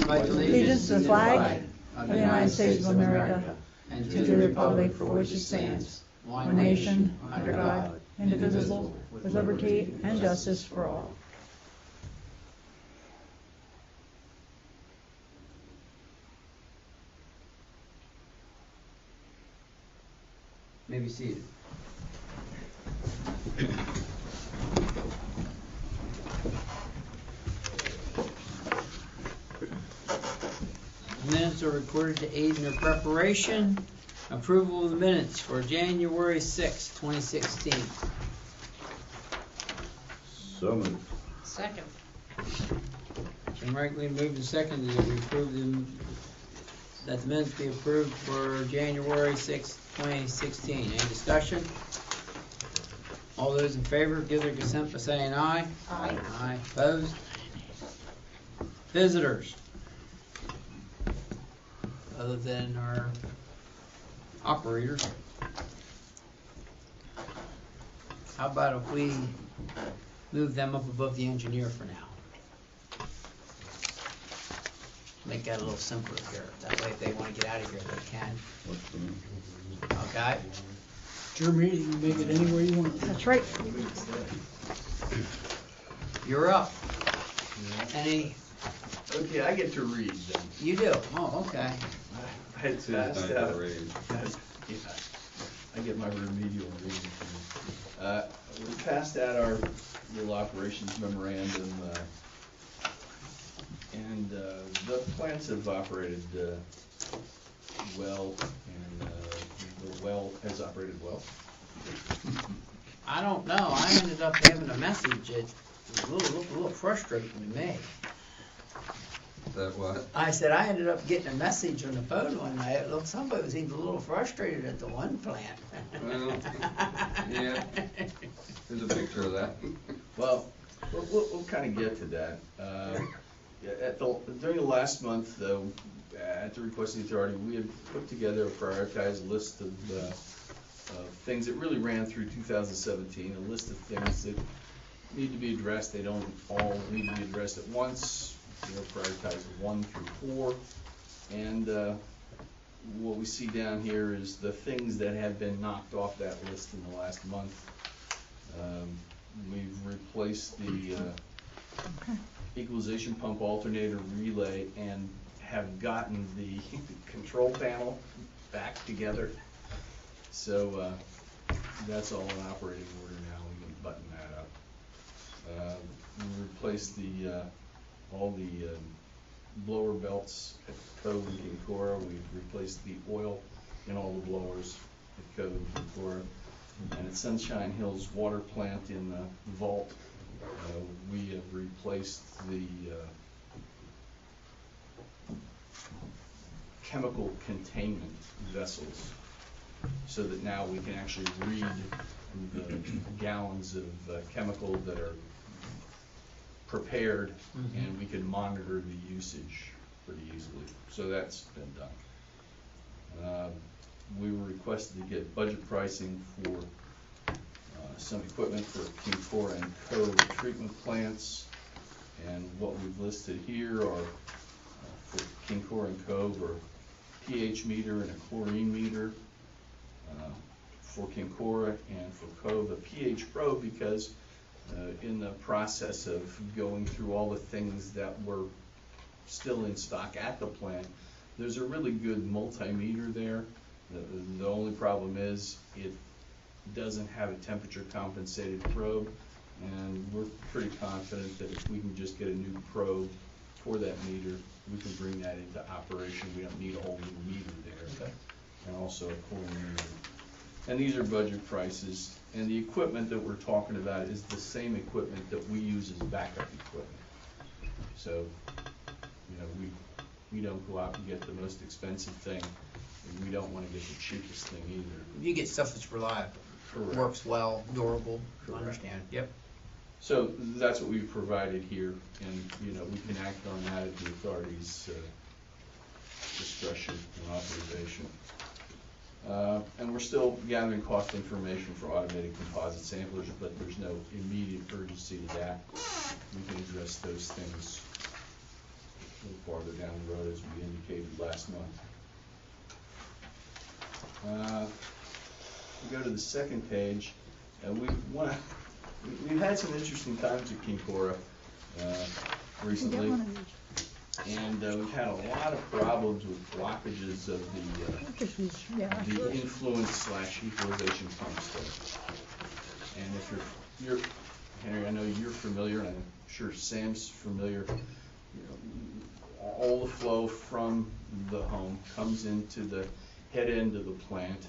pledge allegiance to the flag of the United States of America and to the republic for which it stands, one nation, under God, indivisible, with liberty and justice for all. May be seated. Minutes are recorded to aid in their preparation. Approval of the minutes for January 6, 2016. So moved. Second. Jim Rankley moved and seconded that we approve them, that the minutes be approved for January 6, 2016. Any discussion? All those in favor give their consent by saying aye. Aye. Aye. Opposed? Visitors. Other than our operators. How about if we move them up above the engineer for now? Make that a little simpler here. That way if they want to get out of here, they can. Okay? It's your meeting, you make it anywhere you want. That's right. You're up. Any? Okay, I get to read then. You do? Oh, okay. I had passed out. Yeah, I get my remedial reading from you. We passed out our little operations memorandum, and the plants have operated well, and the well has operated well. I don't know. I ended up having a message that was a little frustrating to me. That what? I said I ended up getting a message on the phone one night. It looked, somebody was even a little frustrated at the one plant. Well, yeah. There's a picture of that. Well, we'll kind of get to that. During the last month, though, at the request of the authority, we had put together a prioritized list of things that really ran through 2017, a list of things that need to be addressed. They don't all need to be addressed at once. Prioritized 1 through 4, and what we see down here is the things that have been knocked off that list in the last month. We've replaced the equalization pump alternator relay and have gotten the control panel back together. So that's all in operating order now. We can button that up. We replaced all the blower belts at Cove and Kincora. We've replaced the oil in all the blowers at Cove and Kincora. And at Sunshine Hills water plant in the vault, we have replaced the chemical containment vessels so that now we can actually read the gallons of chemical that are prepared, and we can monitor the usage pretty easily. So that's been done. We were requested to get budget pricing for some equipment for Kincora and Cove treatment plants, and what we've listed here are for Kincora and Cove are pH meter and a chlorine meter. For Kincora and for Cove, a pH probe, because in the process of going through all the things that were still in stock at the plant, there's a really good multimeter there. The only problem is it doesn't have a temperature compensated probe, and we're pretty confident that if we can just get a new probe for that meter, we can bring that into operation. We don't need a whole new meter there. Okay. And also a chlorine meter. And these are budget prices, and the equipment that we're talking about is the same equipment that we use as backup equipment. So, we don't go out and get the most expensive thing, and we don't want to get the cheapest thing either. You get stuff that's reliable. Correct. Works well, durable. Correct. Understand. Yep. So that's what we've provided here, and we can act on that at the authority's discretion and authorization. And we're still gathering cost information for automated composite samplers, but there's no immediate urgency to that. We can address those things farther down the road, as we indicated last month. We go to the second page, and we've had some interesting times at King Cora recently, and we've had a lot of problems with blockages of the influence/equalization pumps there. And if you're Henry, I know you're familiar, and I'm sure Sam's familiar. All the flow from the home comes into the head end of the plant,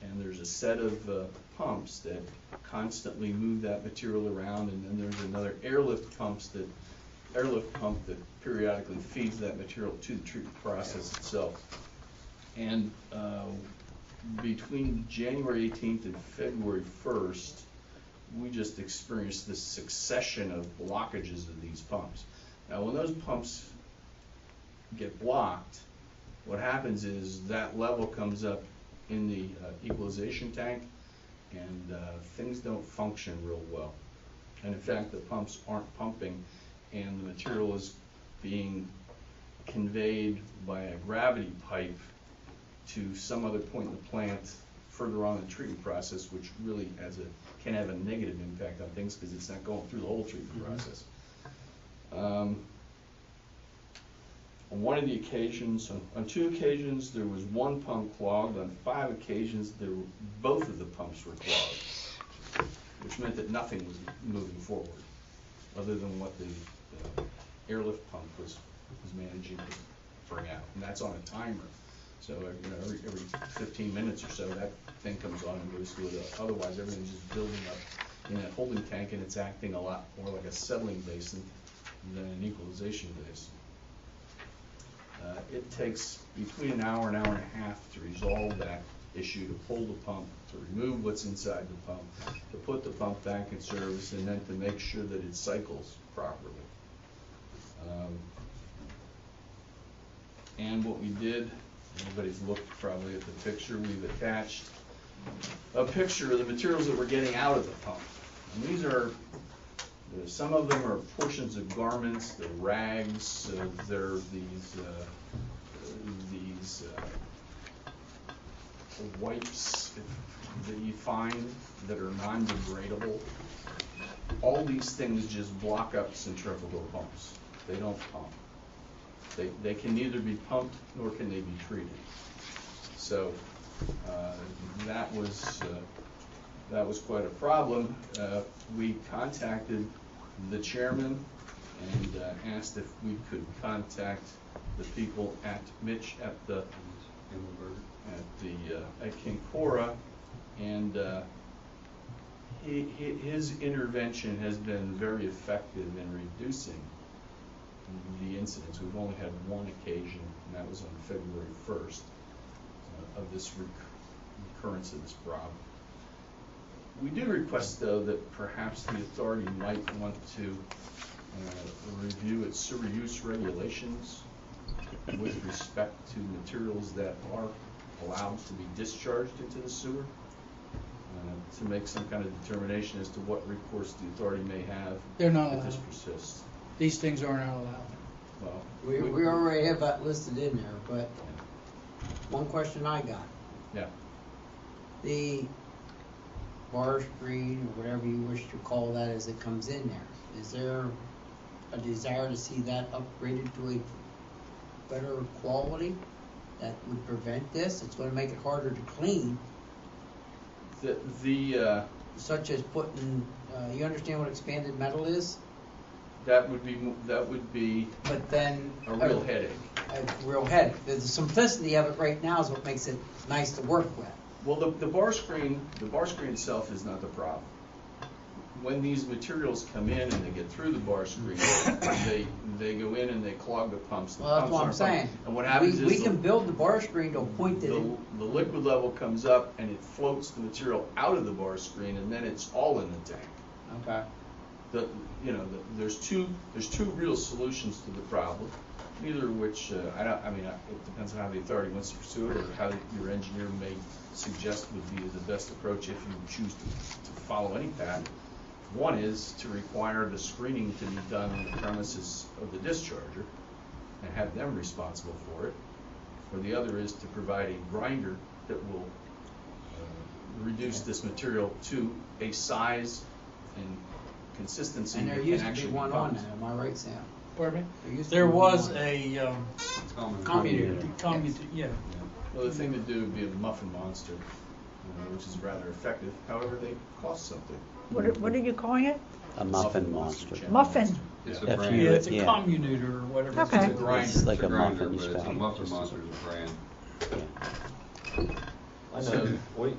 and there's a set of pumps that constantly move that material around, and then there's another airlift pump that periodically feeds that material to the treatment process itself. And between January 18th and February 1st, we just experienced this succession of blockages of these pumps. Now, when those pumps get blocked, what happens is that level comes up in the equalization tank, and things don't function real well. And in fact, the pumps aren't pumping, and the material is being conveyed by a gravity pipe to some other point in the plant further on in the treatment process, which really can have a negative impact on things because it's not going through the whole treatment process. On one of the occasions, on 2 occasions, there was one pump clogged. On 5 occasions, both of the pumps were clogged, which meant that nothing was moving forward other than what the airlift pump was managing to bring out, and that's on a timer. So every 15 minutes or so, that thing comes on and goes through it. Otherwise, everything's just building up in that holding tank, and it's acting a lot more like a settling basin than an equalization basin. It takes between an hour and a half to resolve that issue, to pull the pump, to remove what's inside the pump, to put the pump back in service, and then to make sure that it cycles properly. And what we did, everybody's looked probably at the picture, we've attached a picture of the materials that we're getting out of the pump. And these are, some of them are portions of garments, they're rags, they're these wipes that you find that are non-degradable. All these things just block up centrifugal pumps. They don't pump. They can neither be pumped nor can they be treated. So that was quite a problem. We contacted the chairman and asked if we could contact the people at at King Cora, and his intervention has been very effective in reducing the incidents. We've only had one occasion, and that was on February 1st, of this recurrence of this problem. We do request, though, that perhaps the authority might want to review its sewer use regulations with respect to materials that are allowed to be discharged into the sewer, to make some kind of determination as to what recourse the authority may have They're not if this allowed. persists. These things are not allowed. Well, We already have that listed in there, but one question I got. Yeah. The bar screen, or whatever you wish to call that as it comes in there, is there a desire to see that upgraded to a better quality that would prevent this? It's going to make it harder to clean, such as putting, you understand what expanded metal is? That would be But then a real headache. a real headache. The simplicity of it right now is what makes it nice to work with. Well, the bar screen itself is not the problem. When these materials come in and they get through the bar screen, they go in and they clog the pumps. Well, that's what I'm saying. And what happens we is can build the bar screen to a point that the liquid level comes up and it floats the material out of the bar screen, and then it's all in the tank. Okay. There's two real solutions to the problem, neither of which it depends on how the authority wants to pursue it, or how your engineer may suggest would be the best approach if you choose to follow any path. One is to require the screening to be done on the premises of the discharger, and have them responsible for it, or the other is to provide a grinder that will reduce this material to a size and consistency And that there can used to actually be be one on pumped. that, am I right, Sam? Pardon me? used to There be was one. a, Commutator. yeah. Well, the thing to do would be a muffin monster, which is rather effective. However, they cost something. What are you calling it? A muffin monster. channel Muffin. It's Yeah. a If brand. Yeah, it's a Yeah. commutator or whatever. Okay. It's a grinder. It's like It's a grinder, muffin you but it's a spell. muffin monster is a brand. I So- know,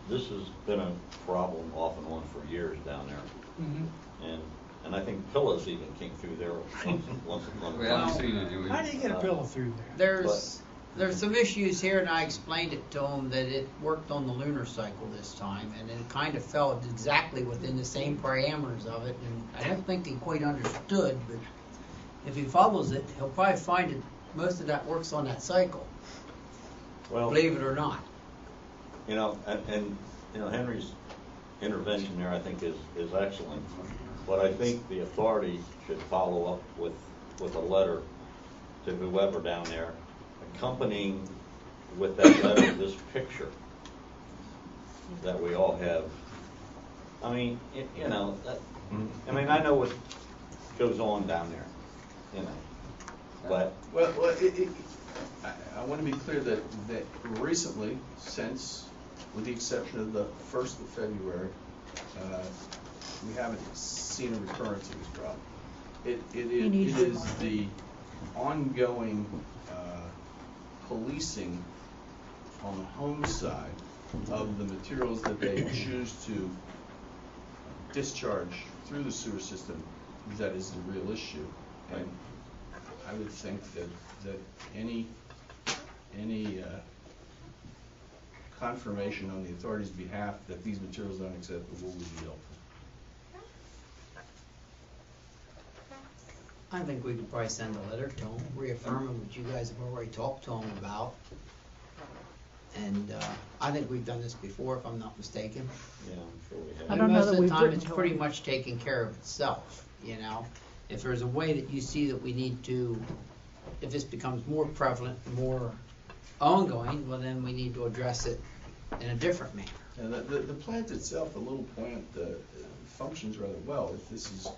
this has been a problem off and on for years down there. Mhm. And I think pillows even came through there once upon We a haven't time. seen any. How do you get a pillow through there? There's some issues here, and I explained it to him that it worked on the lunar cycle this time, and it kind of fell exactly within the same parameters of it, and I don't think he quite understood, but if he follows it, he'll probably find that most of that works on that cycle, Well, believe it or not. you know, and you know, Henry's intervention there, I think, is excellent. But I think the authority should follow up with a letter to whoever down there, accompanying with that letter this picture that we all have. I mean, you know, I mean, I know what goes on down there, you know, but Well, I want to be clear that recently, since, with the exception of the 1st of February, we haven't seen a recurrence of this problem. It is the ongoing policing on the home side of the materials that they choose to discharge through the sewer system that is the real issue. And I would think that any confirmation on the authority's behalf that these materials are unacceptable would be helpful. I think we could probably send a letter to him, reaffirming what you guys have already talked to him about. And I think we've done this before, if I'm not mistaken. yeah, I'm sure we have. I don't know Most that of the we've time, written it's to pretty him. much taken care of itself, you know? If there's a way that you see that we need to, if this becomes more prevalent, more ongoing, well, then we need to address it in a different manner. And the plant itself, the little plant, functions rather well. If this is,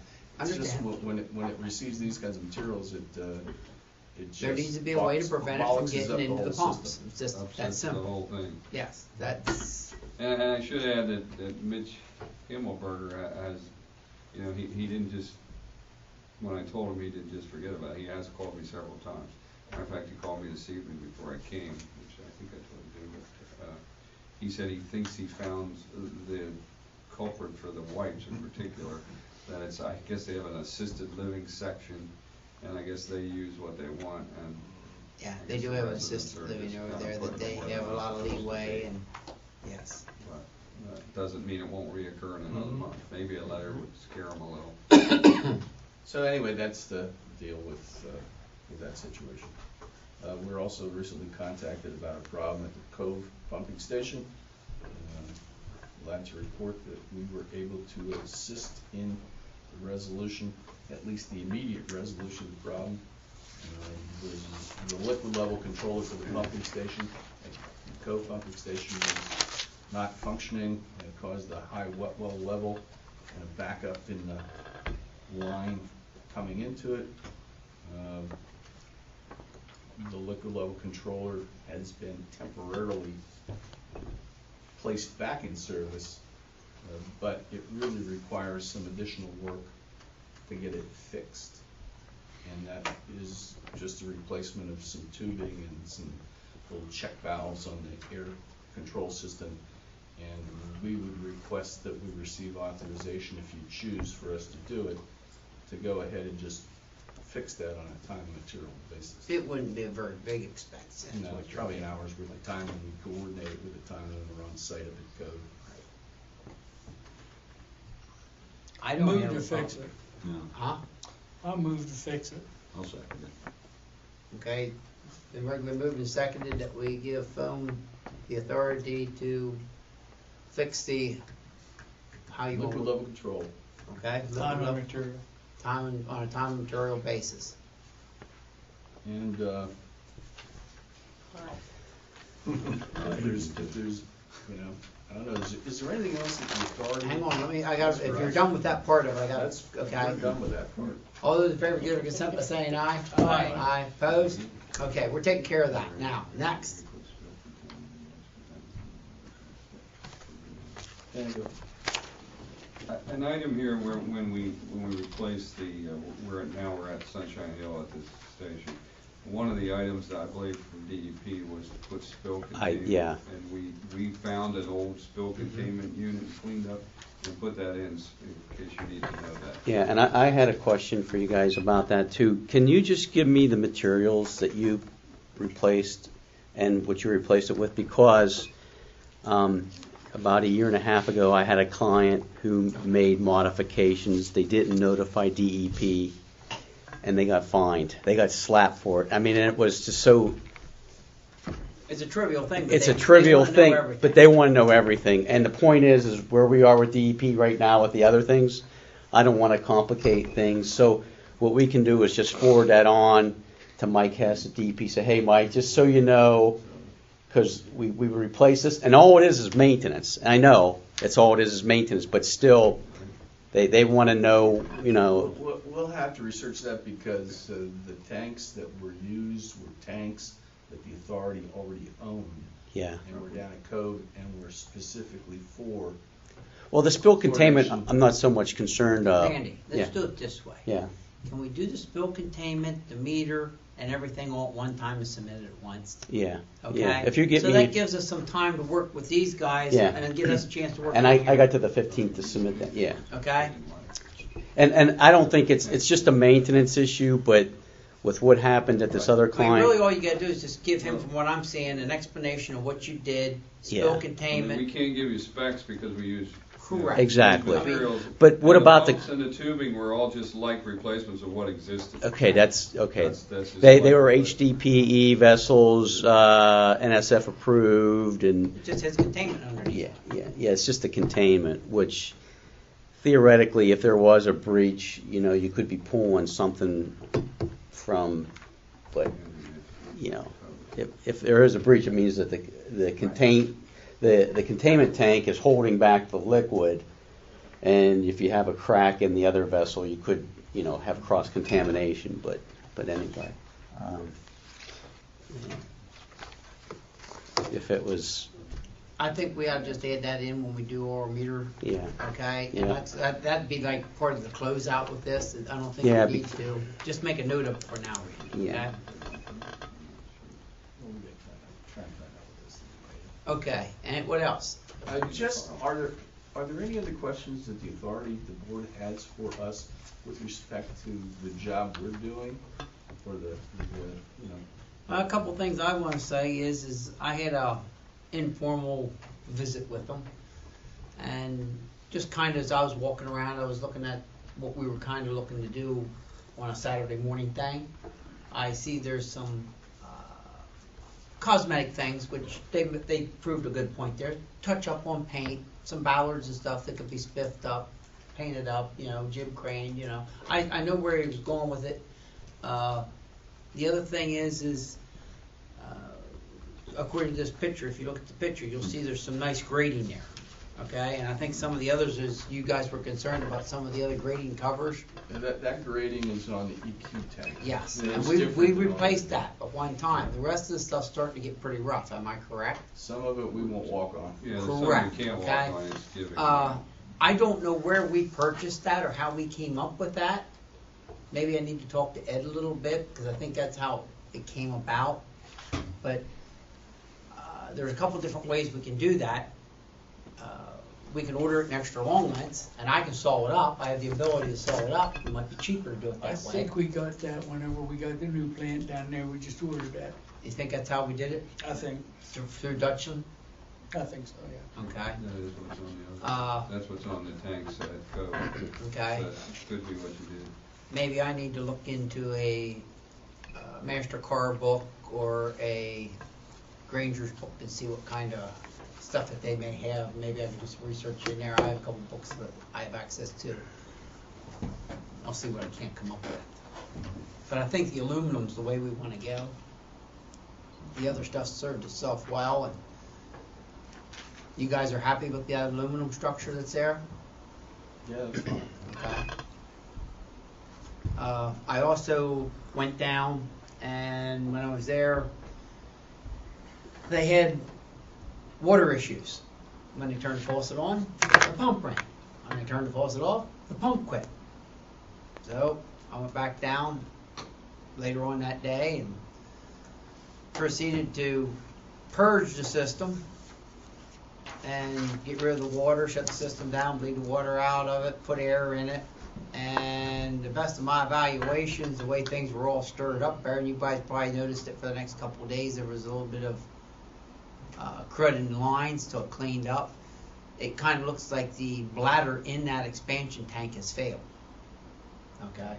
it's just Understand. when it receives these kinds of materials, it just There needs to be a way to prevent it from bollockses getting up the into the whole pumps. system. It's just that Upsets the simple. whole thing. Yes, that's, And I should add that Mitch Himmelberger has, you know, he didn't just, when I told him, he didn't just forget about it. He has called me several times. Matter of fact, he called me this evening before I came, which I think I told you, but he said he thinks he found the culprit for the wipes in particular, that it's, I guess they have an assisted living section, and I guess they use what they want, and yeah, they do have an assisted living over there that they have a lot of leeway and, yes. but that doesn't mean it won't reoccur in another month. Maybe a letter would scare them a little. So anyway, that's the deal with that situation. We're also recently contacted about a problem at the Cove pumping station. Glad to report that we were able to assist in the resolution, at least the immediate resolution of the problem. The liquid level controller for the pumping station at the Cove pumping station was not functioning, and it caused a high wet well level and a backup in the line coming into it. The liquid level controller has been temporarily placed back in service, but it really requires some additional work to get it fixed. And that is just a replacement of some tubing and some little check valves on the air control system. And we would request that we receive authorization, if you choose for us to do it, to go ahead and just fix that on a time and material basis. It wouldn't be a very big expense. That's No, what it's you're probably an getting. hour's worth of time, and we coordinate it with the time when we're on site up at Code. I don't Move have to a fix problem. it. No, Huh? I'll move to fix it. I'll second it. Okay, been regularly moved and seconded that we give them the authority to fix the, how you Liquid want, level control. okay? Time and material. On a time and material basis. And, if there's, you know, I don't know, is there anything else that the authority? Hang on, if you're done with that part of it, okay. We're done with that part. All those in favor give their consent by saying aye. Aye. Aye, opposed? Okay, we're taking care of that. Now, next. An item here where, when we replace the, we're at Sunshine Hill at this station. One of the items that I believe from DEP was to put spill containment. yeah. And we found an old spill containment unit, cleaned up, and put that in case you need to know that. Yeah, and I had a question for you guys about that too. Can you just give me the materials that you replaced and what you replaced it with? Because about a year and a half ago, I had a client who made modifications. They didn't notify DEP, and they got fined. They got slapped for it. I mean, and it was just so... It's a trivial thing. But It's a they trivial wanna know thing, everything. but they want to know everything. And the point is where we are with DEP right now with the other things, I don't want to complicate things. So what we can do is just forward that on to Mike Hess at DEP. Say, hey, Mike, just so you know, because we replace this, and all it is maintenance. And I know that's all it is maintenance, but still, they want to know, you know. We'll have to research that because the tanks that were used were tanks that the authority already owned. Yeah. And we're down a code, and we're specifically for. Well, the spill containment, I'm not so much concerned. Randy, let's yeah. do it this way. Yeah. Can we do the spill containment, the meter, and everything all at one time and submit it at once? Yeah. Okay? Yeah. If you get so me, that gives us some time to work with these guys Yeah. and then give us a chance to work and with I got to the 15th to submit that. Yeah. Okay? And I don't think it's just a maintenance issue, but with what happened at this other I mean, client. really all you gotta do is just give him, from what I'm seeing, an explanation of what you did, spill Yeah. containment. We can't give you specs because we use. Correct. Exactly. Materials. But what And about the pumps and the tubing were all just like replacements of what existed. Okay, that's okay. That's just They like- were HDPE vessels, NSF approved, and It just has containment underneath. yeah. It's just the containment, which theoretically, if there was a breach, you know, you could be pulling something from, but you know, if there is a breach, it means that the containment tank is holding back the liquid, and if you have a crack in the other vessel, you could, you know, have cross contamination. But anyway, if it was, I think we ought to just add that in when we do our meter. yeah, Okay, Yeah. and that'd be like part of the closeout with this. I don't think Yeah, we need to. Just make a note of it for now, Randy. Yeah. Okay, and what else? Are there any other questions that the board has for us with respect to the job we're doing, or you know? A couple things I want to say is I had a informal visit with them, and just kind of as I was walking around, I was looking at what we were kind of looking to do on a Saturday morning thing. I see there's some cosmetic things, which they proved a good point there. Touch up on paint, some ballards and stuff that could be spiffed up, painted up, you know, Jim Crane, you know. I know where he was going with it. The other thing is according to this picture, if you look at the picture, you'll see there's some nice grading there. Okay, and I think some of the others is you guys were concerned about some of the other grading covers. And that grading is on the EQ tank. Yes, And and it's we different than replaced that at one time. The rest of the stuff's starting to get pretty rough. Am I correct? Some of it we won't walk on. Yeah, there's some Correct, you can't walk okay. on, it's giving. I don't know where we purchased that or how we came up with that. Maybe I need to talk to Ed a little bit because I think that's how it came about. But there's a couple different ways we can do that. We can order it in extra long lengths, and I can saw it up. I have the ability to saw it up. It might be cheaper to do it I that way. think we got that whenever we got the new plant down there, we just ordered that. You think that's how we did it? I think Through Dutchland? so, yeah. Okay. That is what's on the other. That's what's on the tanks at code. Okay. That could be what you did. Maybe I need to look into a MasterCard book or a Granger's book and see what kind of stuff that they may have. Maybe I can do some research in there. I have a couple books that I have access to. I'll see what I can't come up with. But I think the aluminum's the way we wanna go. The other stuff served itself well, and you guys are happy with the aluminum structure that's there? Yeah, that's fine. Okay. I also went down, and when I was there, they had water issues. When they turned the faucet on, the pump ran. When they turned the faucet off, the pump quit. So I went back down later on that day and proceeded to purge the system and get rid of the water, shut the system down, bleed the water out of it, put air in it. And the best of my evaluations, the way things were all stirred up there, and you guys probably noticed it for the next couple of days, there was a little bit of crud in the lines till it cleaned up. It kind of looks like the bladder in that expansion tank has failed. Okay.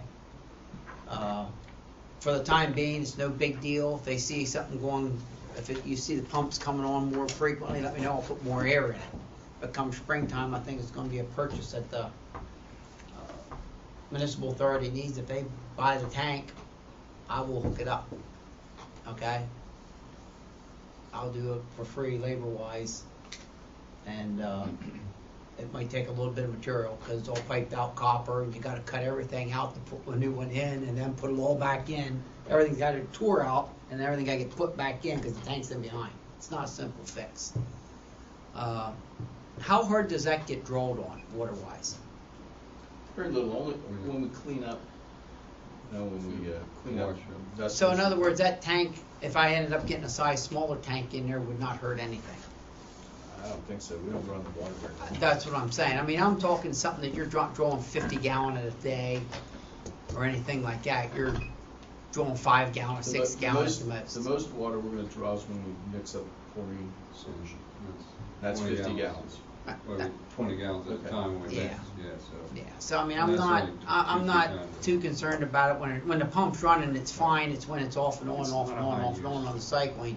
For the time being, it's no big deal. If they see something going, you see the pumps coming on more frequently, let me know. I'll put more air in it. But come springtime, I think it's going to be a purchase that the municipal authority needs. If they buy the tank, I will hook it up. Okay. I'll do it for free, labor-wise, and it might take a little bit of material because it's all piped out copper, and you got to cut everything out to put a new one in, and then put it all back in. Everything's got to tore out, and everything got to get put back in because the tank's in behind. It's not a simple fix. How hard does that get drilled on, water-wise? Very little, only when we clean up, when we clean up vessels. So in other words, that tank, if I ended up getting a size smaller tank in there, would not hurt anything. I don't think so. We don't run the water very much. That's what I'm saying. I mean, I'm talking something that you're drawing 50 gallon a day or anything like that. You're drawing 5 gallon, 6 gallons at the most. The most water we're going to draw is when we mix up chlorine solution. That's 20 50 gallons. Well, 20 gallons at a time when we Yeah. mix, so. Yeah. So I mean, And that's I'm only not 50 times. too concerned about it when the pump's running. It's fine. It's when it's off and on, It's off and not on, high off and on use. on the cycling.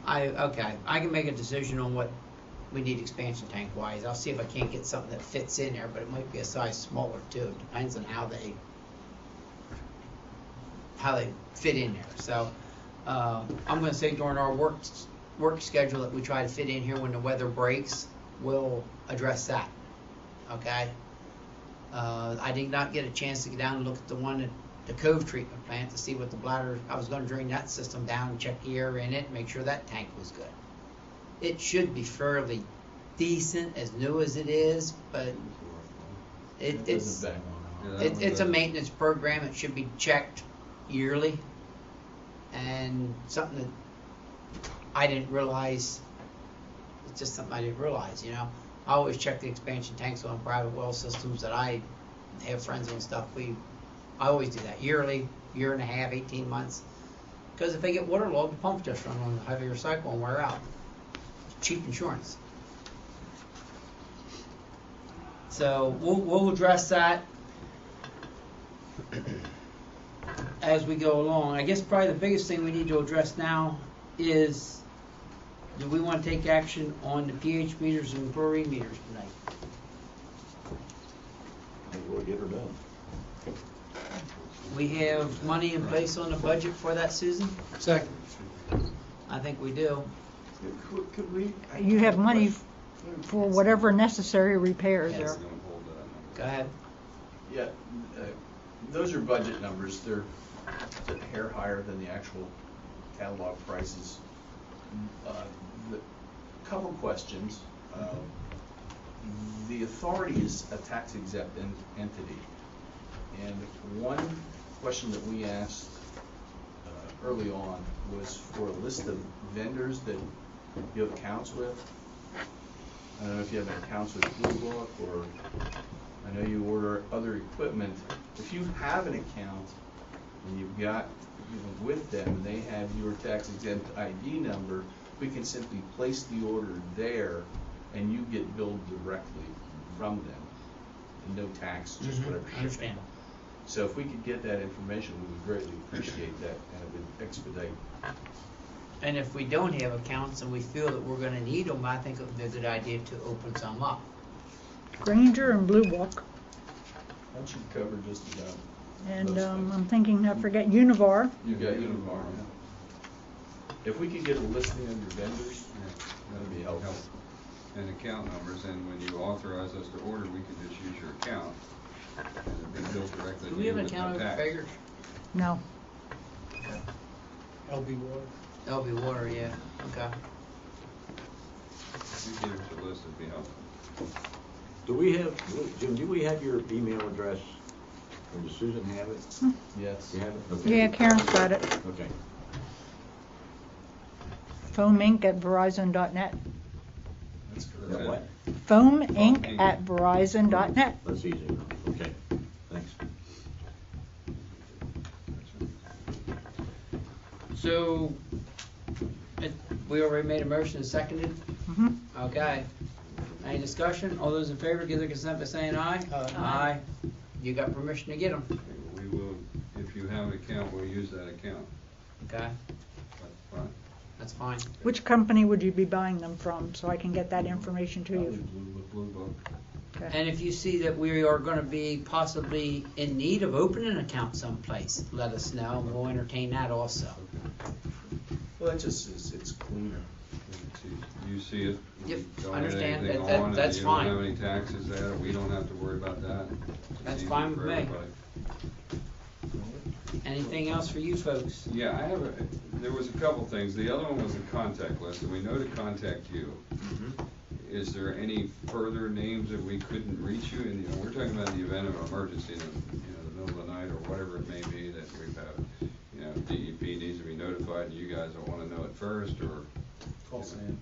I can make a decision on what we need expansion tank wise. I'll see if I can't get something that fits in there, but it might be a size smaller too. It depends on how they fit in there. So I'm going to say during our work schedule that we try to fit in here when the weather breaks. We'll address that. Okay. I did not get a chance to get down and look at the one at the Cove treatment plant to see what the bladder. I was going to drain that system down and check the air in it, and make sure that tank was good. It should be fairly decent, as new as it is, but It it's doesn't bang on Yeah, it. that it's a one's maintenance program. It should be checked yearly, and something that I didn't realize. It's just something I didn't realize, I always check the expansion tanks on private well systems that I have friends and stuff. I always do that yearly, year and a half, 18 months. Because if they get waterlogged, the pump just run on a heavier cycle and wear out. Cheap insurance. So we'll address that as we go along. I guess probably the biggest thing we need to address now is, do we want to take action on the pH meters and chlorine meters tonight? I think we'll get her done. We have money in place on the budget for that, Susan? Second. I think we do. Could we? You have money for whatever necessary repairs Yes. there. We're gonna hold that number. Go ahead. Yeah, those are budget numbers. They're a hair higher than the actual catalog prices. Couple questions. The authority is a tax exempt entity. And one question that we asked early on was for a list of vendors that you have accounts with. I don't know if you have accounts with Blue Book, or I know you order other equipment. If you have an account and you've got, with them, and they have your tax exempt ID number, we can simply place the order there and you get billed directly from them. And no tax, just whatever shipping. Understand. So if we could get that information, we would greatly appreciate that, and it would expedite. And if we don't have accounts and we feel that we're going to need them, I think it would be a good idea to open some up. Granger and Blue Book. That should cover just about And I'm thinking, I forget, Univar. You got Univar, yeah. If we could get a listing of your vendors, that'd be helpful. And account numbers, and when you authorize us to order, we can just use your account. And it'll be billed directly Do to we you have an with account no over tax. Fagers? No. LB Water. LB Water, yeah, okay. If you give us a list, it'd be helpful. Do we have, Jim, do we have your email address? Or does Susan have it? Yes. You have it? Okay. Yeah, Karen's got it. Okay. foaminc@verizon.net. That's Is correct. that what? foaminc@verizon.net. That's easy enough. Okay, thanks. So, we already made a motion and seconded? Mhm. Okay. Any discussion? All those in favor give their consent by saying aye. Aye. You got permission to get them. We will, if you have an account, we'll use that account. Okay, That's fine. that's fine. Which company would you be buying them from, so I can get that information to Probably you? Blue Book. Okay. And if you see that we are gonna be possibly in need of opening an account someplace, let us know, and we'll entertain that also. Well, that just is, it's cleaner. You see it. we Yep, don't have understand. anything That- on, and that's fine. You don't have any taxes there, we don't have to worry about that. It's That's easy fine for with me. everybody. Anything else for you folks? Yeah, there was a couple things. The other one was a contact list, and we know to contact you. Is there any further names that we couldn't reach you? And, we're talking about the event of an emergency in the middle of the night or whatever it may be that we've had, DEP needs to be notified and you guys don't wanna know it first, or? Call Sam.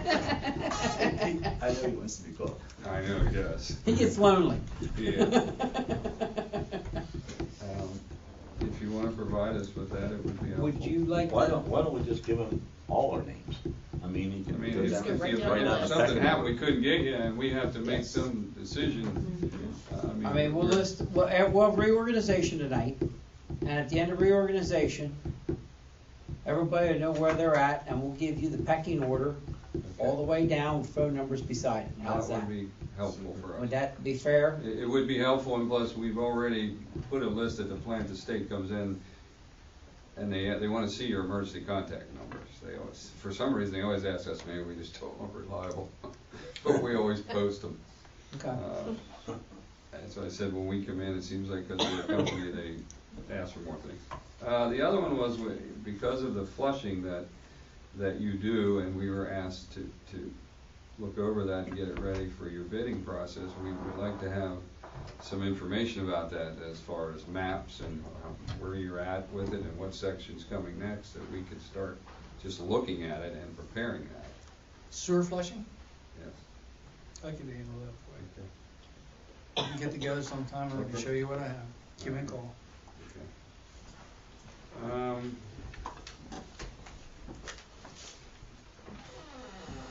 I I know he wants to be called. I know, yes. He gets lonely. Yeah. If you wanna provide us with that, it would be helpful. Would you like Why to? don't we just give them all our names? I mean, you I can. mean, go if down and right if down write down the something pecking happened, we order. couldn't get you, and we have to make Yes. some decision. I mean, we'll have reorganization tonight, and at the end of reorganization, everybody will know where they're at, and we'll give you the pecking order all the way down with phone numbers beside it. How's That that? would be helpful for us. Would that be fair? It would be helpful, and plus, we've already put a list that the plant the state comes in, and they wanna see your emergency contact numbers. They always, for some reason, they always ask us, maybe we just told them we're reliable, but we always post them. Okay. As I said, when we come in, it seems like because we're a company, they ask for more things. The other one was, because of the flushing that you do, and we were asked to look over that and get it ready for your bidding process, we would like to have some information about that as far as maps and where you're at with it and what section's coming next, that we could start just looking at it and preparing that. Sewer flushing? Yes. I can handle that for you. We can get together sometime and I can show you what I have. Give me a call. Okay.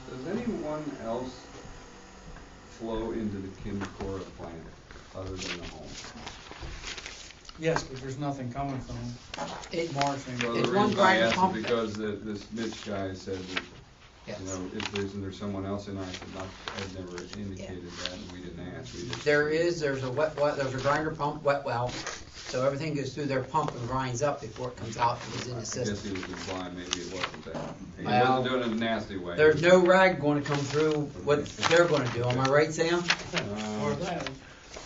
Does anyone else flow into the Kincora plant other than the home? Yes, but there's nothing coming from It- Marshing. Well, It's the one reason I grinder asked pump. is because this Mitch guy said that, Yes. isn't there someone else in? I said, I'd never indicated that, and we didn't ask. We just- There's a there's a grinder pump, wet well, so everything goes through their pump and grinds up before it comes out and is in the I guess system. he was implying maybe it wasn't that. He Well, wasn't doing it in a nasty way. There's no rag gonna come through what they're gonna do, am I right, Sam? Or that.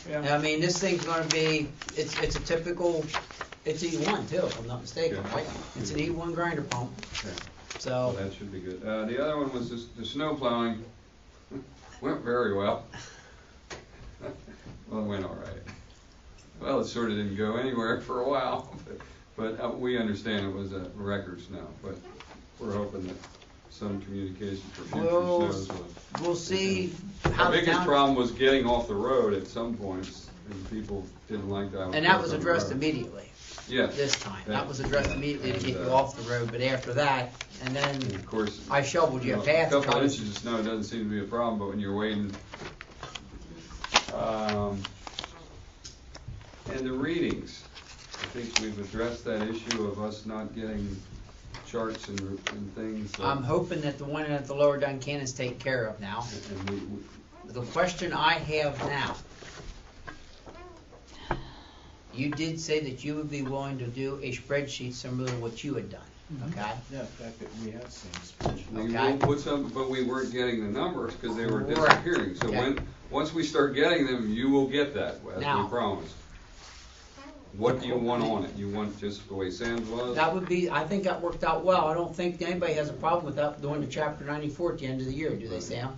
Yeah. I mean, this thing's gonna be, it's a typical, it's E1 too, if I'm not mistaken, Yeah. right? It's an E1 grinder pump, Okay. so, Well, that should be good. The other one was the snow plowing. Went very well. Well, it went all right. Well, it sort of didn't go anywhere for a while, but we understand it was a record snow, but we're hoping that some communication for future We'll- snows will. we'll see how The the biggest town. problem was getting off the road at some points, and people didn't like that. And that was addressed immediately, Yes. this time, that was addressed immediately to get you And, off the road, but after that, and And then of course. I shoveled you a A path to couple try to. inches of snow doesn't seem to be a problem, but when you're waiting. And the readings, I think we've addressed that issue of us not getting charts and things. I'm hoping that the one at the lower Duncannon's taken care of now. And we, The question I have now you did say that you would be willing to do a spreadsheet similar to what you had done, okay? Yeah, in fact, we have seen spreadsheets. We Okay. will put some, but we weren't getting the numbers because they were Correct. disappearing. So Okay. once we start getting them, you will get that, as Now. we promised. What do you want on it? You want just the way Sam's was? That would be, I think that worked out well. I don't think anybody has a problem with that doing the chapter 94 at the end of the year, do they, Sam?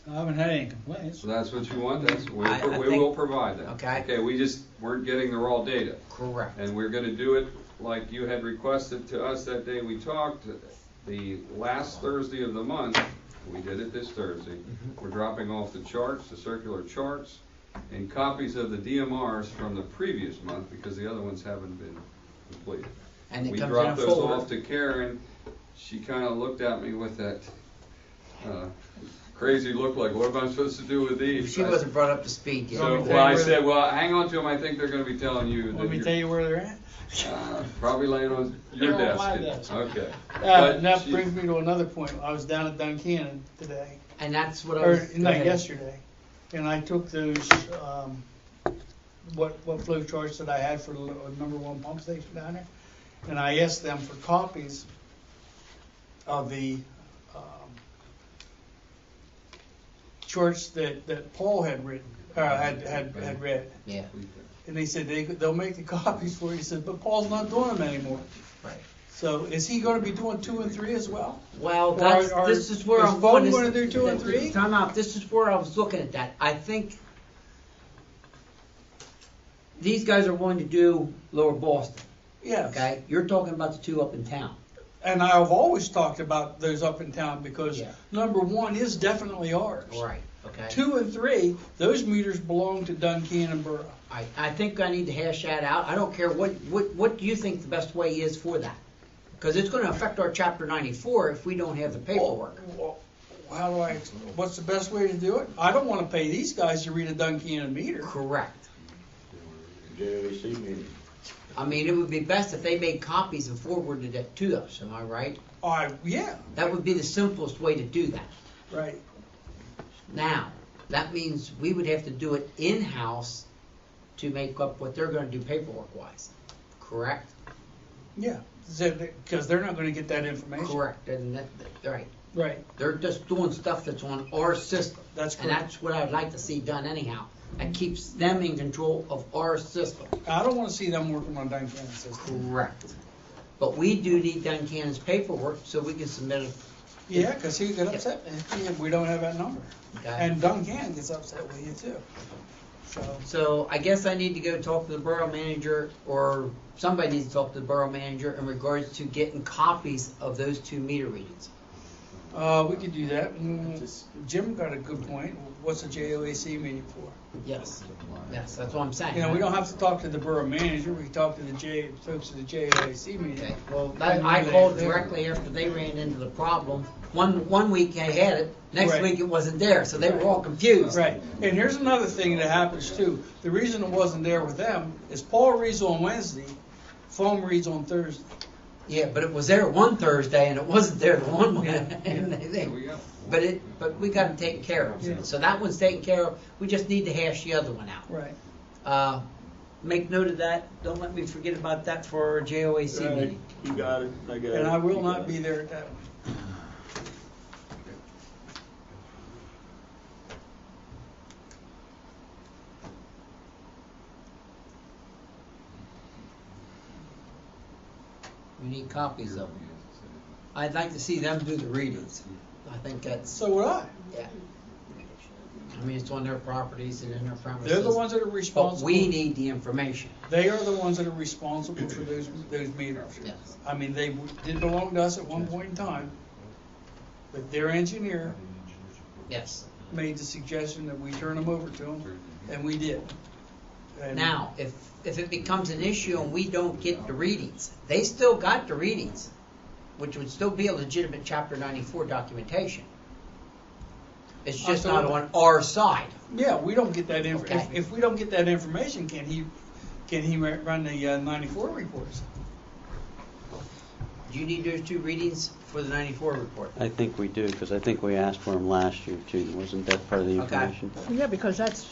I haven't had any complaints. So that's what you want? That's, we I we think- will provide that. Okay. Okay, we just weren't getting the raw data. Correct. And we're gonna do it like you had requested to us that day we talked, the last Thursday of the month. We did it this Thursday. We're dropping off the charts, the circular charts, and copies of the DMRs from the previous month because the other ones haven't been completed. And it We comes in a dropped those folder. off to Karen. She kinda looked at me with that, crazy look like, what am I supposed to do with these? She wasn't brought up to speed yet. So, well, I said, well, hang on to them, I think they're gonna be telling you that Want me to you're, tell you where they're at? probably laying on your They're on desk. my desk. Okay. And But that she- brings me to another point. I was down at Duncannon today, And that's what I or was. no, yesterday, and I took those, what flow charts that I had for the number one pump station down there, and I asked them for copies of the charts that Paul had written, had read. Yeah, And they said they'll make the copies for you. He said, but Paul's not doing them anymore. right. So is he going to be doing 2 and 3 as well? Well, Or- that's, or this is where is I'm Vaughn going. gonna do 2 and 3? Time out, this is where I was looking at that. I think these guys are willing to do Lower Boston, Yes. okay? You're talking about the two up in town. And I've always talked about those up in town because Yeah. number 1 is definitely ours. Right, okay. 2 and 3, those meters belong to Duncannon Borough. I think I need to hash that out. I don't care what do you think the best way is for that? Because it's gonna affect our chapter 94 if we don't have the paperwork. Well, what's the best way to do it? I don't want to pay these guys to read a Duncannon meter. Correct. JOAC meeting. I mean, it would be best if they made copies and forwarded it to us, am I right? Yeah, That would be the simplest way to do that. right. Now, that means we would have to do it in-house to make up what they're gonna do paperwork-wise, correct? Yeah, because they're not going to get that information. Correct, and right. Right, They're just doing stuff that's on our system. That's And correct. that's what I'd like to see done anyhow. That keeps them in control of our system. I don't want to see them working on Duncannon system. Correct. But we do need Duncannon's paperwork so we can submit it. Yeah, because he got upset if we don't have that number. Okay. And Duncannon gets upset with you too. So I guess I need to go talk to the borough manager, or somebody needs to talk to the borough manager in regards to getting copies of those two meter readings. We could do that. Jim got a good point. What's a JOAC meeting for? Yes, that's what I'm saying. You know, we don't have to talk to the borough manager. We can talk to the folks at the JOAC meeting. Okay, well, I called directly after they ran into the problem. One week they had it, next Right. week it wasn't there, so they were all confused. Right. And here's another thing that happens too. The reason it wasn't there with them is Paul reads on Wednesday, Foam reads on Thursday. Yeah, but it was there one Thursday and it wasn't there the one Yeah. There we go. But we got it taken care of. Yeah. So that one's taken care of. We just need to hash the other one out. Right. Make note of that. Don't let me forget about that for our JOAC meeting. You got it, I got it. And I will You got not it. be there at that one. We need copies of them. I'd like to see them do the readings. I think that's, So would I. yeah. I mean, it's on their properties and in their premises. They're the ones that are But responsible. we need the information. They are the ones that are responsible for those meters. Yes. I mean, they did belong to us at one point in time, but their engineer Yes. made the suggestion that we turn them over to them, and we did. And Now, if it becomes an issue and we don't get the readings, they still got the readings, which would still be a legitimate Chapter 94 documentation. It's just not Absolutely. on our side. Yeah, we don't get that Okay. if we don't get that information, can he run the 94 reports? Do you need those two readings for the 94 report? I think we do, because I think we asked for them last year too. Wasn't that part of the Okay. information? Yeah, because that's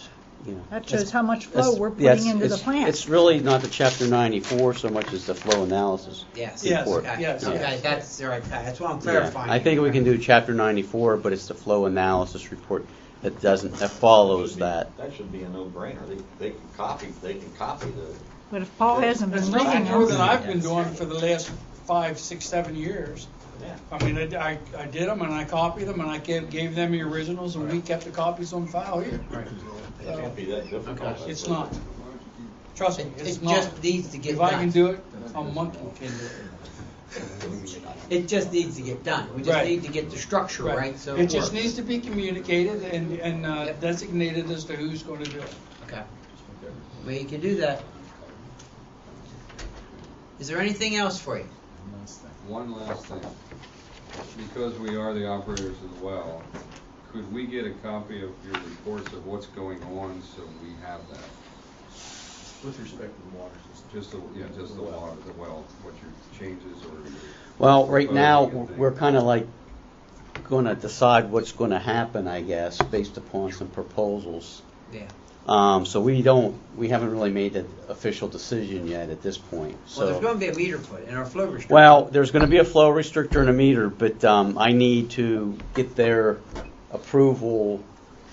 you know. That shows how much flow That's- we're yes, putting into the it's- plant. It's really not the chapter 94 so much as the flow analysis. Yes. Yes, report. yes, Okay, yes. that's all right, Pat. That's what I'm Yeah, clarifying. I think we can do chapter 94, but it's the flow analysis report that follows that. That should be a no-brainer. They can copy the, But if Paul hasn't been It's reading nothing more than them, I've been doing for the last 5, 6, 7 years. yeah. I mean, I did them and I copied them and I gave them the originals and we kept the copies on file here. It can't be that difficult. It's not. Trust me, It it's not. just needs to get If done. I can do it, a monkey can do it. It just needs to get done. We just Right. need to get the structure right, so It it just works. needs to be communicated and Yep. designated as to who's going to do it. Okay. Well, you can do that. Is there anything else for you? One last thing. Because we are the operators of the well, could we get a copy of your reports of what's going on so we have that? With respect to the water system. Just the water, the well, what your changes or your... Well, right now, proposed we're thing. kind of like going to decide what's going to happen, I guess, based upon some proposals. Yeah. So we haven't really made an official decision yet at this point. Well, there's So, going to be a meter put in our flow restrictor. well, there's going to be a flow restrictor and a meter, but I need to get their approval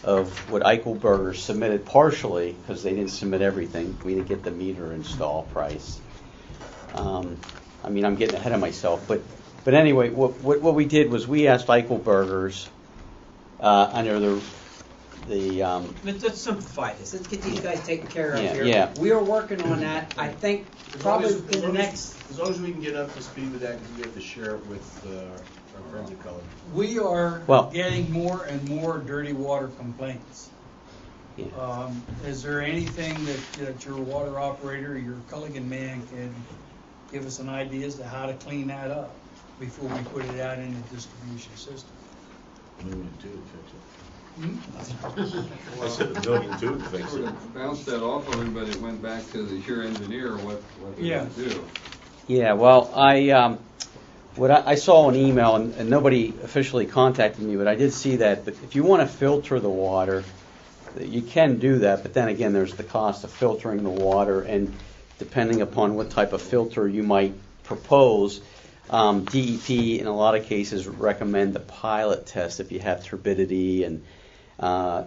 of what Eichelberger submitted partially, because they didn't submit everything. We didn't get the meter install price. I mean, I'm getting ahead of myself, but anyway, what we did was we asked Eichelberger's under the Let's simplify this. Let's get these guys taken care of Yeah, here. yeah. We are working on that. I think probably in the next. As long as we can get up to speed with that, because we have to share it with our friends at Color. We are Well- getting more and more dirty water complaints. yeah. Is there anything that your water operator, your Culligan man can give us an idea as to how to clean that up before we put it out in the distribution system? I said $1 million too to fix Sort it. of bounced that off of him, but it went back to your engineer, what they're Yeah. going to do. Yeah, well, I saw an email, and nobody officially contacted me, but I did see that. But if you want to filter the water, you can do that. But then again, there's the cost of filtering the water, and depending upon what type of filter you might propose, DEP in a lot of cases recommend the pilot test if you have turbidity and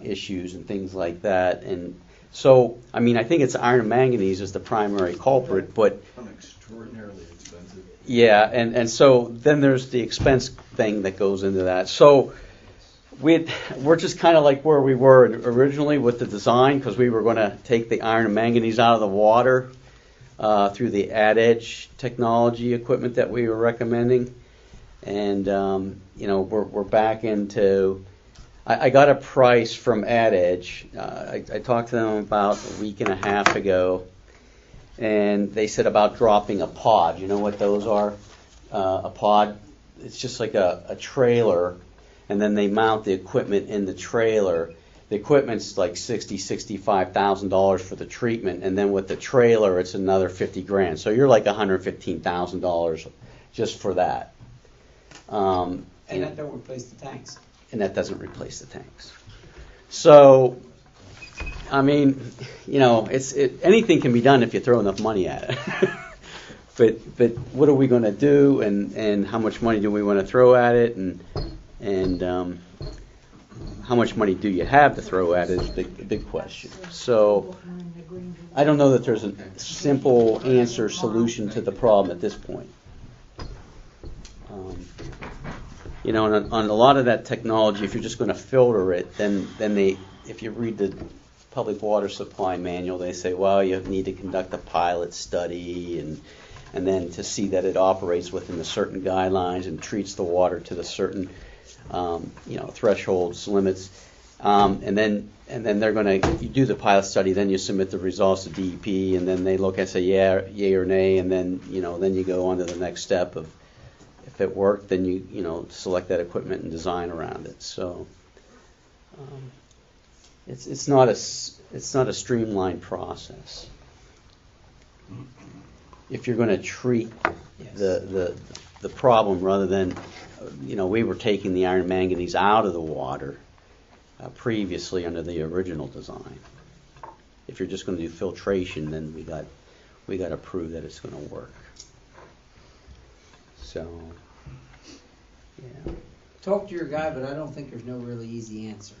issues and things like that. And so, I mean, I think it's iron and manganese is the primary culprit, but Extraordinarily expensive. yeah, and so then there's the expense thing that goes into that. So we're just kind of like where we were originally with the design, because we were going to take the iron and manganese out of the water through the AdEdge technology equipment that we were recommending. And, we're back into... I got a price from AdEdge. I talked to them about a week and a half ago, and they said about dropping a pod. You know what those are? A pod, it's just like a trailer, and then they mount the equipment in the trailer. The equipment's like $65,000 for the treatment, and then with the trailer, it's another $50,000. So you're like $115,000 just for that. And that don't replace the tanks. And that doesn't replace the tanks. So, I mean, anything can be done if you throw enough money at it. but what are we going to do, and how much money do we want to throw at it, and how much money do you have to throw at it is the big question. So, I don't know that there's a simple answer solution to the problem at this point. On a lot of that technology, if you're just going to filter it, then if you read the public water supply manual, they say, well, you need to conduct a pilot study and then to see that it operates within the certain guidelines and treats the water to the certain thresholds, limits, and then they're going to, if you do the pilot study, then you submit the results to DEP, and then they look and say yay or nay, and then you go on to the next step of, if it worked, then you select that equipment and design around it. So it's not a streamlined process. If you're going to treat the problem rather than we were taking the iron manganese out of the water previously under the original design. If you're just gonna do filtration, then we got to prove that it's gonna work. So, yeah, Talk to your guy, but I don't think there's no really easy answer.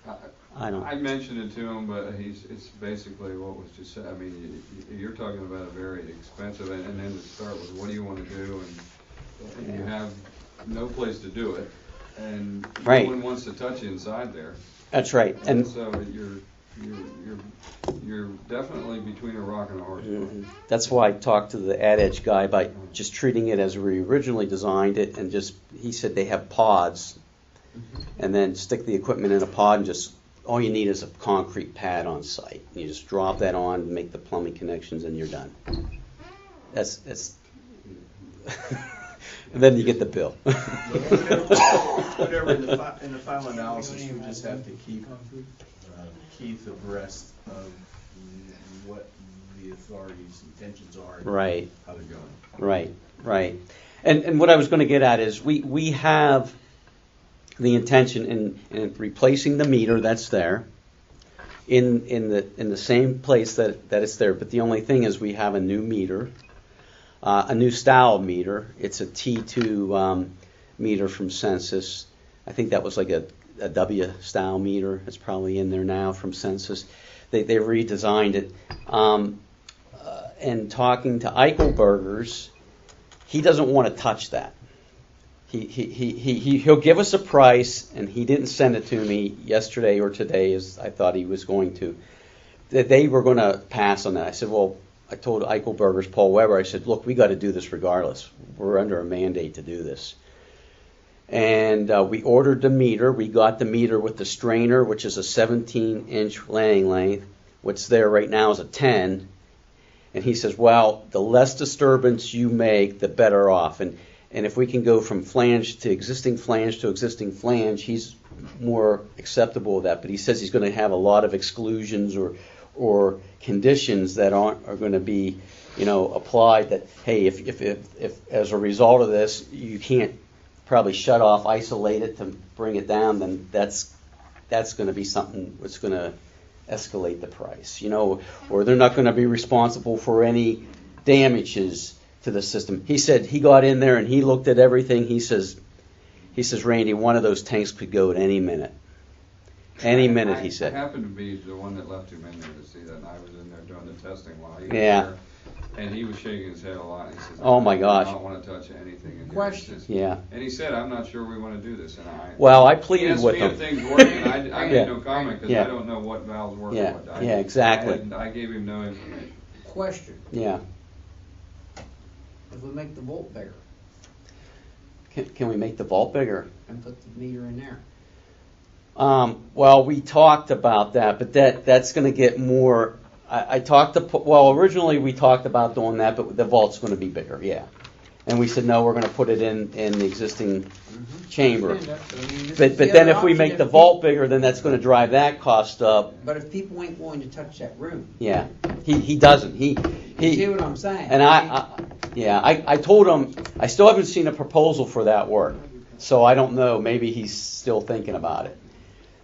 I don't. I mentioned it to him, but it's basically what was just said. I mean, you're talking about a very expensive, and then to start with, what do you want to do? And you have no place to do it, and Right. no one wants to touch inside there. That's right. And So you're definitely between a rock and a hard spot. that's why I talked to the Ad Edge guy by just treating it as we originally designed it, and he said they have pods, and then stick the equipment in a pod, and just all you need is a concrete pad on site. You just drop that on, make the plumbing connections, and you're done. That's and then you get the bill. Whatever, in the final analysis, we just have to keep Keith abreast of what the authority's intentions are. And Right. how they're going. Right. And what I was going to get at is we have the intention in replacing the meter that's there in the same place that it's there. But the only thing is we have a new meter, a new style meter. It's a T2 meter from Census. I think that was like a W style meter. It's probably in there now from Census. They redesigned it. And talking to Eichelberger's, he doesn't want to touch that. He'll give us a price, and he didn't send it to me yesterday or today as I thought he was going to. That they were going to pass on that. I said, well, I told Eichelberger's Paul Weber, I said, look, we got to do this regardless. We're under a mandate to do this. And we ordered the meter. We got the meter with the strainer, which is a 17-inch laying length. What's there right now is a 10. And he says, well, the less disturbance you make, the better off. And if we can go from flange to existing flange, he's more acceptable of that. But he says he's going to have a lot of exclusions or conditions that are going to be, applied. That hey, if as a result of this you can't probably shut off, isolate it to bring it down, then that's going to be something that's going to escalate the price, or they're not going to be responsible for any damages to the system. He said he got in there and he looked at everything. He says, Randy, one of those tanks could go at any minute. Any minute, he said. I happened to be the one that left him in there to see that, and I was in there doing the testing while he was Yeah. there. And he was shaking his head a lot. He says, Oh, my gosh. I don't want to touch anything in here. Question. Yeah. And he said, I'm not sure we want to do this. And I he pleaded asked with me him. if things work, and I Yeah. made no comment because Yeah. I don't know what valves work Yeah. and what Yeah, exactly. I gave him no information. Question, Yeah. if we make the volt bigger Can we make the vault bigger? and put the meter in there? Well, we talked about that, but that's going to get more. Originally we talked about doing that, but the vault's going to be bigger, yeah. And we said, no, we're going to put it in the existing chamber. But then if we make the vault bigger, then that's going to drive that cost up. But if people ain't going to touch that room, Yeah, he doesn't. you see what I'm saying? And I told him, I still haven't seen a proposal for that work. So I don't know, maybe he's still thinking about it.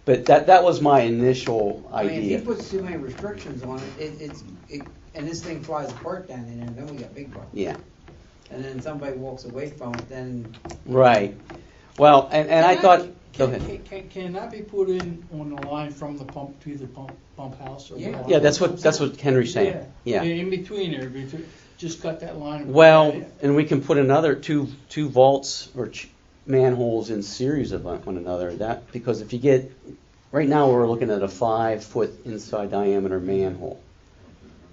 But that was my initial I mean, idea. if he puts too many restrictions on it, and this thing flies apart down in there, then we got big problems. Yeah, And then somebody walks away from it, then right. Well, and I thought, go ahead. Can that be put in on the line from the pump to the pump house? Or Yeah. the line? Yeah, that's what Henry's saying. Yeah. In between there, just cut that line. and- Well, and we can put another two vaults or manholes in series of one another. That because if you get right now we're looking at a 5-foot inside diameter manhole.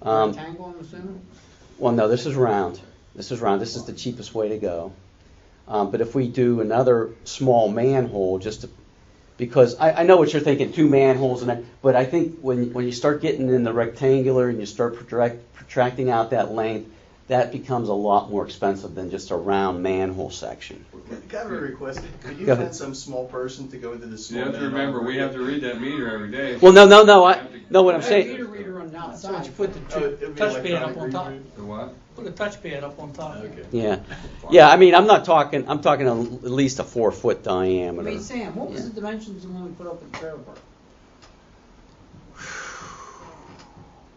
tangle in the center? Well, no, this is round. This is the cheapest way to go. But if we do another small manhole, because I know what you're thinking, 2 manholes, but I think when you start getting in the rectangular and you start protracting out that length, that becomes a lot more expensive than just a round manhole section. Can I have a request? Could you Go find ahead. some small person to go into the You small have to remember, we have to read that meter every day. Well, no. I know what I'm Put a saying. meter reader on the So outside. you put the it'd be touchpad up electronic on top. reading. The what? Put a touchpad up on top. Okay. Yeah. I mean, I'm talking at least a 4-foot I diameter. mean, Sam, what was the dimensions of the one we put up in the trailer park?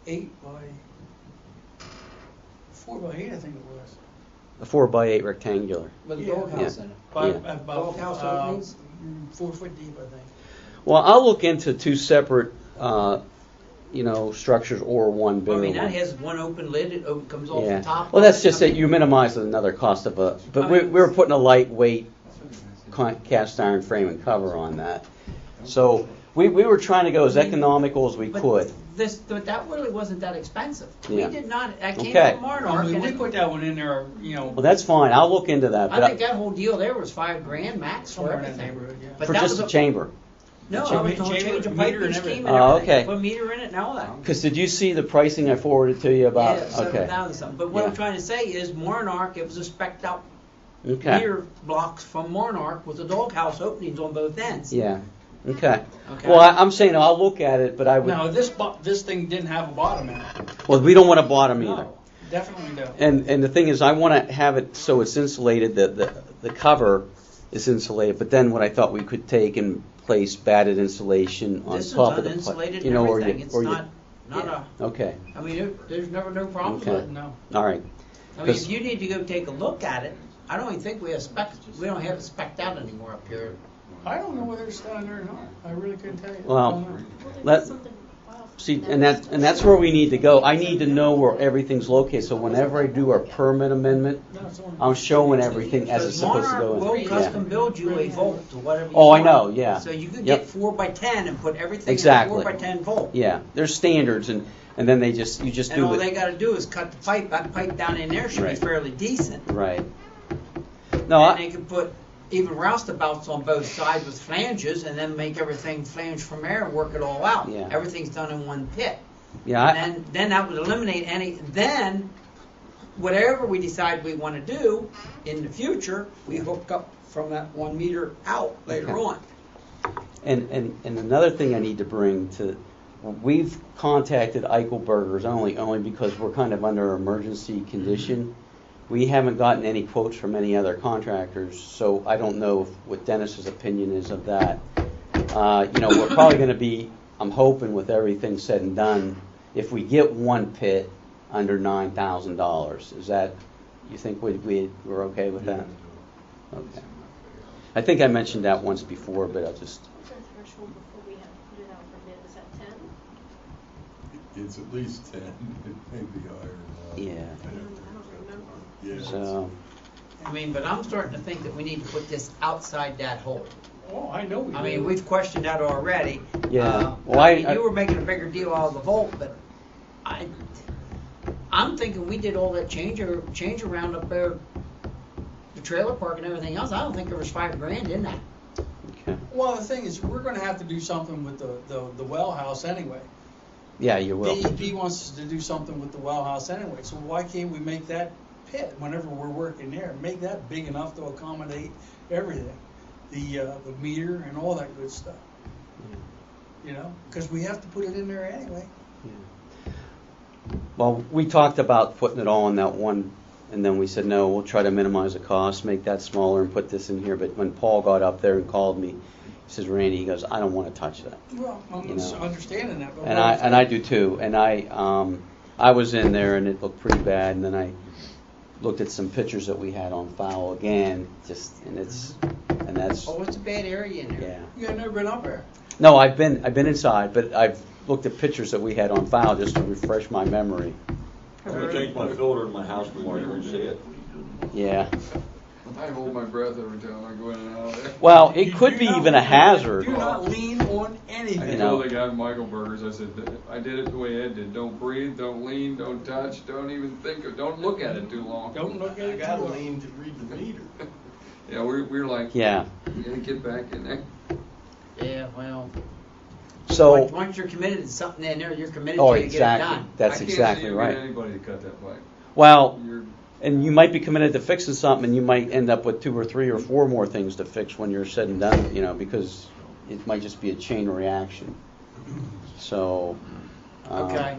4 by 8, I think it was. A 4x8 rectangular. With a Yeah. doghouse in it. About, Doghouse openings? 4 foot deep, I think. Well, I'll look into two separate, structures or one I bigger mean, that one. has one open lid, it comes off the Yeah. top. Well, that's just I that mean, you minimize another cost of a, but I we mean- were putting a lightweight cast iron frame and cover on that. So we were trying to go as economical as we But could. but that really wasn't that expensive. Yeah. We did not, that came Okay. from Monarch, We and put that one in there, Well, that's fine. I'll look into that. I But think that whole deal there was $5,000 max for somewhere in that everything. neighborhood, yeah. But for that just was the a- chamber. No, Chamber- I was gonna chamber, change the meter piping and scheme and everything. Oh, everything. okay. Put a meter in it and all that. Because did you see the pricing I forwarded to you about? Yeah, Okay. 7,000 something. But what I'm Yeah. trying to say is Monarch, it was a spec'd out Okay. meter blocks from Monarch with the doghouse openings on both ends. Yeah. Okay. Okay. Well, I'm saying I'll look at it, but I would. Now, this thing didn't have a bottom in it. Well, we don't want a bottom either. No, definitely don't. And the thing is, I want to have it so it's insulated. The cover is insulated, but then what I thought we could take and place batted insulation on This is top of the uninsulated you know, and or everything. you, It's or not you, a, okay. I mean, there's never no problems Okay. with it. No. All right. I mean, if you need to go take a look at it, I don't even think we don't have it spec'd out anymore up here. I don't know whether it's down there or not. I really couldn't tell you. Well, I don't know. let see, and that's where we need to go. I need to know where everything's located, so whenever I do our permit amendment, No, it's on- I'm showing everything as it's Because supposed to Monarch go will in. custom build you a volt to whatever you Oh, I want. know, yeah. So you could Yep. get 4x10 and put everything Exactly. in a 4x10 volt. Yeah, there's standards, and then you just And do all it. they gotta do is cut the pipe. That pipe down in there should Right. be fairly decent. Right. No, And they can put even roustabouts on both sides with flanges and then make everything flange from there and work it all out. Yeah. Everything's done in one pit. yeah, And then that would eliminate then whatever we decide we want to do in the future, we hook up from that 1 meter out later Okay. on. and another thing I need to bring to, we've contacted Eichelberger's only because we're kind of under emergency condition. We haven't gotten any quotes from any other contractors, so I don't know what Dennis's opinion is of that. We're probably going to be, I'm hoping with everything said and done, if we get one pit under $9,000, is that, you think we're okay with that? Okay. I think I mentioned that once before, but I'll just, What's our threshold before we have to put it out for bid? Is that 10? It's at least 10, it may be higher than that. yeah. I don't remember. Yeah, So, I mean, but I'm starting to think that we need to put this outside that hole. Oh, I know we I do. mean, we've questioned that already. Yeah. Well, I I- mean, you were making a bigger deal out of the volt, but I'm thinking we did all that change around up there, the trailer park and everything else. I don't think there was $5,000 in that. okay. Well, the thing is, we're gonna have to do something with the well house anyway. Yeah, you will. DEP wants us to do something with the well house anyway, so why can't we make that pit, whenever we're working there, make that big enough to accommodate everything? The meter and all that good stuff. Because we have to put it in there anyway. Well, we talked about putting it all in that one, and then we said, no, we'll try to minimize the cost, make that smaller and put this in here. But when Paul got up there and called me, he says, Randy, he goes, I don't want to touch that. Well, I'm You know. understanding that. But And I do too. And I was in there and it looked pretty bad. And then I looked at some pictures that we had on file again, and that's, Oh, it's a bad area in there. yeah. You have never been up there. No, I've been inside, but I've looked at pictures that we had on file just to refresh my memory. I'm gonna change my filter in my house tomorrow, you won't see it. Yeah. I hold my breath every time I go in and out of there. Well, it could Do be not even a lean- hazard. Do not lean on anything. I You know. told the guy at Michael Burgers, I said, I did it the way Ed did. Don't breathe, don't lean, don't touch, don't even think of, don't look at it too long. Don't look at I it. gotta too long. lean to read the meter. Yeah, we're like, Yeah. we gotta get back in there. Yeah, well, So, once you're committed to something in there, you're committed oh, to get it exactly. done. That's I can't exactly see you right. get anybody to cut that pipe. Well, You're, and you might be committed to fixing something, and you might end up with 2 or 3 or 4 more things to fix when you're said and done, because it might just be a chain reaction. So. Okay,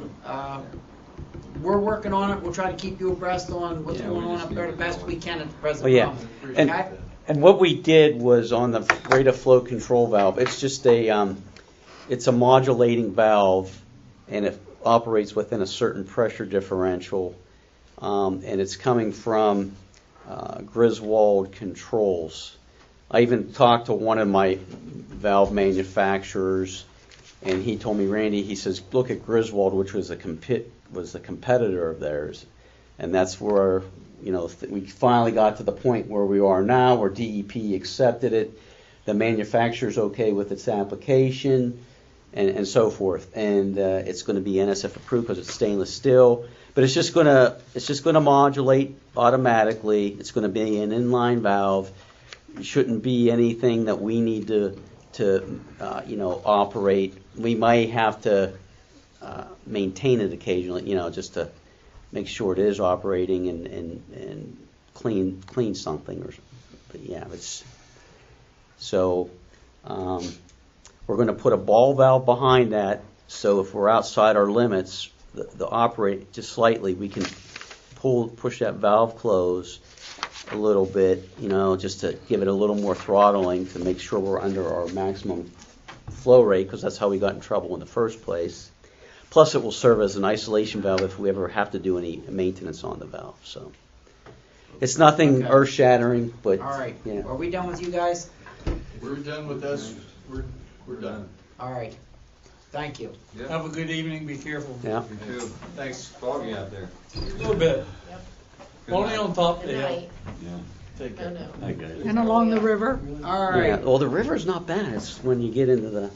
we're working on it. We'll try to keep you abreast on what's Yeah, going we on just up there need the to best know. we can at the present Oh, yeah. moment. And- Okay? And what we did was on the rate of flow control valve, it's just it's a modulating valve, and if operates within a certain pressure differential, and it's coming from Griswold Controls. I even talked to one of my valve manufacturers, and he told me, Randy, he says, look at Griswold, which was a competitor of theirs, and that's where we finally got to the point where we are now, where DEP accepted it, the manufacturer's okay with its application, and so forth, and it's going to be NSF approved because it's stainless steel. But it's just going to modulate automatically. It's going to be an inline valve. It shouldn't be anything that we need to operate. We might have to maintain it occasionally, just to make sure it is operating and clean something. But yeah, we're going to put a ball valve behind that. So if we're outside our limits, the operate just slightly, we can push that valve close a little bit, just to give it a little more throttling to make sure we're under our maximum flow rate, because that's how we got in trouble in the first place. Plus, it will serve as an isolation valve if we ever have to do any maintenance on the valve. So it's nothing earth-shattering, but All right. yeah. Are we done with you guys? We're done with us. We're done. All right. Take you. Yep. Have a good evening, be careful. Yeah. You too. Thanks. Foggy out there. A little bit, Good only night. on top of the Good hill. night. Take No, care. no. Okay. And along the river. All right. Yeah. Well, the river's not bad. It's when you get into the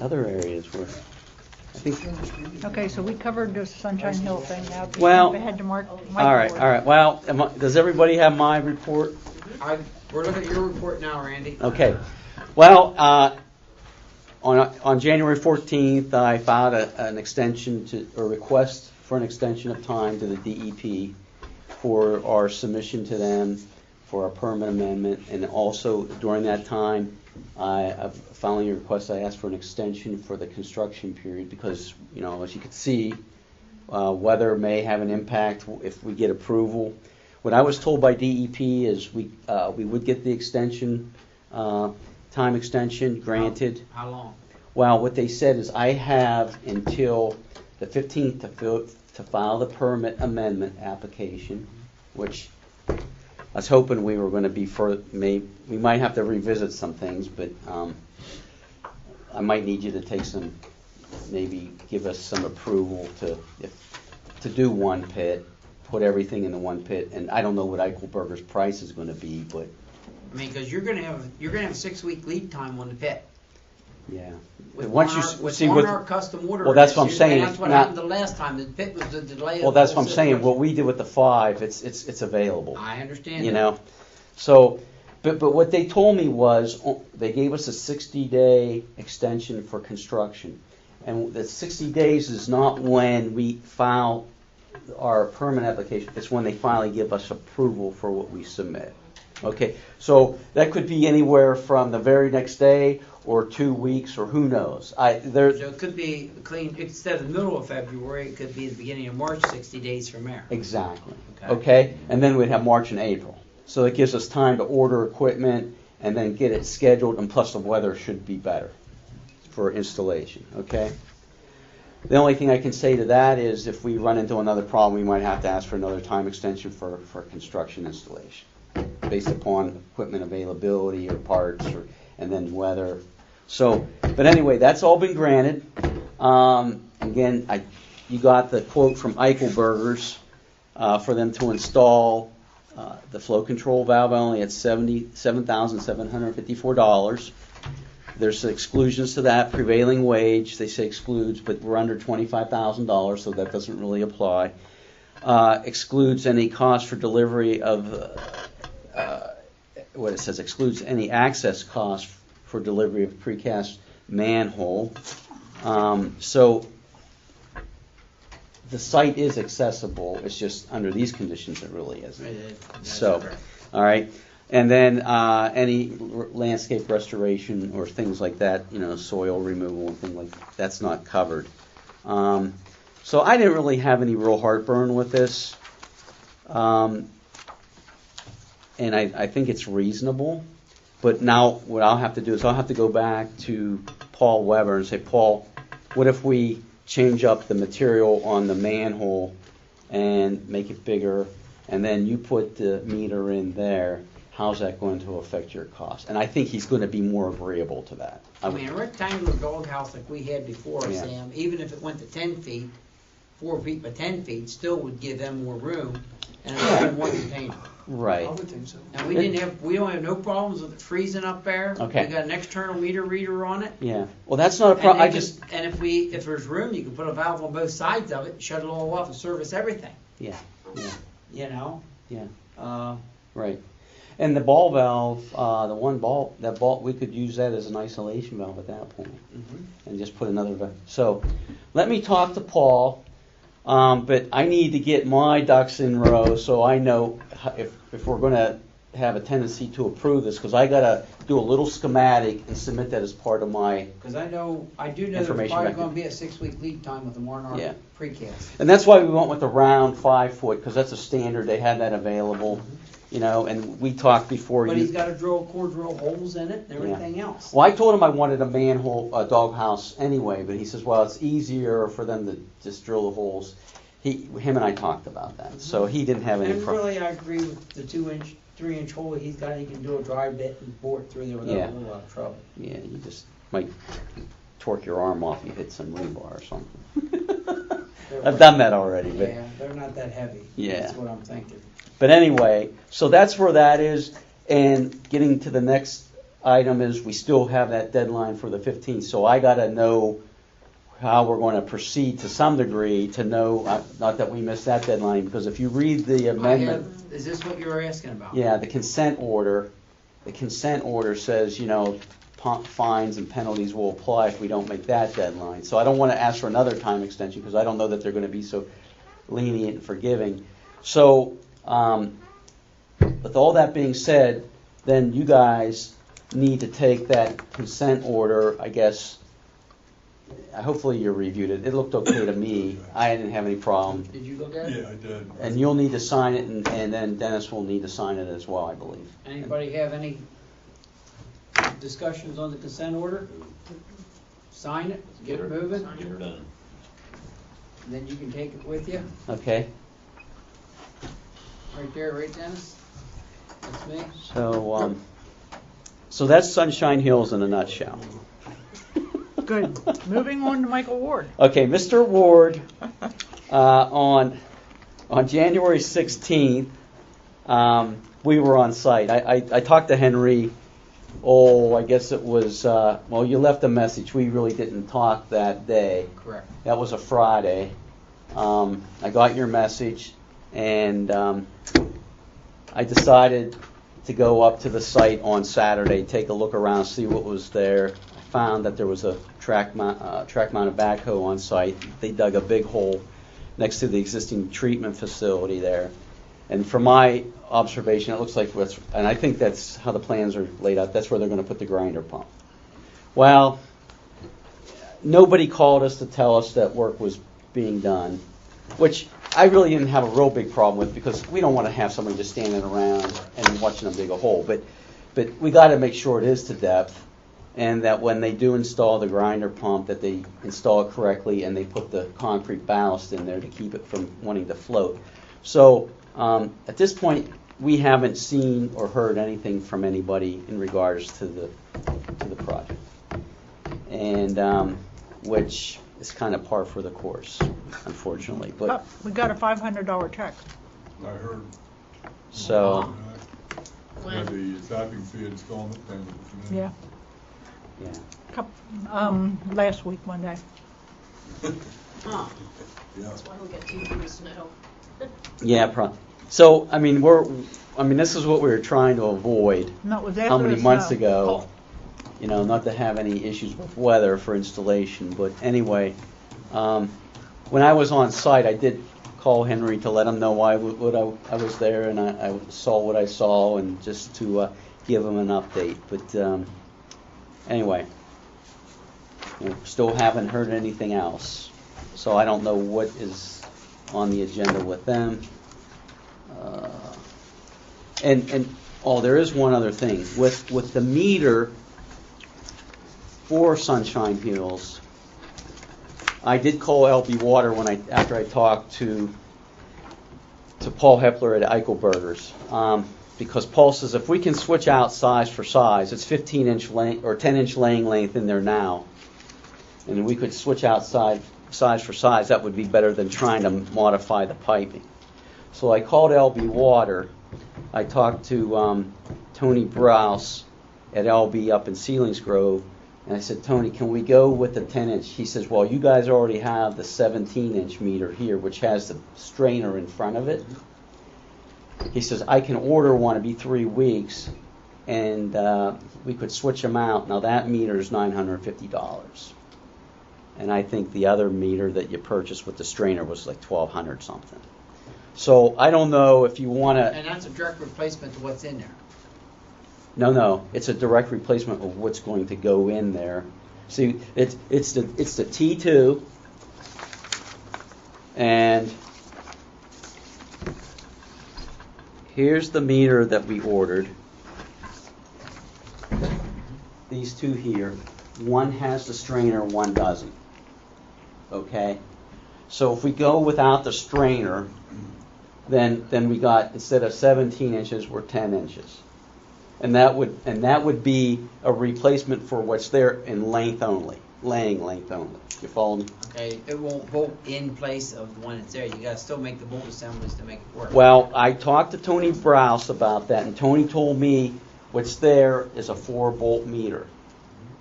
other areas where I think. Okay, so we covered the Sunshine Hill thing now. Do you Well, jump ahead to Mike All right. Ward? Well, does everybody have my report? We're looking at your report now, Randy. Okay. Well, on January 14th, I filed a request for an extension of time to the DEP for our submission to them for a permit amendment, and also during that time, following a request, I asked for an extension for the construction period because, as you can see, weather may have an impact if we get approval. What I was told by DEP is we would get the extension, time extension granted. How long? Well, what they said is I have until the 15th to file the permit amendment application, which I was hoping we were going to be we might have to revisit some things, but I might need you to maybe give us some approval to do one pit, put everything in the one pit, and I don't know what Eichelberger's price is going to be, but Because you're gonna have a 6-week lead time on the pit. yeah. With our custom order. Well, that's what I'm issue, saying. and that's what happened the last time. The pit was the delay. Well, of the that's whole what I'm saying. situation. What we did with the 5, it's available. I understand. You that. know, so, but what they told me was they gave us a 60-day extension for construction, and the 60 days is not when we file our permit application. It's when they finally give us approval for what we submit. Okay, so that could be anywhere from the very next day or 2 weeks or who knows. So it could be clean instead of the middle of February. It could be the beginning of March. 60 days from there. Exactly. Okay. Okay, and then we'd have March and April. So it gives us time to order equipment and then get it scheduled, and plus the weather should be better for installation. Okay. The only thing I can say to that is if we run into another problem, we might have to ask for another time extension for construction installation, based upon equipment availability or parts, and then weather. So, but anyway, that's all been granted. Again, you got the quote from Eichelberger's for them to install the flow control valve only at $77,754. There's exclusions to that, prevailing wage, they say excludes, but we're under $25,000, so that doesn't really apply. Excludes any cost for delivery of, what it says, excludes any access cost for delivery of precast manhole. So the site is accessible, it's just under these conditions it really isn't. So, all right. And then any landscape restoration or things like that, soil removal and things like that, that's not covered. So I didn't really have any real heartburn with this. And I think it's reasonable. But now what I'll have to do is I'll have to go back to Paul Weber and say, Paul, what if we change up the material on the manhole and make it bigger, and then you put the meter in there, how's that going to affect your cost? And I think he's going to be more agreeable to that. I mean, a rectangular doghouse like we had before, Yeah. Sam, even if it went to 10 feet, 4 feet by 10 feet, still would give them more room and it would be one container. Right. I would think so. And we don't have no problems with it freezing up there. Okay. We got an external meter reader on it. Yeah. Well, that's not a problem. And if there's room, you can put a valve on both sides of it, shut it all off and service everything, Yeah. Yeah. you know? Yeah. Right. And the ball valve, that ball, we could use that as an isolation valve at that point, and just put another valve. So, let me talk to Paul, but I need to get my ducks in row so I know if we're going to have a tendency to approve this, because I got to do a little schematic and submit that as part of my. Because I do know there's Information probably back going to be a 6-week lead time with the Warner Yeah. precast. And that's why we went with the round 5-foot, because that's a standard. They had that available, you know. And we talked before. But he's got to core drill holes in it and everything else. Well, I told him I wanted a manhole, a doghouse anyway, but he says, well, it's easier for them to just drill the holes. Him and I talked about that, so he didn't have any And problem. really, I agree with the 2-inch, 3-inch hole he's got. He can do a dry bit and bore it through there without Yeah. a whole lot of trouble. Yeah, you just might torque your arm off. You hit some rebar or something. I've done that already, but Yeah, they're not that heavy. Yeah. That's what I'm thinking. But anyway, so that's where that is. And getting to the next item is we still have that deadline for the 15th. So I got to know how we're going to proceed to some degree to know, not that we missed that deadline, because if you read the amendment. Is this what you were asking about? Yeah, the consent order says, you know, fines and penalties will apply if we don't make that deadline. So I don't want to ask for another time extension because I don't know that they're going to be so lenient and forgiving. So, with all that being said, then you guys need to take that consent order, I guess. Hopefully you reviewed it. It looked okay to me. I didn't have any problem. Did you look at it? Yeah, I did. And you'll need to sign it, and then Dennis will need to sign it as well, I believe. Anybody have any discussions on the consent order? Sign it, get it moving, Get her done. and then you can take it with you. Okay? Right there, right, Dennis? That's me. So that's Sunshine Hills in a nutshell. Good. Moving on to Michael Ward. Okay, Mr. Ward, on January 16th, we were on site. I talked to Henry, I guess it was, you left a message. We really didn't talk that day. Correct. That was a Friday. I got your message, and I decided to go up to the site on Saturday, take a look around, see what was there. I found that there was a track-mounted backhoe on site. They dug a big hole next to the existing treatment facility there. And from my observation, it looks like and I think that's how the plans are laid out. That's where they're going to put the grinder pump. Well, nobody called us to tell us that work was being done, which I really didn't have a real big problem with because we don't want to have somebody just standing around and watching them dig a hole. But we got to make sure it is to depth, and that when they do install the grinder pump, that they install it correctly and they put the concrete ballast in there to keep it from wanting to float. So at this point, we haven't seen or heard anything from anybody in regards to the project, and which is kind of par for the course, unfortunately. But We got a $500 check. I heard. so Yeah, the tapping fee installment payment. Yeah. yeah. Last week, Monday. Huh. Yeah. That's why we get 2 feet of snow. Yeah, so this is what we were trying to avoid. No, it was after How many the months snow. ago? Not to have any issues with weather for installation. But anyway, when I was on site, I did call Henry to let him know I was there, and I saw what I saw, and just to give him an update. But anyway, still haven't heard anything else. So I don't know what is on the agenda with them. There is one other thing. With the meter for Sunshine Hills, I did call LB Water after I talked to Paul Hepler at Eichelberger's, because Paul says if we can switch out size for size, it's 15-inch length or 10-inch laying length in there now, and we could switch out size for size, that would be better than trying to modify the piping. So I called LB Water. I talked to Tony Browse at LB up in Selinsgrove, and I said, Tony, can we go with the 10-inch? He says, well, you guys already have the 17-inch meter here, which has the strainer in front of it. He says, I can order one, it'd be 3 weeks, and we could switch them out. Now that meter is $950. And I think the other meter that you purchased with the strainer was like $1,200 something. So I don't know if you want to... And that's a direct replacement to what's in there. No, it's a direct replacement of what's going to go in there. See, it's the T2, and here's the meter that we ordered. These two here, one has the strainer, one doesn't. Okay, so if we go without the strainer, then we got, instead of 17 inches, we're 10 inches. And that would be a replacement for what's there in length only, laying length only. You follow me? Okay, it won't bolt in place of the one that's there. You got to still make the bolt assemblies to make it work. Well, I talked to Tony Browse about that, and Tony told me what's there is a 4-bolt meter.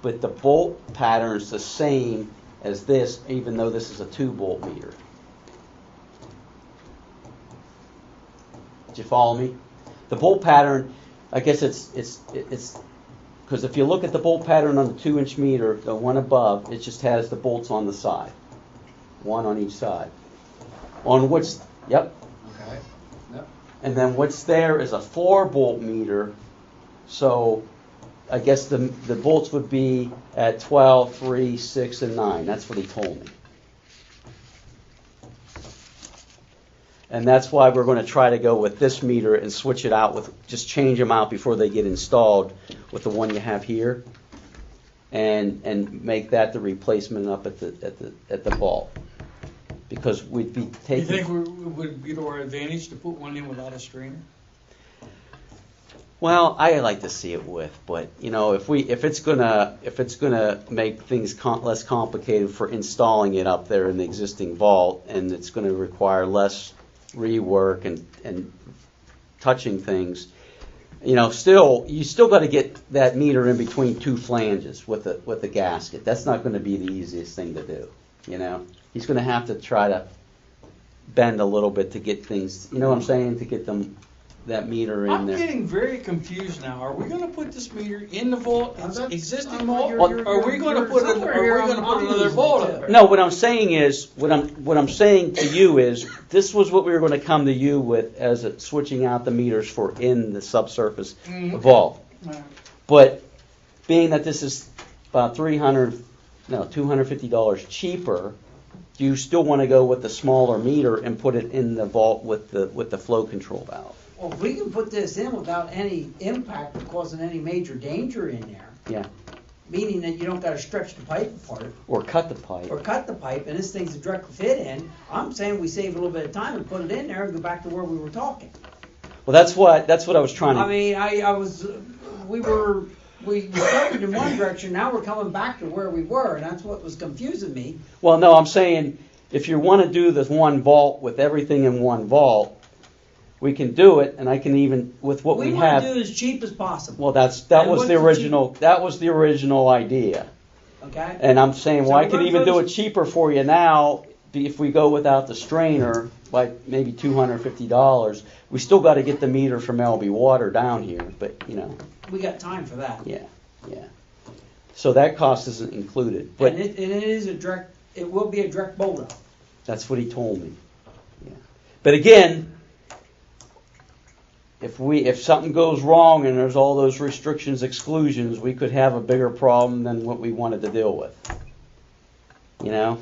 But the bolt pattern is the same as this, even though this is a 2-bolt meter. Did you follow me? The bolt pattern, I guess it's because if you look at the bolt pattern on the 2-inch meter, the one above, it just has the bolts on the side, one on each side. On what's, yep. Okay. Yep. And then what's there is a 4-bolt meter, so I guess the bolts would be at 12, 3, 6, and 9. That's what he told me. And that's why we're going to try to go with this meter and switch it out with, just change them out before they get installed with the one you have here, and make that the replacement up at the vault, because we'd be taking. You think it would be to our advantage to put one in without a strainer? Well, I like to see it with, but you know, if it's gonna make things less complicated for installing it up there in the existing vault, and it's going to require less rework and touching things, you know, you still got to get that meter in between two flanges with the gasket. That's not going to be the easiest thing to do. You know, he's going to have to try to bend a little bit to get things. You know what I'm saying? To get that meter in there. I'm getting very confused now. Are we going to put this meter in the vault, existing vault, you're- or are we going to put another vault up there? No, what I'm saying is, what I'm saying to you is, this was what we were going to come to you with as switching out the meters for in the subsurface vault. But being that this is about $250 cheaper, do you still want to go with the smaller meter and put it in the vault with the flow control valve? Well, if we can put this in without any impact or causing any major danger in there, Yeah. meaning that you don't got to stretch the pipe apart Or cut the pipe. or cut the pipe, and this thing's a direct fit in, I'm saying we save a little bit of time and put it in there and go back to where we were talking. Well, that's what I was trying to. I mean, we started in one direction, now we're coming back to where we were, and that's what was confusing me. Well, no, I'm saying if you want to do this one vault with everything in one vault, we can do it, and I can even with what we have. We want to do it as cheap as possible. Well, that was the original idea. Okay. And I'm saying, So well, I we're can gonna even go do it cheaper for you now if we go without the strainer, by maybe $250. We still got to get the meter from LB Water down here, but you know. We got time for that. Yeah. So that cost isn't included, but And it is it will be a direct bolt out. that's what he told me. Yeah. But again, if something goes wrong and there's all those restrictions, exclusions, we could have a bigger problem than what we wanted to deal with. You know,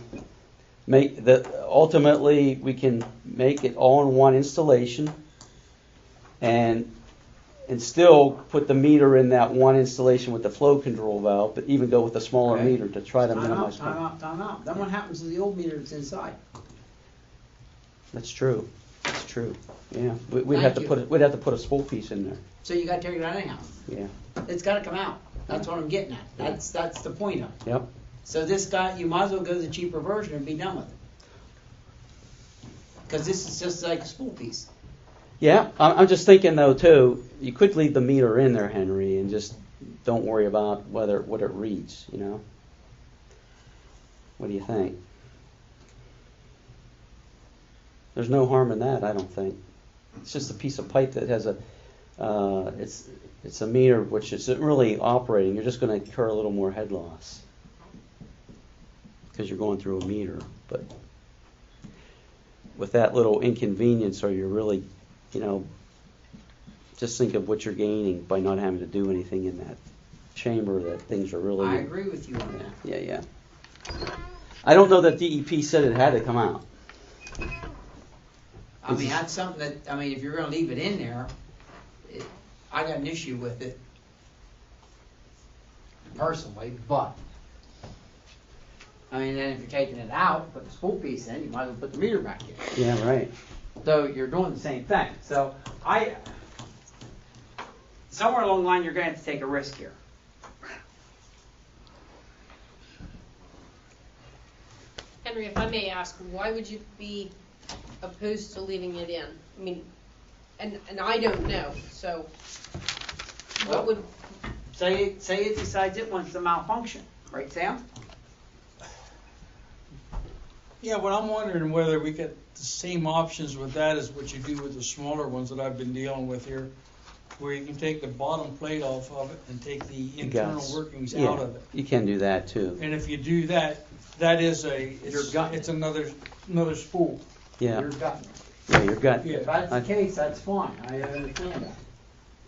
ultimately we can make it all in one installation, and and still put the meter in that one installation with the flow control valve, but even go with a smaller Okay. meter to try to Time minimize. out. Then what happens to the old meter that's inside? That's true. That's true. Yeah, we'd have to Thank put you. we'd have to put a spool piece in there. So you gotta take it out anyhow. Yeah. It's gotta come out. That's what I'm getting at. That's the point of it. Yep. So this guy, you might as well go the cheaper version and be done with it. Because this is just like a spool piece. Yeah, I'm just thinking though too. You could leave the meter in there, Henry, and just don't worry about what it reads. You know. What do you think? There's no harm in that, I don't think. It's just a piece of pipe that has a. It's a meter which isn't really operating. You're just going to incur a little more head loss because you're going through a meter. But with that little inconvenience, or you're really, just think of what you're gaining by not having to do anything in that chamber. That things are really. I agree with you on that. Yeah. I don't know that DEP said it had to come out. I mean, that's something that, if you're gonna leave it in there, I got an issue with it personally, but, then if you're taking it out, put the spool piece in, you might as well put the meter back in. Yeah, right. So you're doing the same thing. So somewhere along the line, you're gonna have to take a risk here. Henry, if I may ask, why would you be opposed to leaving it in? And I don't know, so what would, Say it decides it wants to malfunction, right, Sam? Yeah, what I'm wondering whether we get the same options with that as what you do with the smaller ones that I've been dealing with here, where you can take the bottom plate off of it and take the internal Guts. workings Yeah, out of it. you can do that too. And if you do that, that is You're gutting it's another spool. Yeah, You're gutting. yeah, you're gut. Yeah. If that's the case, that's fine, I understand that.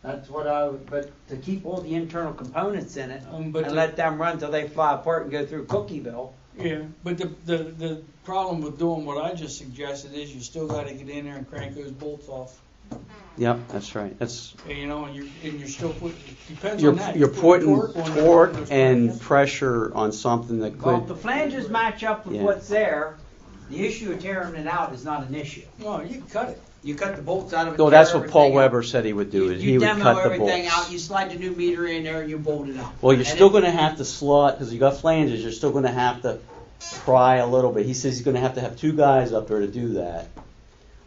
That's what but to keep all the internal components in it, But and let them run till they fly apart and go through Cookieville. Yeah, but the problem with doing what I just suggested is you still got to get in there and crank those bolts off. Yep, that's right. That's And, and you're still putting, depends you're on that. you're putting on torque those and flanges. pressure on something that Well, if could. the flanges match up with Yeah. what's there, the issue of tearing it out is not an issue. No, you can cut it. You cut the bolts out of it. No, that's tear what Paul everything out. Weber said he would do. Is You he would demo cut the everything bolts. out, you slide the new meter in there, and you bolt it up. Well, you're And still it- going to have to slot because you got flanges. You're still going to have to pry a little bit. He says he's going to have two guys up there to do that.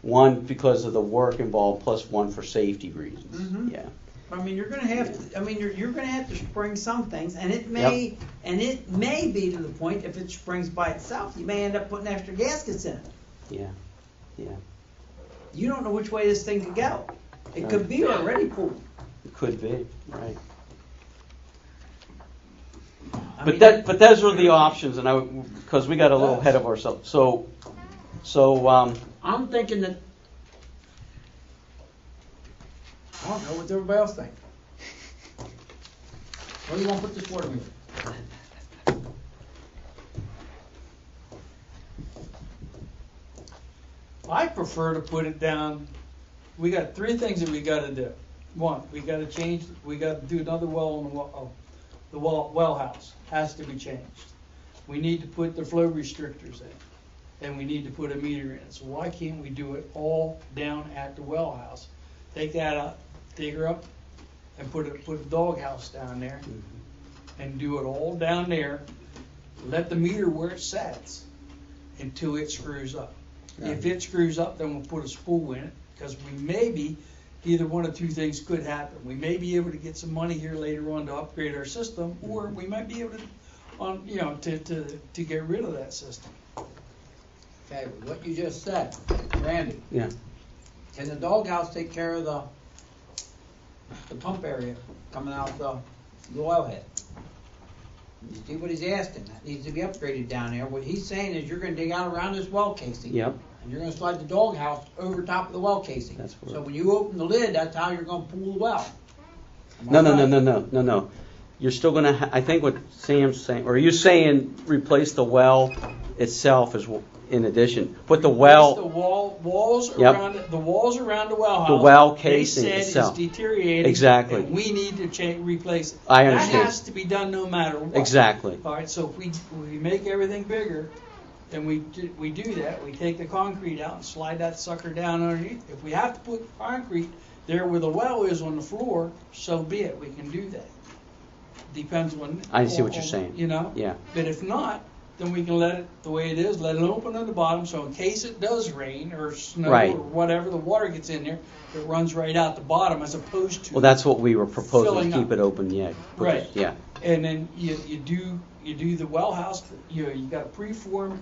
One because of the work involved, plus one for safety reasons. Mhm. Yeah. You're gonna have to. You're gonna have to spring some things, and it may be to the point if it springs by itself, you may end up putting extra gaskets in it. Yeah. You don't know which way this thing could go. It could be already pulled. It could be right. I But mean, but those are the options, and because we got a little ahead of ourselves. So I'm thinking that. I don't know what everybody else thinks. Where do you want to put this water meter? I prefer to put it down. We got three things that we got to do. One, we got to do another well on the well house. Has to be changed. We need to put the flow restrictors in, and we need to put a meter in. So why can't we do it all down at the well house? Take that up, dig her up, and put a dog house down there, and do it all down there. Let the meter where it sets until it screws up. If it screws up, then we'll put a spool in it, because we maybe, either one of two things could happen. We may be able to get some money here later on to upgrade our system, or we might be able to get rid of that system. Okay, with what you just said, Randy. yeah. Can the doghouse take care of the pump area coming out the oil head? You see what he's asking? That needs to be upgraded down there. What he's saying is you're going to dig out around this well casing. Yep. And you're going to slide the doghouse over top of the well casing. That's what- So when you open the lid, that's how you're going to pull the well. Am I right? No. You're still going to. I think what Sam's saying, or are you saying replace the well itself is in addition, but the Replace the well, walls Yep. around the walls around the well house. The well casing they said itself. is deteriorating. Exactly. And we need to replace it. I understand. That has to be done no matter what. Exactly. All right. So if we make everything bigger, then we do that. We take the concrete out and slide that sucker down underneath. If we have to put concrete there where the well is on the floor, so be it. We can do that. Depends on. I see what you're saying. You know. Yeah. But if not, then we can let it the way it is, let it open at the bottom, so in case it does rain or snow Right. or whatever, the water gets in there, it runs right out the bottom as opposed to. Well, that's what we were proposing, Filling to keep up. it open, yeah. Right. Yeah. And then you do the well house. You got a preformed.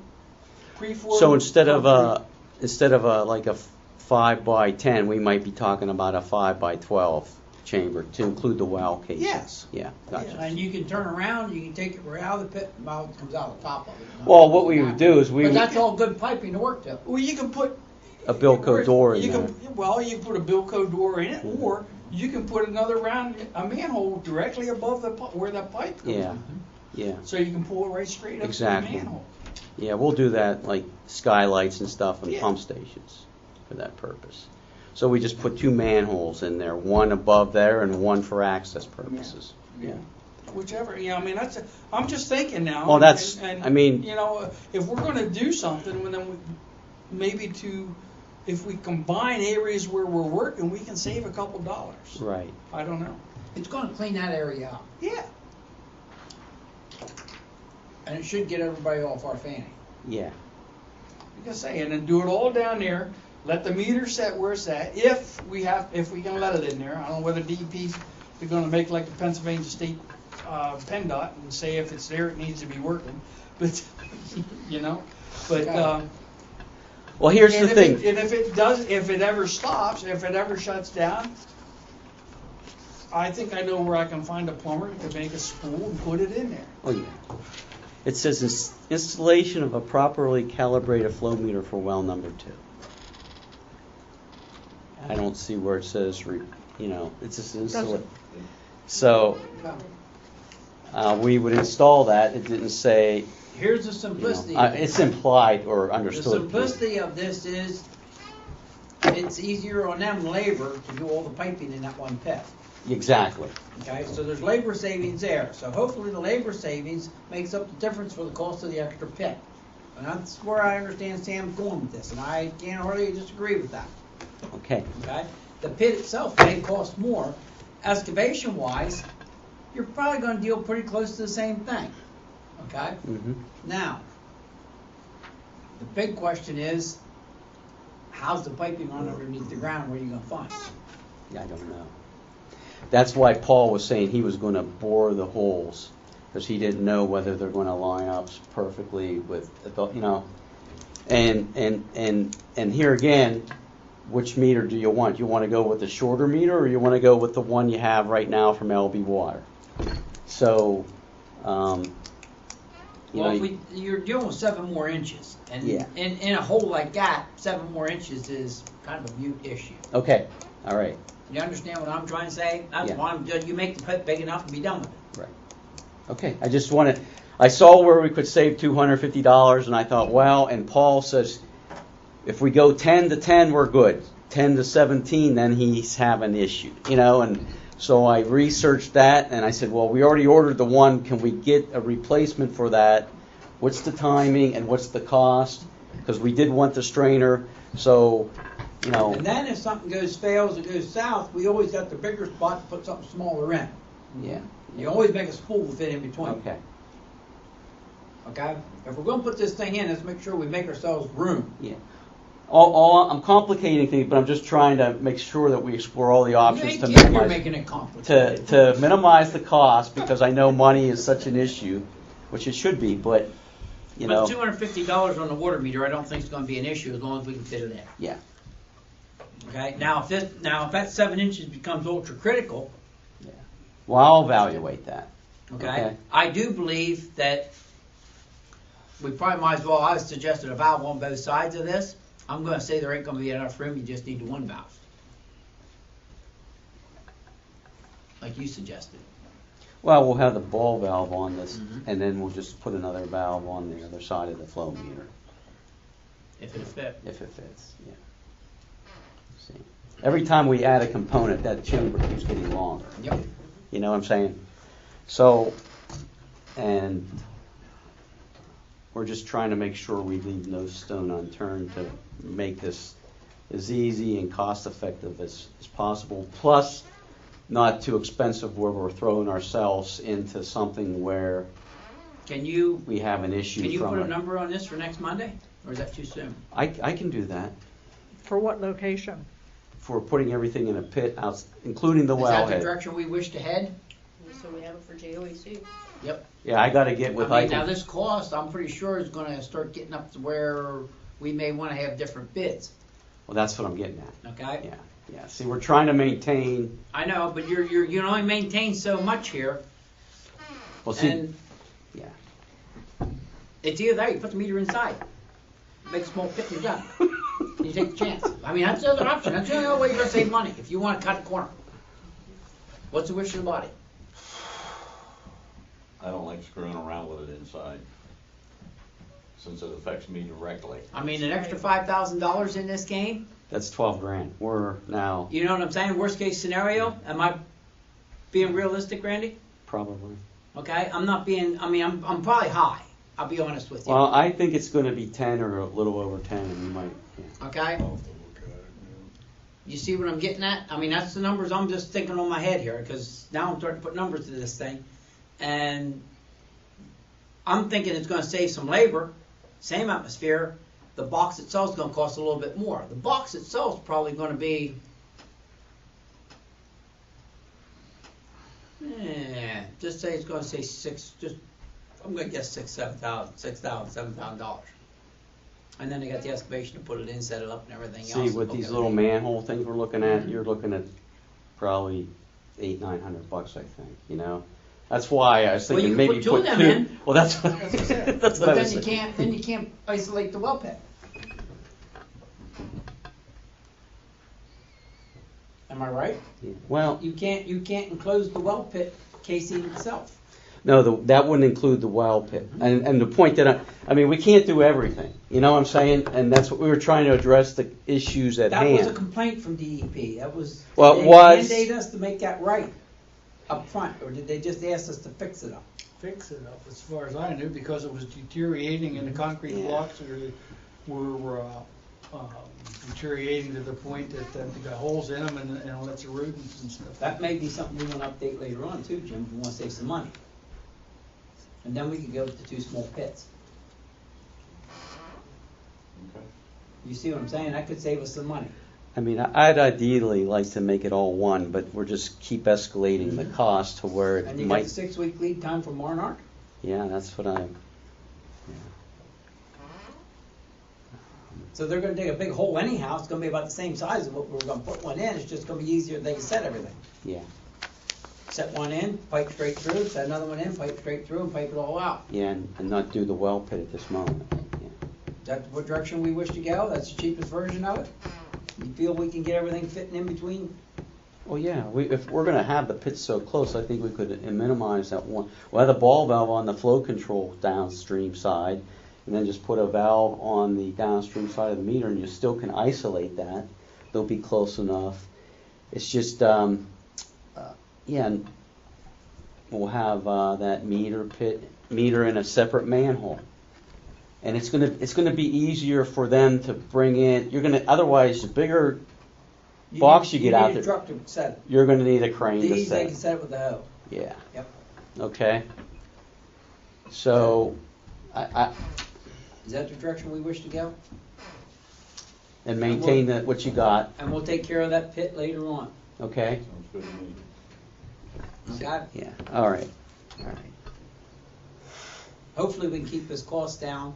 So instead of concrete. like a 5 by 10, we might be talking about a 5 by 12 chamber to include the well casing. Yes. Yeah, gotcha. And you can turn around, you can take it right out of the pit, well, it comes out the top of it. Well, what we would do is we But would, that's all good piping to work to. Well, you can put a Bilco door in you there. can, well, you can put a Bilco door in it, or you can put another a manhole directly above where that pipe goes. Yeah, yeah, So you can pull it right straight up Exactly. to the manhole. yeah, we'll do that, like skylights and stuff and Yeah. pump stations for that purpose. So we just put 2 manholes in there, one above there and one for access purposes. Yeah. Whichever, I mean, I'm just thinking now. Well, that's- and, I mean- if we're going to do something, well, then maybe if we combine areas where we're working, we can save a couple dollars. Right. I don't know. It's gonna clean that area up, Yeah. and it should get everybody off our fanny. Yeah. Like I say, and then do it all down there. Let the meter set where it's at. If we can let it in there. I don't know whether DEP's going to make like the Pennsylvania State Penn Dot and say if it's there, it needs to be working. But But Well, here's and the if thing. if it ever stops, if it ever shuts down, I think I know where I can find a plumber to make a spool and put it in there. Oh, yeah. It says installation of a properly calibrated flow meter for well number 2. I don't see where it says, it's just install. So we would install that. It didn't say. Here's the simplicity. It's implied or The understood. simplicity of this is, it's easier on them labor to do all the piping in that one pit. Exactly. Okay, so there's labor savings there. So hopefully the labor savings makes up the difference for the cost of the extra pit. And that's where I understand Sam's going with this, and I can't hardly disagree with that. Okay. Okay, the pit itself may cost more. Excavation wise, you're probably going to deal pretty close to the same thing. Okay. Mm-hmm. Now, the big question is, how's the piping run underneath the ground? Where are you going to find? I don't know. That's why Paul was saying he was going to bore the holes, because he didn't know whether they're going to line up perfectly with, and here again, which meter do you want? You want to go with the shorter meter, or you want to go with the one you have right now from LB Water? So, You're dealing with 7 more inches, and Yeah. in a hole like that, 7 more inches is kind of a mute issue. okay, all right, You understand what I'm trying to say? That's Yeah. why you make the pit big enough and be done with it. right. Okay, I saw where we could save $250, and I thought, well, and Paul says, if we go 10 to 10, we're good. 10 to 17, then he's having an issue, and so I researched that, and I said, well, we already ordered the one. Can we get a replacement for that? What's the timing and what's the cost? Because we did want the strainer, so, And then if something fails or goes south, we always got the bigger spot to put something smaller in. yeah, You always make a spool to fit in between. okay. Okay? If we're going to put this thing in, let's make sure we make ourselves room. Yeah. I'm complicating things, but I'm just trying to make sure that we explore all the options to You're minimize making it complicated. to minimize the cost, because I know money is such an issue, which it should be, but But $250 on the water meter, I don't think is going to be an issue as long as we can fit it in. Yeah. Okay. Now, if that 7 inches becomes ultra critical, Well, I'll evaluate that. okay, I do believe that we probably might as well. I suggested a valve on both sides of this. I'm going to say there ain't going to be enough room. You just need the one valve, like you suggested. Well, we'll have the ball valve on this, Mhm. and then we'll just put another valve on the other side of the flow meter, If it fit. if it fits, yeah. See, every time we add a component, that chamber keeps getting longer. Yep. You know what I'm saying? So, and we're just trying to make sure we leave no stone unturned to make this as easy and cost-effective as possible, plus not too expensive where we're throwing ourselves into something where Can you, we have an issue can you from put a it. number on this for next Monday? Or is that too soon? I can do that For what location? for putting everything in a pit, out, including the Is that the wellhead. direction we wish to head? So we have it for JOAC. Yep. Yeah, I got to get with I mean, now Ike. this cost, I'm pretty sure is gonna start getting up to where we may wanna have different bids, Well, that's what I'm getting at. okay? Yeah, yeah. See, we're trying to maintain. I know, but you can only maintain so much here, Well, see, and yeah. it's either that, or you put the meter inside, make a small pit and you're done. You take the chance. I mean, that's the other option, that's the only other way you're gonna save money, if you wanna cut a corner. What's the wish of the body? I don't like screwing around with it inside, since it affects me directly. I mean, an extra $5,000 in this game, That's 12 grand. We're now you know what I'm saying, worst case scenario, am I being realistic, Randy? probably. Okay, I'm not being, I mean, I'm probably high, I'll be honest with you. Well, I think it's going to be 10 or a little over 10, and we might. Yeah. Okay, I'll have to look at it, you see what I'm getting at? I mean, that's the numbers I'm just thinking on my head here, because now I'm starting to put numbers to this thing. And I'm thinking it's gonna save some labor, same atmosphere. The box itself is gonna cost a little bit more. The box itself is probably gonna be, just say it's gonna say I'm gonna guess $7,000. And then they got the excavation to put it in, set it up and everything else. See, with these little manhole things we're looking at, you're looking at probably $800-900, I think. You know, that's why I was Well, you thinking can maybe put two of them two. in. Well, that's That's what I said. that's what But I was then saying. you can't isolate the well pit. Am I right? Yeah. Well, You can't enclose the well pit casing itself. no, that wouldn't include the well pit. And the point that I mean, we can't do everything. You know what I'm saying? And that's what we were trying to address, the issues at That hand. was a complaint from DEP. That was, Well, did it they was- mandate us to make that right up front, or did they just ask us to fix it up? Fix it up, as far as I knew, because it was deteriorating and the concrete Yeah. blocks were deteriorating to the point that they got holes in them and lots of rodents and stuff. That may be something we want to update later on too, Jim, if we want to save some money. And then we could go with the two small pits. Okay. You see what I'm saying? That could save us some money. I mean, I'd ideally like to make it all one, but we're just keep escalating the cost to where it And you got might. the 6-week lead time for Monarch? Yeah, that's what I'm. So they're gonna dig a big hole anyhow, it's gonna be about the same size of what we're gonna put one in, it's just gonna be easier, they can set everything. Yeah, Set one in, pipe straight through, set another one in, pipe straight through, and pipe it all out. yeah, and not do the well pit at this moment. Yeah. Is that what direction we wish to go? That's the cheapest version of it? You feel we can get everything fitting in between? Well, yeah, if we're going to have the pits so close, I think we could minimize that one. We'll have the ball valve on the flow control downstream side, and then just put a valve on the downstream side of the meter, and you still can isolate that. They'll be close enough. It's just, yeah, and we'll have that meter in a separate manhole. And it's gonna be easier for them to bring in. Otherwise, the bigger box you get out need a there, truck to set it. you're gonna need a crane to These, they set. can set it with the hoe. Yeah. Yep. Okay. So, I Is that the direction we wish to go? and maintain what you got. And we'll take care of that pit later on. Okay. Sounds good to me. Okay? Yeah. All right. All right. Hopefully we can keep this cost down.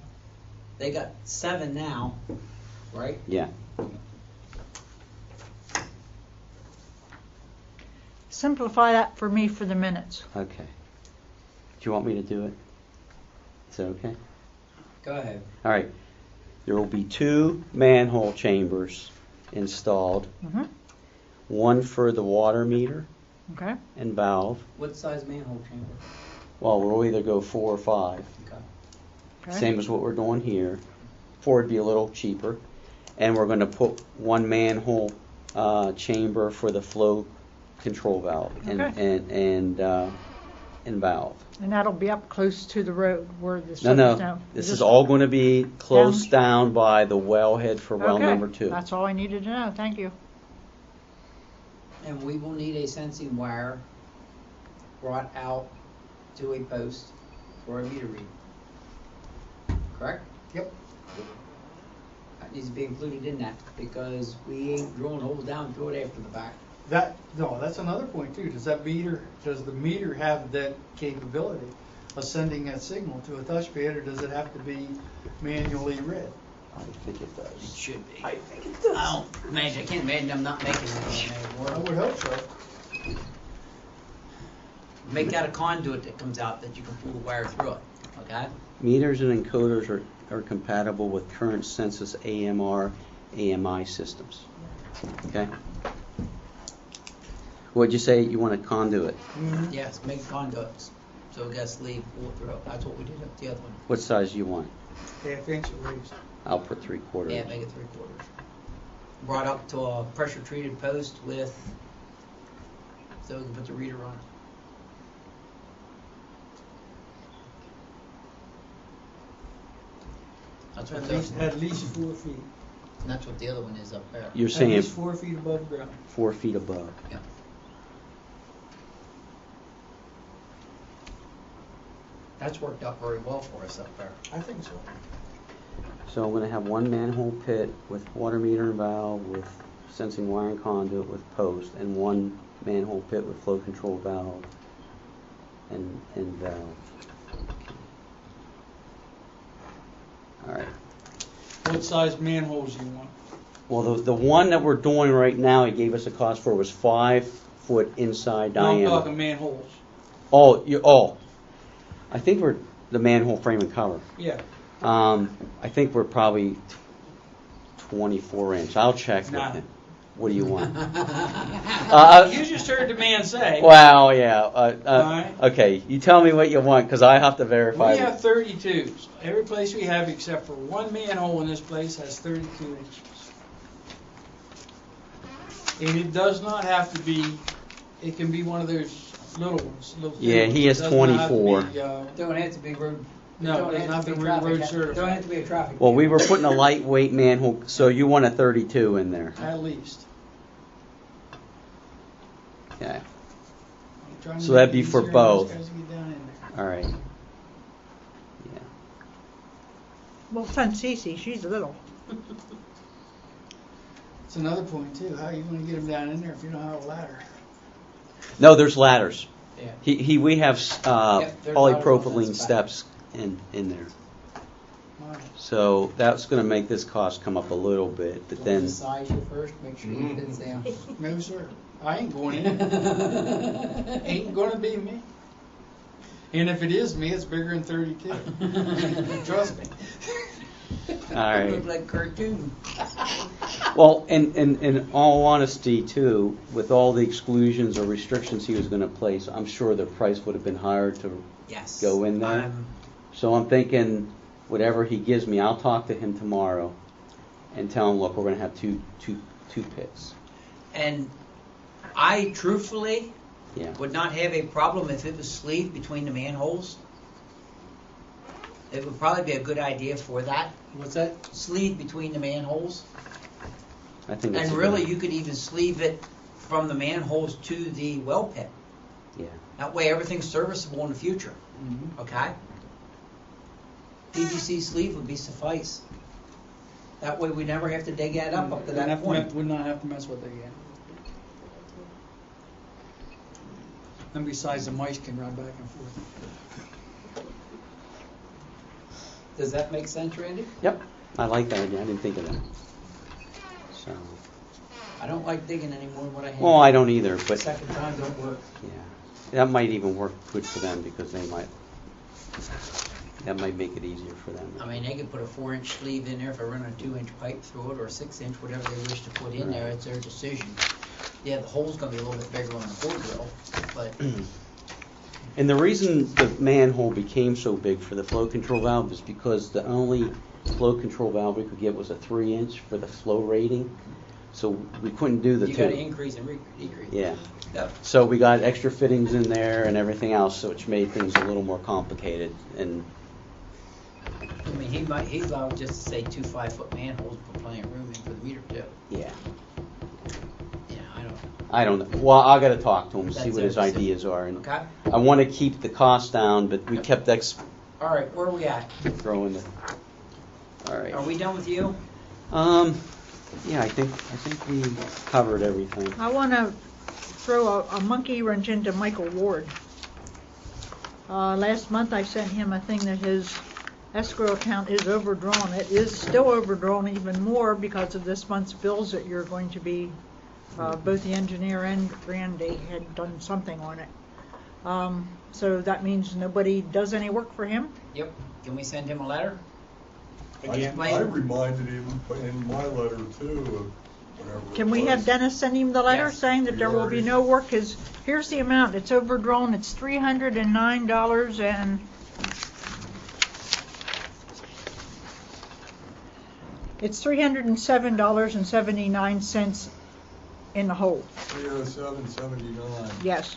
They got 7 now, right? Yeah. Simplify that for me for the minutes. Okay. Do you want me to do it? Is that okay? Go ahead. All right. There will be 2 manhole chambers installed. Mhm. One for the water meter Okay, and valve. What size manhole chamber? Well, we'll either go 4 or 5, Okay. okay. same as what we're doing here. 4 would be a little cheaper. And we're going to put 1 manhole chamber for the flow control valve and Okay. and valve. And that'll be up close to the road where the No, stuff is no, down. this is all going to be close Down? down by the wellhead for well Okay, number 2. That's all I needed to know, thank you. And we will need a sensing wire brought out to a post for a meter read. Correct? Yep. That needs to be included in that, because we ain't drilling holes down through it after the fact. That's another point too. Does the meter have that capability of sending that signal to a touchpad, or does it have to be manually read? I think it It does. should be. I think it does. I can't imagine them not making it I anymore. would hope so. Make that a conduit that comes out that you can pull the wire through it, okay? Meters and encoders are compatible with current census AMR, AMI systems. Okay? What'd you say? You want a conduit? Yes, make conduits, so it gets sleeve, pull it through. That's what we did up the other one. What size do you want? Half-inch at least. I'll put 3/4. Yeah, make it 3/4. Brought up to a pressure treated post with, so we can put the reader on it. That's what At least 4 feet. that's what the other one is up there. You're At saying least 4 feet above ground. 4 feet above. Yeah. That's worked out very well for us up there. I think so. So I'm going to have 1 manhole pit with water meter and valve, with sensing wire and conduit with post, and 1 manhole pit with flow control valve and valve. All right. What size manholes you want? Well, the one that we're doing right now, he gave us a cost for was 5 foot inside No, I'm diameter. talking manholes. I think we're the manhole frame and cover. Yeah. I think we're probably 24 inch. I'll check Nah. with him. What do you want? You just heard the man say. Well, yeah. Alright. Okay, you tell me what you want, because I have to verify. We have 32s. Every place we have, except for 1 manhole in this place, has 32 inches. And it does not have to be, it can be one of those little ones. Little Yeah, he has It does not have to 24. be, Don't have to be road. No, don't it doesn't have have to to be be traffic. road certified. Don't have to be a traffic. Well, we were putting a lightweight manhole, so you want a 32 in there. At least. Okay. I'm trying to So make that'd it be for easier on both. these guys to get down in there. All right. Yeah. Well, send Cece, she's little. It's another point too. How are you going to get them down in there if you don't have a ladder? No, there's ladders. Yeah. We have there's polypropylene ladders on steps in there. Right. So that's going to make this cost come up a little bit, but then Size you first, make sure you fits down. No, sir. I ain't going in. Ain't going to be me. And if it is me, it's bigger than 32. Trust me. all right. Look like cartoon. Well, and in all honesty, too, with all the exclusions or restrictions he was going to place, I'm sure the price would have been higher to Yes. go in there. So I'm thinking, whatever he gives me, I'll talk to him tomorrow and tell him, look, we're going to have two pits. And I truthfully Yeah. would not have a problem if it was sleeved between the manholes. It would probably be a good idea for that. What's that? Sleeve between the manholes. I think that's And a really, good- you could even sleeve it from the manholes to the well pit. Yeah. That way, everything's serviceable in the future. Mm-hmm. Okay? PVC sleeve would be suffice. That way, we never have to dig that up to that point. Would not have to mess with it again. And besides, the mice can run back and forth. Does that make sense, Randy? Yep. I like that idea. I didn't think of that. So. I don't like digging any more than what I have. Well, I don't either, but Second time don't work. yeah, that might even work good for them because that might make it easier for them. I mean, they could put a 4-inch sleeve in there if I run a 2-inch pipe through it, or a 6-inch, whatever they wish to put in there. Right. It's their decision. Yeah, the hole's gonna be a little bit bigger on the core drill, but, And the reason the manhole became so big for the flow control valve is because the only flow control valve we could get was a 3-inch for the flow rating. So we couldn't do the you two. gotta increase and decrease. Yeah. Yep. So we got extra fittings in there and everything else, which made things a little more complicated. And I mean, he's allowed just to say 2 5-foot manholes, put plenty of room in for the meter too. yeah, Yeah, I don't know. Well, I got to talk to him, see That's what his their decision. ideas are. And Okay. I want to keep the cost down, but we kept All right, where are we at? throwing the. All right. Are we done with you? Yeah, I think we covered everything. I want to throw a monkey wrench into Michael Ward. Last month I sent him a thing that his escrow account is overdrawn. It is still overdrawn even more because of this month's bills that you're going to be, both the engineer and Randy had done something on it. So that means nobody does any work for him? Yep. Can we send him a letter? I reminded him in my letter too of whatever. Can it we was. have Dennis send him the letter Yes. saying that there will be no work? Because here's the amount. It's overdrawn. It's $309 and it's $307.79 in the hole. 307.79. Yes,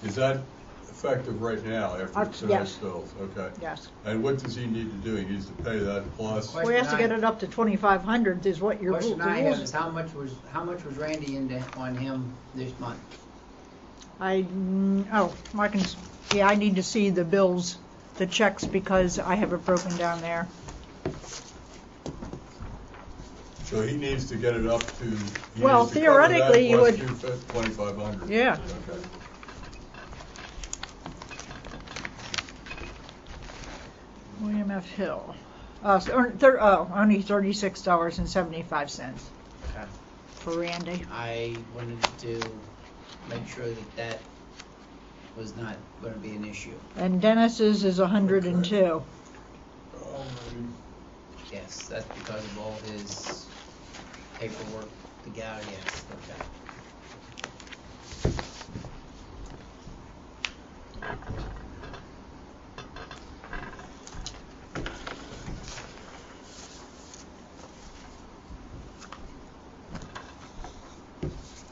Is that effective right now after tonight's yes. bills? Okay. yes. And what does he need to do? He needs to pay that plus? We have to get it up to 2,500 is what your Question the I have rules. is how much was Randy on him this month? I need to see the bills, the checks, because I have it broken down there. So he needs to get it up to. he Well, needs to cover that theoretically, you plus would- 2,500. Yeah. Okay. William F. Hill. Only $36.75 Okay. for Randy. I wanted to make sure that was not gonna be an issue. And Dennis's is 102. Alrighty. Yes, that's because of all his paperwork to get out, yes, okay.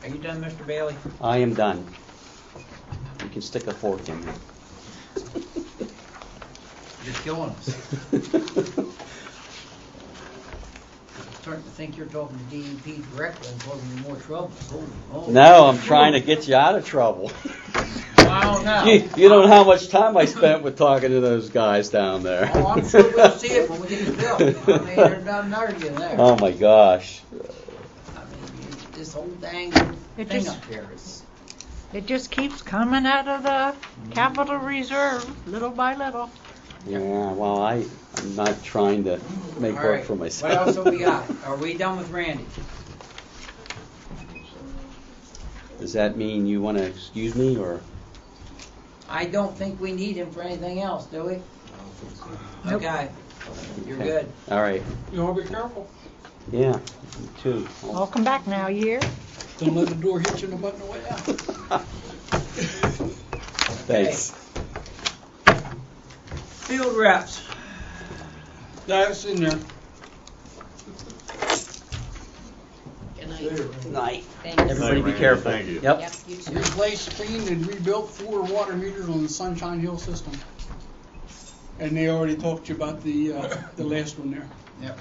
Are you done, Mr. Bailey? I am done. You can stick a fork in me. You're killing us. I'm starting to think you're talking to DEP directly and causing you more trouble. Holy moly. No, I'm trying to get you out of trouble. I don't know. You don't know how much time I spent with talking to those guys down there. Oh, I'm sure we'll see it when we get the bill. I mean, there's nothing nerdy in there. Oh my gosh. I mean, this whole dang It thing just- up here is. It just keeps coming out of the capital reserve, little by little. Yeah, well, I'm not trying to make All work right, for what myself. else have we got? Are we done with Randy? Does that mean you want to excuse me, or? I don't think we need him for anything else, do we? Nope. Okay, you're Okay. good. All right. You wanna be careful? Yeah, me too. I'll come back now, you hear? Don't let the door hit you in the butt on the way out. Thanks. Field reps. That's in there. Good night. Night. Thanks. Everybody be careful. Thank you. Yep. Yep, you too. Replaced, cleaned, and rebuilt 4 water meters on the Sunshine Hill system. And they already talked to you about the last one there. Yep.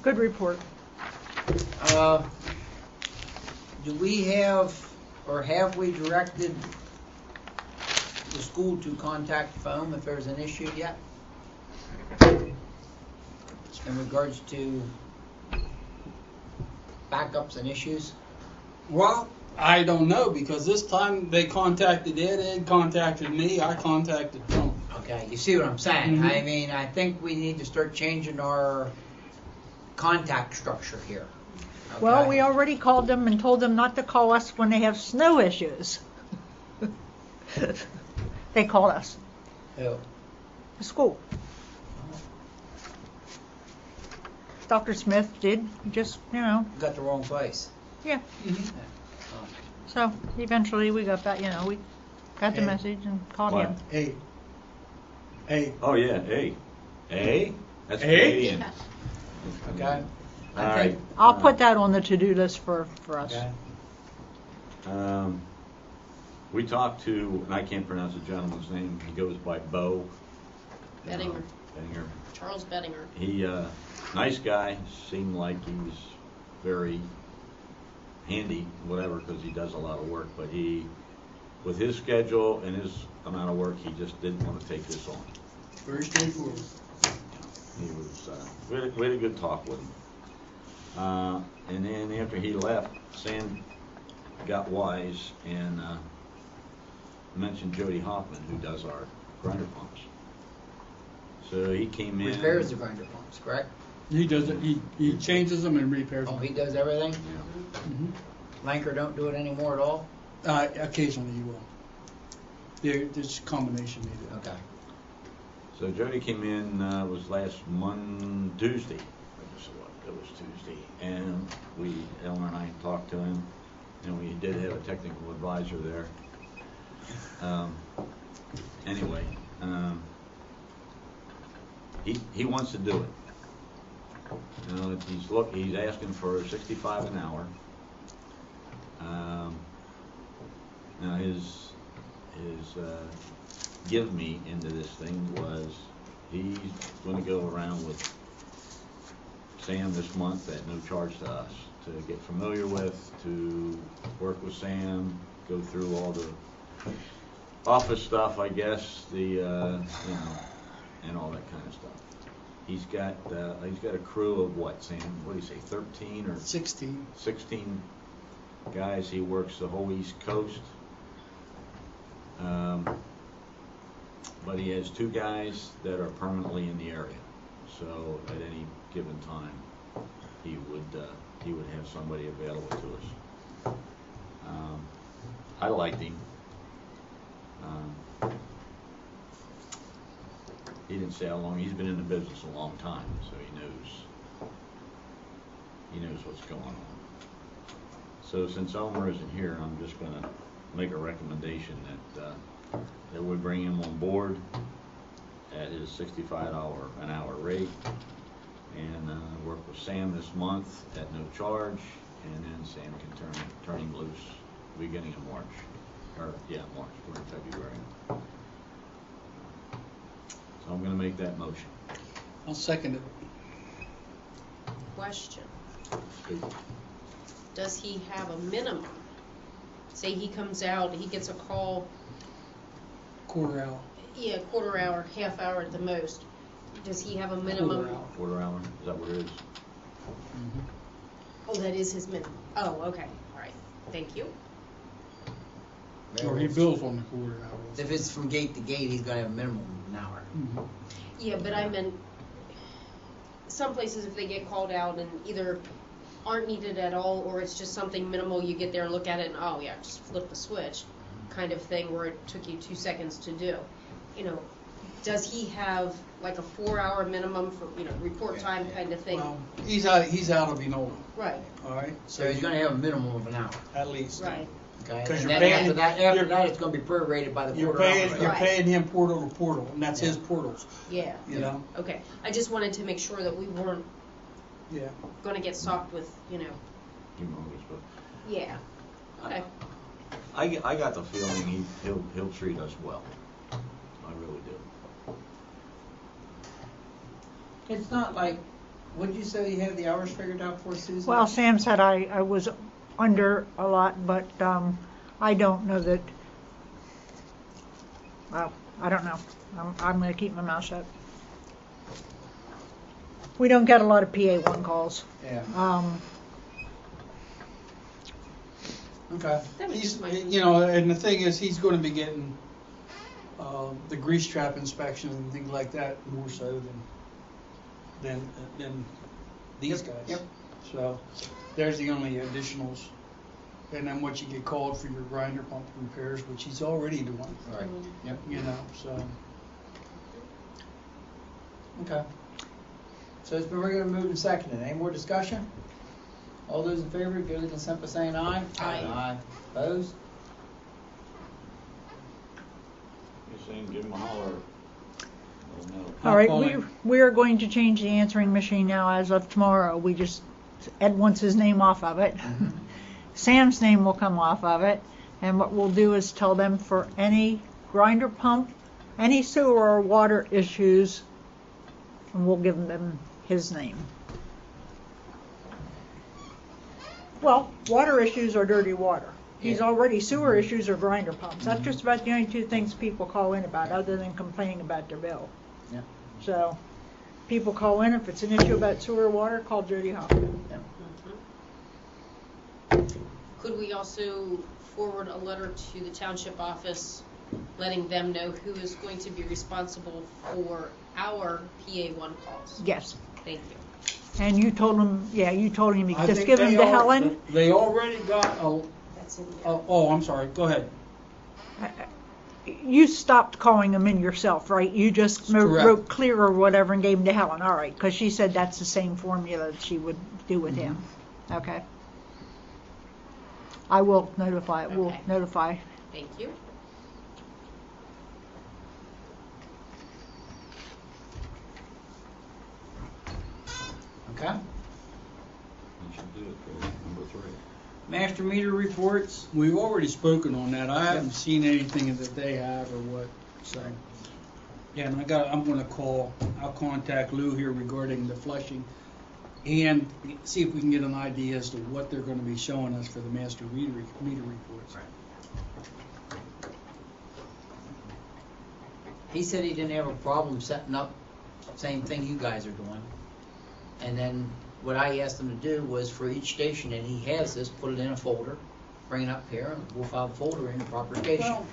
Good report. Do we have, or have we directed the school to contact foam if there's an issue yet? In regards to backups and issues? Well, I don't know, because this time they contacted Ed contacted me, I contacted them. Okay, you see what I'm saying? Mhm. I mean, I think we need to start changing our contact structure here. Well, Okay? we already called them and told them not to call us when they have snow issues. They called us, Who? the school. Dr. Smith did, just, Got the wrong place. yeah. Mhm. So eventually we got that, we got the Okay. message and called What? him. Hey, Oh, yeah, A. That's A? Canadian. okay, All right. I'll put that on the to-do list for us. okay. We talked to, and I can't pronounce the gentleman's name, he goes by Bo. Bettinger. Bettinger. Charles Bettinger. He, nice guy, seemed like he was very handy, whatever, because he does a lot of work, but with his schedule and his amount of work, he just didn't want to take this on. Very straightforward. He was, we had a good talk with him. And then after he left, Sam got wise and mentioned Jody Hoffman, who does our grinder pumps. So he came in. Repairs the grinder pumps, correct? He does it, he changes them and repairs Oh, them. he does everything? Yeah. Mhm. Lanker don't do it anymore at all? Occasionally he will. There's a combination needed. Okay. So Jody came in, was last Tuesday. I guess it was Tuesday. And Eleanor and I talked to him, and we did have a technical advisor there. Anyway, he wants to do it. He's asking for $65 an hour. Now his give me into this thing was he's going to go around with Sam this month at no charge to us to get familiar with, to work with Sam, go through all the office stuff, I guess, and all that kind of stuff. He's got a crew of what, Sam? What do you say, 13 or 16. 16 guys. He works the whole East Coast. But he has 2 guys that are permanently in the area. So at any given time, he would have somebody available to us. I liked him. He didn't say how long. He's been in the business a long time, so he knows what's going on. So since Omer isn't here, I'm just going to make a recommendation that we bring him on board at his $65 an hour rate, and work with Sam this month at no charge, and then Sam can turn him loose beginning of March. March. We're in February. So I'm going to make that motion. I'll second it. Question. Does he have a minimum? Say he comes out, he gets a call, Quarter hour. yeah, quarter hour, half hour at the most. Does he have a minimum? Quarter hour. Quarter hour? Is that what it is? Mhm. Oh, that is his minimum. Oh, okay, all right, thank you. Or he bills on the quarter hour. If it's from gate to gate, he's gotta have a minimum of an hour. Mhm. Yeah, but I meant, some places if they get called out and either aren't needed at all, or it's just something minimal, you get there and look at it and, oh yeah, just flip the switch, kind of thing, where it took you 2 seconds to do. Does he have like a 4-hour minimum for, report time kind of thing? Well, he's out of Enola, Right, all right? So he's gonna have a minimum of an hour, At least. right. okay? 'Cause And you're then paying- after that, it's gonna be prorated by the You're quarter paying, hour. you're Right. paying him portal to portal, and that's his portals, Yeah, you know? okay. I just wanted to make sure that we weren't Yeah. gonna get socked with, Humongous, but yeah. Okay. I got the feeling he'll treat us well. I really do. It's not like, what'd you say you had the hours figured out for, Susan? Well, Sam said I was under a lot, but I don't know that. Well, I don't know. I'm going to keep my mouth shut. We don't get a lot of PA1 calls. Yeah. Okay. That was He's, just my- and the thing is, he's gonna be getting, the grease trap inspection and things like that more so than these Yep, guys. yep. So, there's the only additionals. And then what you get called for your grinder pump repairs, which he's already doing, Right, yep. so. Okay. So it's been regularly moved and seconded. Any more discussion? All those in favor, give their consent by saying aye. Aye. Opposed? You're saying give them a holler. Let them know. All right, calling. we are going to change the answering machine now as of tomorrow. Ed wants his name off of it. Sam's name will come off of it. And what we'll do is tell them for any grinder pump, any sewer or water issues, and we'll give them his name. Well, water issues are dirty water. He's already sewer issues or grinder pumps. That's just about the only two things people call in about, other than complaining about their bill. Yeah. So, people call in, if it's an issue about sewer or water, call Jody Hoffman. Could we also forward a letter to the township office letting them know who is going to be responsible for our PA1 calls? Yes. Thank you. And you told him, you told him, I just think give him they to Helen. They already got a, That's in there. oh, I'm sorry, go ahead. You stopped calling him in yourself, right? You just Correct. wrote clear or whatever and gave him to Helen. All right, because she said that's the same formula that she would do with him. Okay. I will notify. We'll Okay. notify. Thank you. Okay. You should do it, Chris. Number 3. Master meter reports. We've already spoken on that. I haven't seen anything that they have or what, so. Yeah, and I'm I'll contact Lou here regarding the flushing and see if we can get an idea as to what they're gonna be showing us for the master meter reports. He said he didn't have a problem setting up, same thing you guys are doing. And then what I asked him to do was for each station, and he has this, put it in a folder, bring it up here, and we'll file the folder in the proper station. Well-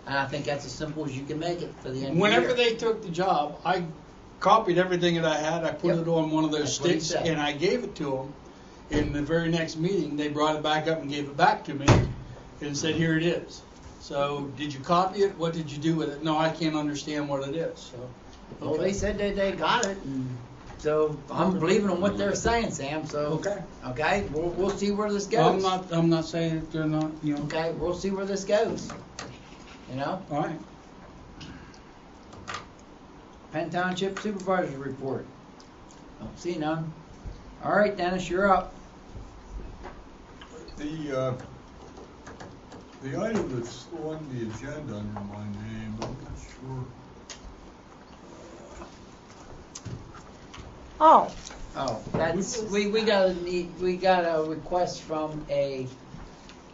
And I think that's as simple as you can make it for the end of the Whenever year. they took the job, I copied everything that I had, I put Yep. it on one of those That's what he sticks, said. and I gave it to them. In the very next meeting, they brought it back up and gave it back to me, and said, here it is. So, did you copy it? What did you do with it? No, I can't understand what it is, so. Well, they said that they got it, and so I'm believing on what they're saying, Sam, so. Okay. Okay, we'll see where this goes. I'm not saying that they're not, you know. Okay, we'll see where this goes. You know? All right. Penn Township Supervisor's Report. Don't see none. All right, Dennis, you're up. The item that's on the agenda under my name, I'm not sure. Oh, Oh, that's, we got a request from a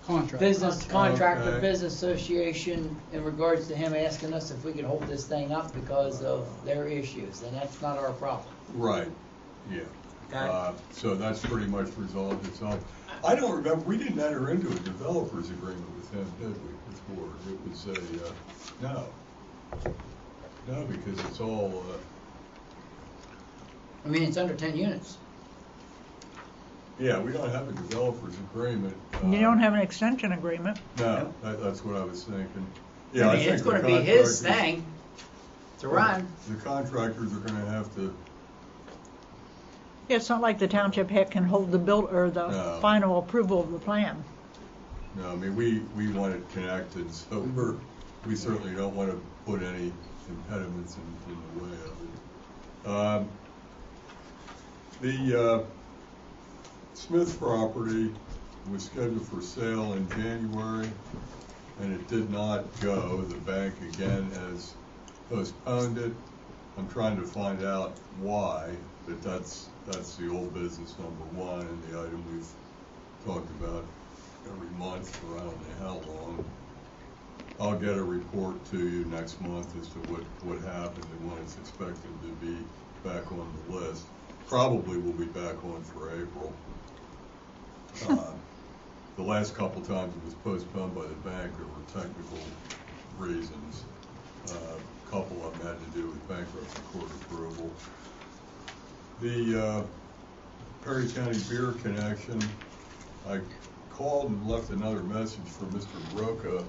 Contract. business contractor, Okay. business association in regards to him asking us if we could hold this thing up because of their issues, and that's not our problem. Right, yeah. Okay. So that's pretty much resolved itself. I don't remember, we didn't enter into a developer's agreement with him, did we, before? It was no. No, because it's all, I mean, it's under 10 units. yeah, we don't have a developer's agreement. you don't have an extension agreement. No, that's what I was thinking. I Yeah, I mean, think it's the gonna be his contractors- thing to run. The contractors are gonna have to, It's not like the township head can hold the the No. final approval of the plan. no, I mean, we want it connected, so we certainly don't want to put any impediments in the way of it. The Smith property was scheduled for sale in January, and it did not go. The bank again has postponed it. I'm trying to find out why, but that's the old business number one, and the item we've talked about every month for I don't know how long. I'll get a report to you next month as to what happened and when it's expected to be back on the list. Probably will be back on for April. The last couple times it was postponed by the bank, there were technical reasons. A couple of them had to do with bankruptcy court approval. The Perry County Beer Connection, I called and left another message for Mr. Roca,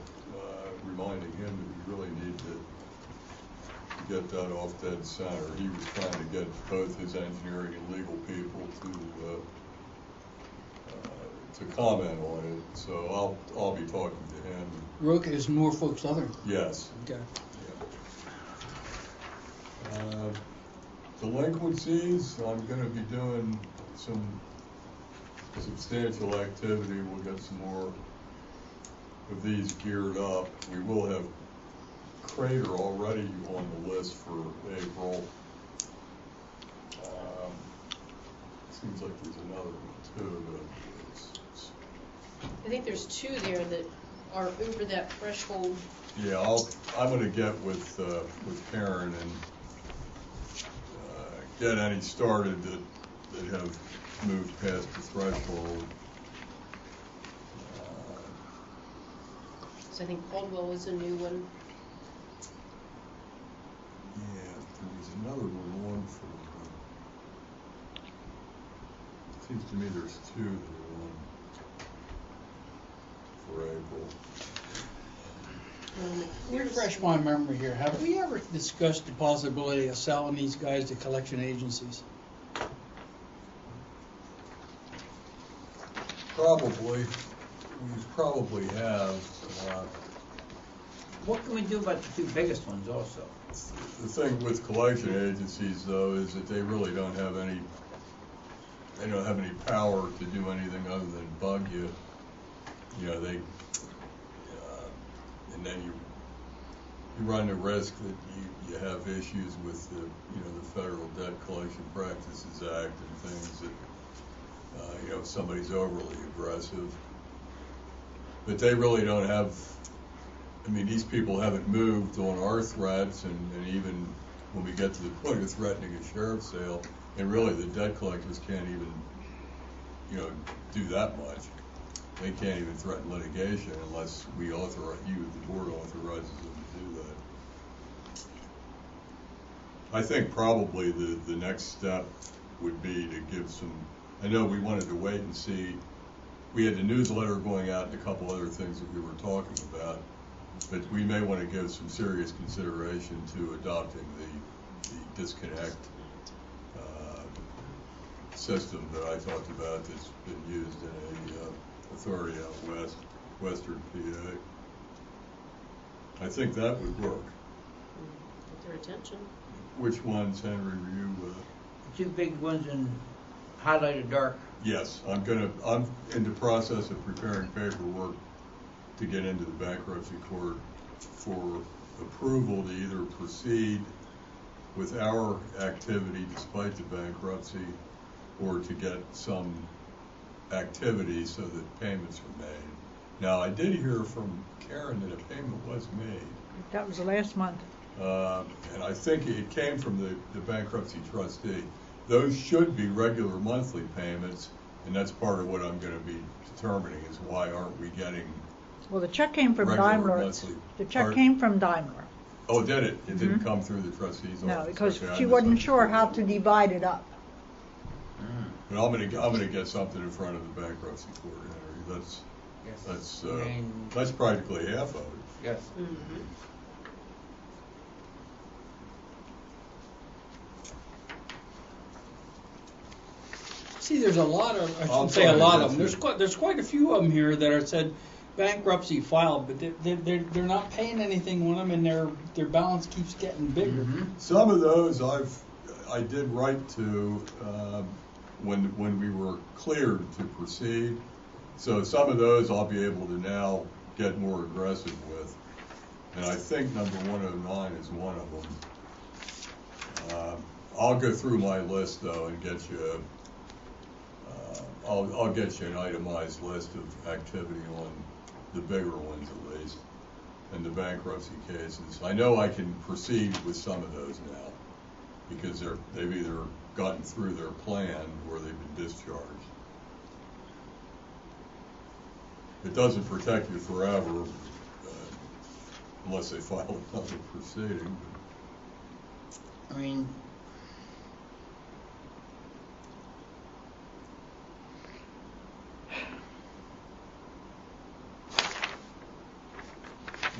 reminding him that we really need to get that off dead center. He was trying to get both his engineering and legal people to comment on it, so I'll be talking to him. Rook is Norfolk Southern. Yes. Okay. Delinquencies, I'm gonna be doing some substantial activity. We'll get some more of these geared up. We will have Crater already on the list for April. Seems like there's another one too, but I think there's two there that are over that threshold. yeah, I'm gonna get with Karen and get any started that have moved past the threshold. So I think Caldwell was a new one. Yeah, there was another one on for, seems to me there's two that are on for April. Refresh my memory here. Have we ever discussed the possibility of selling these guys to collection agencies? Probably, we probably have. What can we do about the two biggest ones also? The thing with collection agencies though is that they really don't have any power to do anything other than bug you. You know, they, and then you run the risk that you have issues with the Federal Debt Collection Practices Act and things that, if somebody's overly aggressive. But they really don't have, these people haven't moved on our threats, and even when we get to the point of threatening a sheriff's sale, and really the debt collectors can't even, do that much. They can't even threaten litigation unless we authorize, the board authorizes them to do that. I think probably the next step would be to give some, I know we wanted to wait and see, we had the newsletter going out and a couple other things that we were talking about, but we may want to give some serious consideration to adopting the disconnect system that I talked about that's been used in a authority out west, western PA. I think that would work. Get their attention. Which ones, Henry, were you? The two big ones in highlighted dark. Yes, I'm in the process of preparing paperwork to get into the bankruptcy court for approval to either proceed with our activity despite the bankruptcy, or to get some activity so that payments are made. Now, I did hear from Karen that a payment was made. That was the last month. And I think it came from the bankruptcy trustee. Those should be regular monthly payments, and that's part of what I'm going to be determining is why aren't we getting Well, the check came from regular Daimler. monthly. The check came from Daimler. Oh, did it? It didn't come through the trustee's office? No, because Okay, I she wasn't sure how misunderstood. to divide it up. But I'm gonna get something in front of the bankruptcy court, Henry. That's practically half of it. Yes. Mm-hmm. See, there's a lot of, I I'll shouldn't say try a to lot get of them. to- There's quite a few of them here that are said bankruptcy filed, but they're not paying anything on them, and their balance keeps getting bigger. Some of those I did write to when we were cleared to proceed. So some of those I'll be able to now get more aggressive with. And I think number 109 is one of them. I'll go through my list though and get you. I'll get you an itemized list of activity on the bigger ones at least, and the bankruptcy cases. I know I can proceed with some of those now because they've either gotten through their plan or they've been discharged. It doesn't protect you forever unless they file another proceeding. I mean,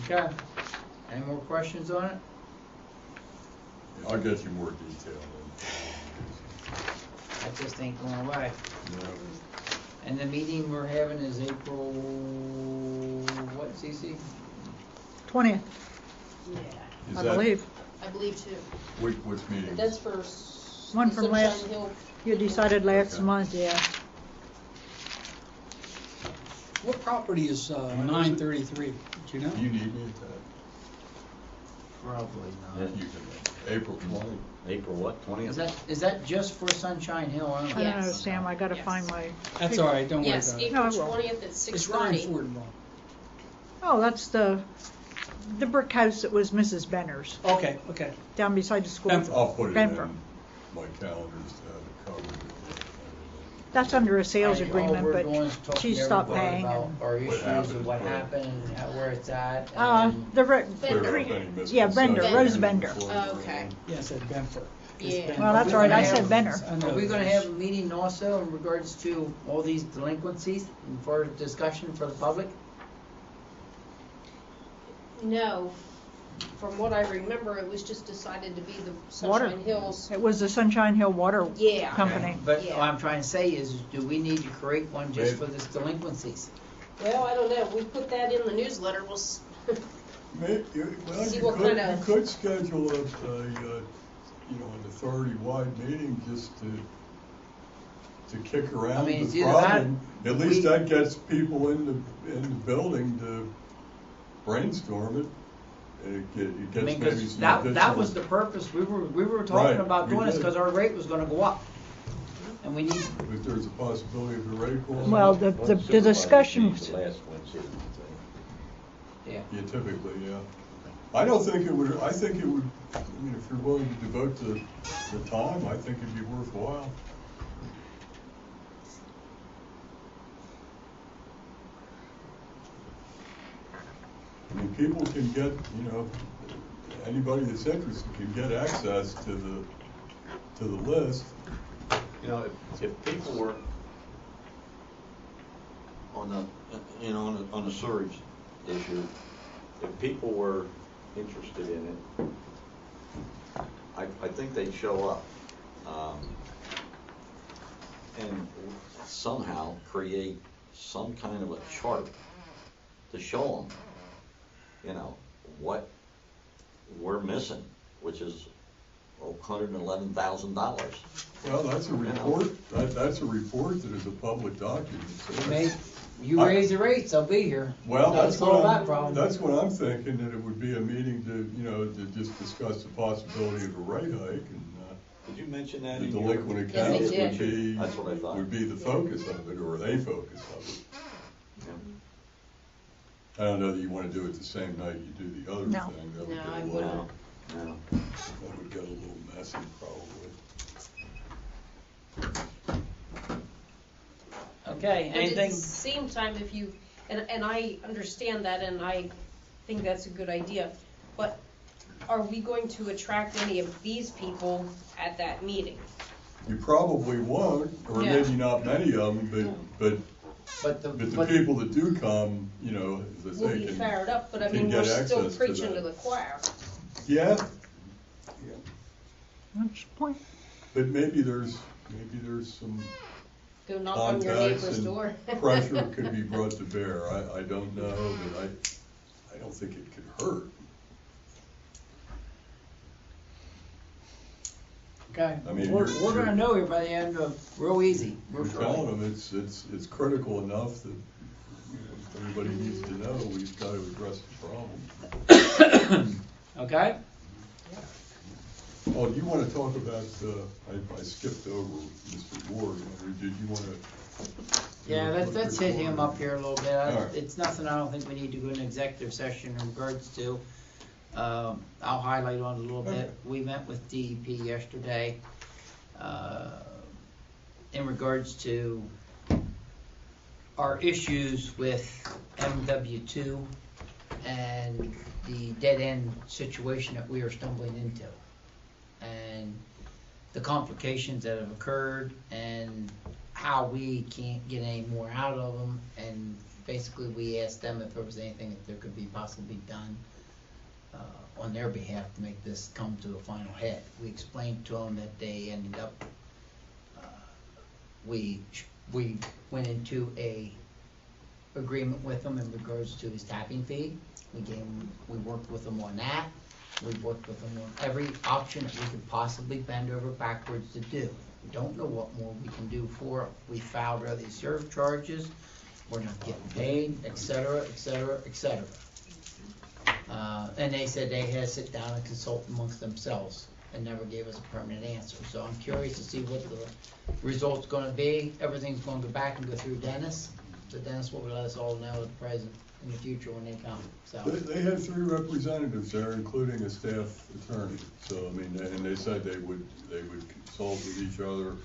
okay. Any more questions on it? I'll get you more detail. That just ain't going away. No. And the meeting we're having is April, what, CC? 20th, Yeah, Is I that- believe. I believe too. Which meeting? That's for One the from Sunshine last- Hill. You decided last Okay. month, yeah. What property is 933? Do you know? You need me at that? Probably Yeah. not. You can, April 20. April what, 20th? Is that just for Sunshine Hill? I don't I know. don't know, Yes. Sam, I gotta Yes. find my. That's all right, don't worry Yes, about it. No, I April will. 20th at It's 6:30. Ryan Ford involved. Oh, that's the brick house that was Mrs. Benner's, Okay, okay. down beside the school. Benford. I'll put it Benford. in my calendars to have it covered. That's under a sales All right, agreement, all we're doing is but talking she to stopped everybody paying. about and- our issues happened, and what right. happened and where it's at. Uh, and- the, re- Clear up any yeah, Bender, misconceptions Rose Bender. before Oh, we're okay. on. Yeah, I said Benford. It's Yeah. Benford. Well, that's all right, I said Benner. I know Are we gonna this. have a meeting also in regards to all these delinquencies and for discussion for the public? No, from what I remember, it was just decided to be the Water. Sunshine Hills. It was the Sunshine Hill Water Yeah. Company. But Yeah. all I'm trying to say is, do we need to create one just Maybe. for this delinquencies? Well, I don't know. We put that in the newsletter. Well, Well, See you what could, kinda- you could schedule an authority-wide meeting just to kick around mean, it's the either that, problem. At least we- that gets people in the building to brainstorm it. And it I gets mean, maybe 'cause some that additional. was the purpose, we were talking Right, about we doing this did. because our rate was gonna go up. And we need, If there's a possibility of the rate going Well, up. the discussion, The last Wednesday. yeah. Yeah, typically, yeah. I don't think it would, I think it would, I mean, if you're willing to devote the time, I think it'd be worthwhile. I mean, people can get, anybody that's interested can get access to the list. You know, if people were on the sewage issue, if people were interested in it, I think they'd show up. And somehow create some kind of a chart to show them, what we're missing, which is $111,000. Well, that's a report, that's a report that is a public document. So You raise the rates, I'll be here. Well, that's solve what that problem. that's what I'm thinking, that it would be a meeting to just discuss the possibility of a rate hike, and Did you mention that the in your? delinquent Yes, I accounts did. would be, That's what I thought. would be the focus of it, or a focus of it. Yeah. I don't know that you wanna do it the same night you do the other No. thing. That would No, get a I little- wouldn't. No. That would get a little messy, probably. Okay, But at anything? the same time, if you, and I understand that, and I think that's a good idea, but are we going to attract any of these people at that meeting? You probably won't, or Yeah. maybe not many of them, but But the people that do come, as I We'll say, be can, fired up, but I can mean, get we're still access to preaching that. to the choir. yeah, that's the point. but maybe there's some Go knock on your contacts neighbor's door. and pressure could be brought to bear. I don't know, but I don't think it could hurt. Okay, I mean, we're you're- gonna know here by the end of, real easy. We're telling them it's critical enough that everybody needs to know we've got to address the problem. Okay? Oh, do you want to talk about, I skipped over Mr. Ward, did you want to? Yeah, let's hit him up here a little bit. All right. It's nothing I don't think we need to go into executive session in regards to. I'll highlight on it a little bit. We met with DEP yesterday, in regards to our issues with MW2 and the dead-end situation that we are stumbling into, and the complications that have occurred, and how we can't get any more out of them. And basically we asked them if there was anything that there could be possibly done on their behalf to make this come to a final head. We explained to them that they ended up, we went into a agreement with them in regards to his tapping fee. We worked with them on that. We worked with them on every option that we could possibly bend over backwards to do. We don't know what more we can do for them. We filed all these surcharges, we're not getting paid, et cetera, et cetera, et cetera. And they said they had to sit down and consult amongst themselves and never gave us a permanent answer. So I'm curious to see what the result's gonna be. Everything's gonna go back and go through Dennis. So Dennis will let us all know at the present in the future when they come, so. They had 3 representatives there, including a staff attorney. So, I mean, and they said they would consult with each other,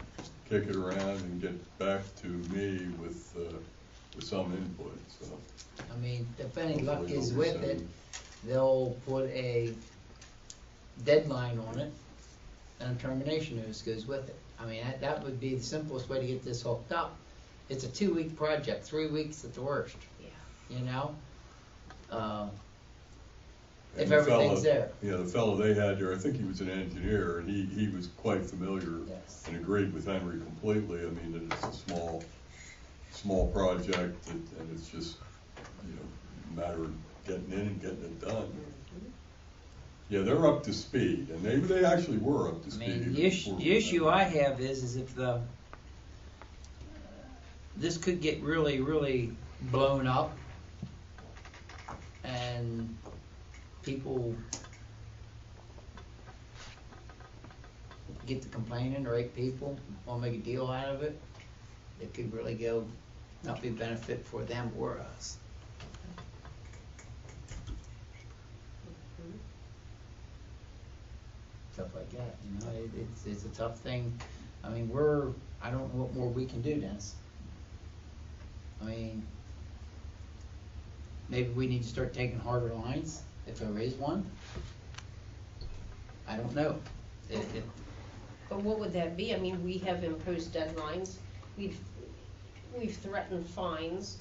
kick it around, and get back to me with some input, so. I mean, if any luck is with it, they'll put a deadline on it, and a termination notice goes with it. I mean, that would be the simplest way to get this hooked up. It's a 2-week project, 3 weeks at the worst. Yeah. You know? And If the everything's there. Yeah, the fellow they had there, I think he was an engineer, and he was quite familiar Yes. and agreed with Henry completely. I mean, that it's a small project, and it's just, a matter of getting in and getting it done. Yeah, they're up to speed, and they actually were up to I speed. mean, even the before we issue met. I have is if this could get really, really blown up, and people get to complaining, or 8 people want to make a deal out of it, it could really not be a benefit for them or us. Stuff like that, it's a tough thing. I mean, I don't know what more we can do, Dennis. I mean, maybe we need to start taking harder lines, if there is one. I don't know. But what would that be? I mean, we have imposed deadlines, we've threatened fines.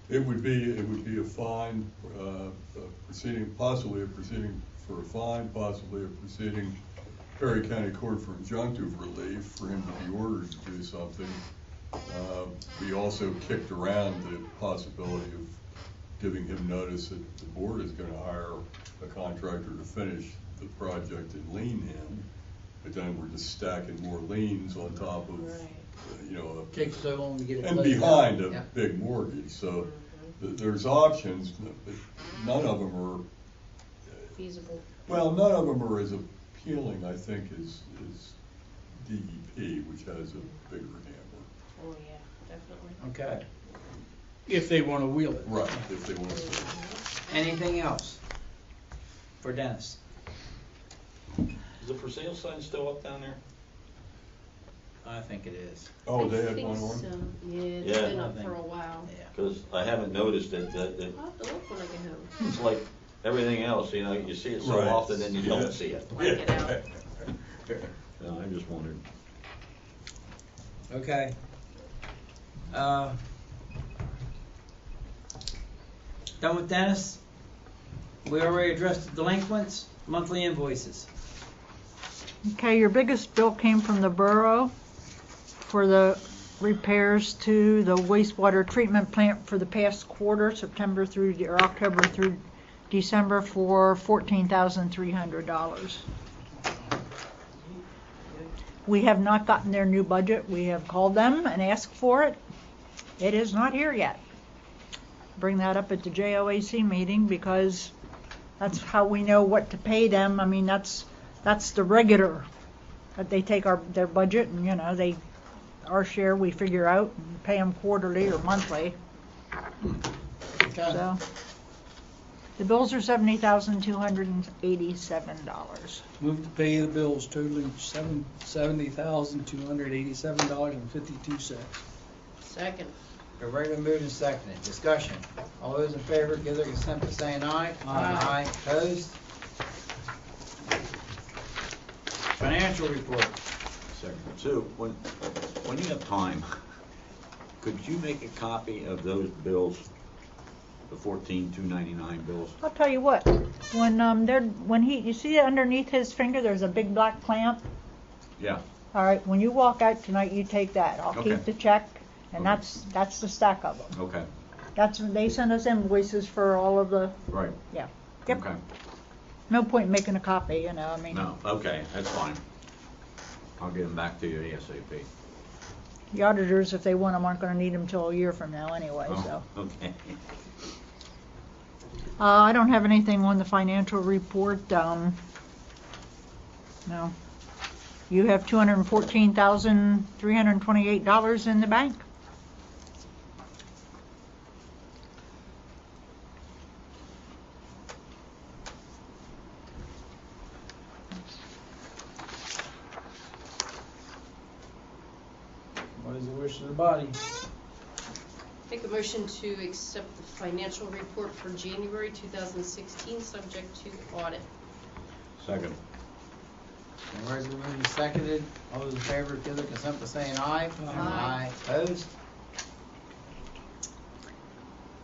It would be a fine, possibly a proceeding for a fine, possibly a proceeding, Perry County Court for injunctive relief for him to be ordered to do something. We also kicked around the possibility of giving him notice that the board is gonna hire a contractor to finish the project and lien him, but then we're just stacking more liens on top of, Takes so long to get it and closed out. behind a Yeah. big mortgage, so there's options, but none of them are, Feasible. well, none of them are as appealing, I think, as DEP, which has a bigger hammer. Oh, yeah, definitely. Okay. If they wanna wheel it. Right, if they want to. Anything else for Dennis? Is the for sale sign still up down there? I think it is. Oh, they I had think one on? so. Yeah, it's Yeah. been up I for a think- while. Yeah. Because I haven't noticed it, I'll have to look when I get home. it's like everything else, you see it so Right. often and you Yeah. don't see it. Like it out. No, I just wondered. Okay. Done with Dennis? We already addressed the delinquents, monthly invoices. Okay, your biggest bill came from the borough for the repairs to the wastewater treatment plant for the past quarter, October through December, for $14,300. We have not gotten their new budget. We have called them and asked for it. It is not here yet. Bring that up at the JOAC meeting, because that's how we know what to pay them. I mean, that's the regular, that they take their budget and, our share we figure out and pay them quarterly or monthly. Okay. So, the bills are $70,287. Move to pay the bills totaling $70,287.52. Second. The regular moved and seconded. Discussion. All those in favor give their consent by saying aye. Aye. Opposed? Financial report. Sue, when you have time, could you make a copy of those bills the 14,299 bills. I'll tell you what, you see underneath his finger, there's a big black clamp. Yeah, All right, when you walk out tonight, you take that. I'll Okay. keep the check, and Okay. that's the stack of them. okay, They send us invoices for all of the, right. yeah. Yep. Okay. No point in making a copy, I mean. No, okay, that's fine. I'll get them back to you ASAP. The auditors, if they want them, aren't gonna need them till a year from now anyway, so. Oh, okay. I don't have anything on the financial report, no. You have $214,328 in the bank. What is the wish of the body? Make a motion to accept the financial report for January 2016, subject to audit. Second. Where's the moving seconded? All those in favor, give their consent by saying aye. Aye. Opposed?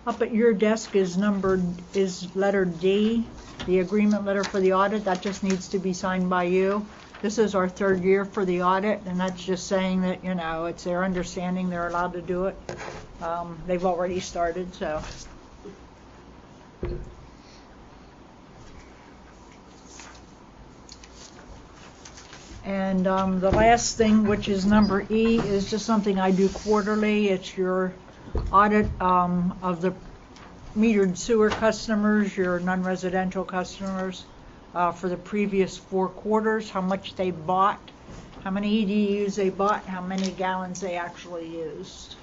Up at your desk is letter D, the agreement letter for the audit. That just needs to be signed by you. This is our third year for the audit, and that's just saying that, it's their understanding they're allowed to do it. They've already started, so. And the last thing, which is number E, is just something I do quarterly. It's your audit of the metered sewer customers, your non-residential customers, for the previous 4 quarters, how much they bought, how many EDUs they bought, how many gallons they actually used.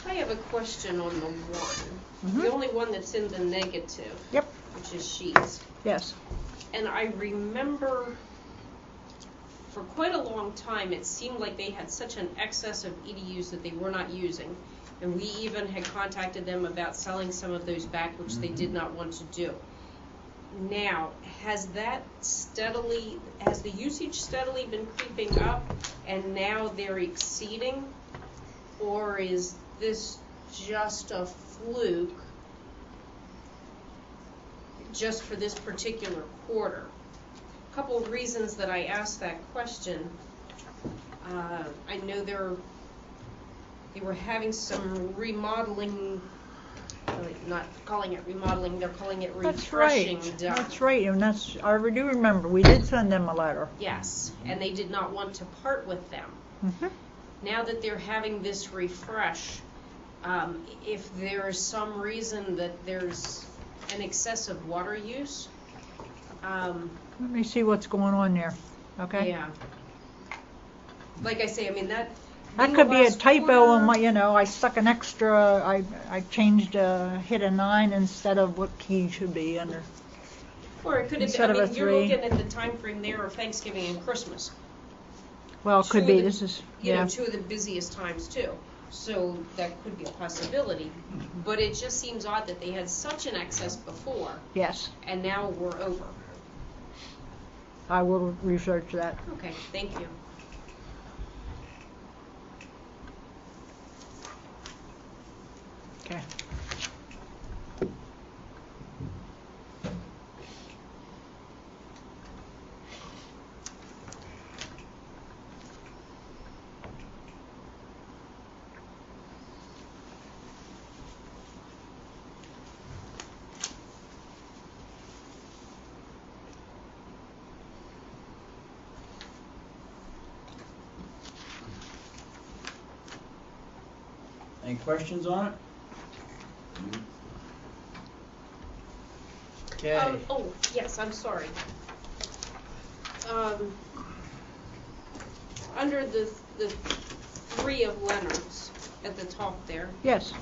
I have a question on the one. Mhm. The only one that's in the negative. Yep. Which is Sheets. Yes. And I remember for quite a long time, it seemed like they had such an excess of EDUs that they were not using. And we even had contacted them about selling some of those back, which they did not want to do. Now, has the usage steadily been creeping up and now they're exceeding? Or is this just a fluke just for this particular quarter? A couple of reasons that I asked that question. I know they were having some remodeling, not calling it remodeling, they're calling it refreshing done. That's right, and I do remember, we did send them a letter. Yes, and they did not want to part with them. Mhm. Now that they're having this refresh, if there is some reason that there's an excessive water use, Let me see what's going on there, okay? yeah. Like I say, I mean, that Could be a last typo quarter- on my, I stuck an extra, I changed, hit a 9 instead of what key should be under. Or it could have instead been, I of a mean, you're 3. looking at the time frame there of Thanksgiving and Christmas. Well, it could Two be, of the- this is, You know, yeah. 2 of the busiest times too. So that could be a possibility. But it just seems odd that they had such an excess before Yes, and now we're over. I will research that. Okay, thank you. Okay. Any questions on it? Okay. Oh, yes, I'm sorry. Under the 3 of Leonard's at the top there, Yes.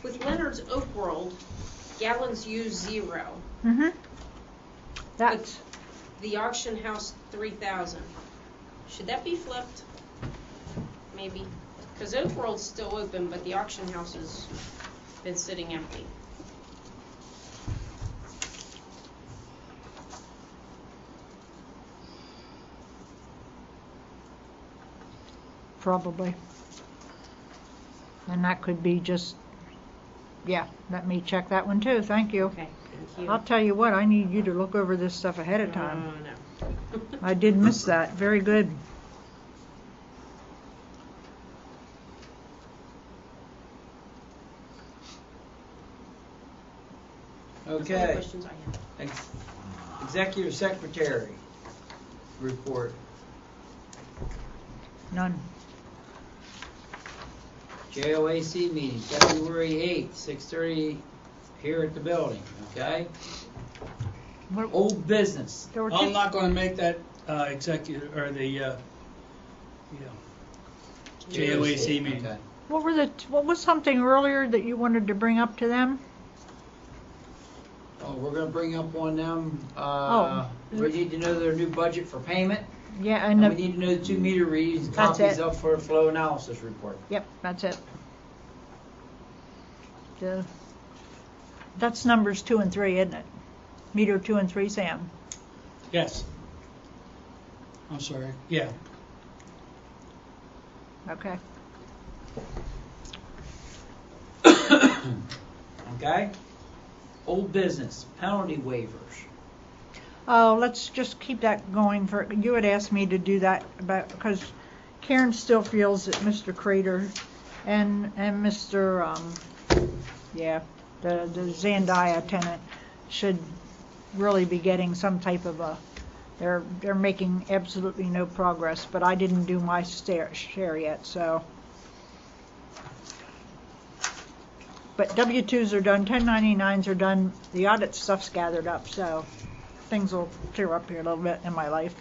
with Leonard's Oak World, gallons used 0. Mm-hmm. That's, The auction house 3,000. Should that be flipped? Maybe. Because Oak World's still open, but the auction house has been sitting empty. probably. And that could be just Yeah, let me check that one too, thank you. Okay, thank you. I'll tell you what, I need you to look over this stuff ahead of time. No. I did miss that, very good. Those are the Okay. questions I have. Executive Secretary report. None. JOAC meeting, February 8th, 6:30 here at the building, okay? What, Old business. there were I'm two, not gonna make that, executive, or the, JOAC meeting. Okay. what was something earlier that you wanted to bring up to them? Oh, we're gonna bring up on them, Oh. we need to know their new budget for payment, Yeah, and and we need to know the 2 meter reads, and That's copies it. up for a flow analysis report. yep, that's it. That's numbers 2 and 3, isn't it? Meter 2 and 3, Sam. Yes. I'm sorry, yeah. Okay. Okay? Old business, penalty waivers. Oh, let's just keep that going for, you had asked me to do that about, because Karen still feels that Mr. Crater and Mr., the Zandia tenant should really be getting some type of a, they're making absolutely no progress, but I didn't do my share yet, so. But W-2s are done, 1099s are done, the audit stuff's gathered up, so things will clear up here a little bit in my life.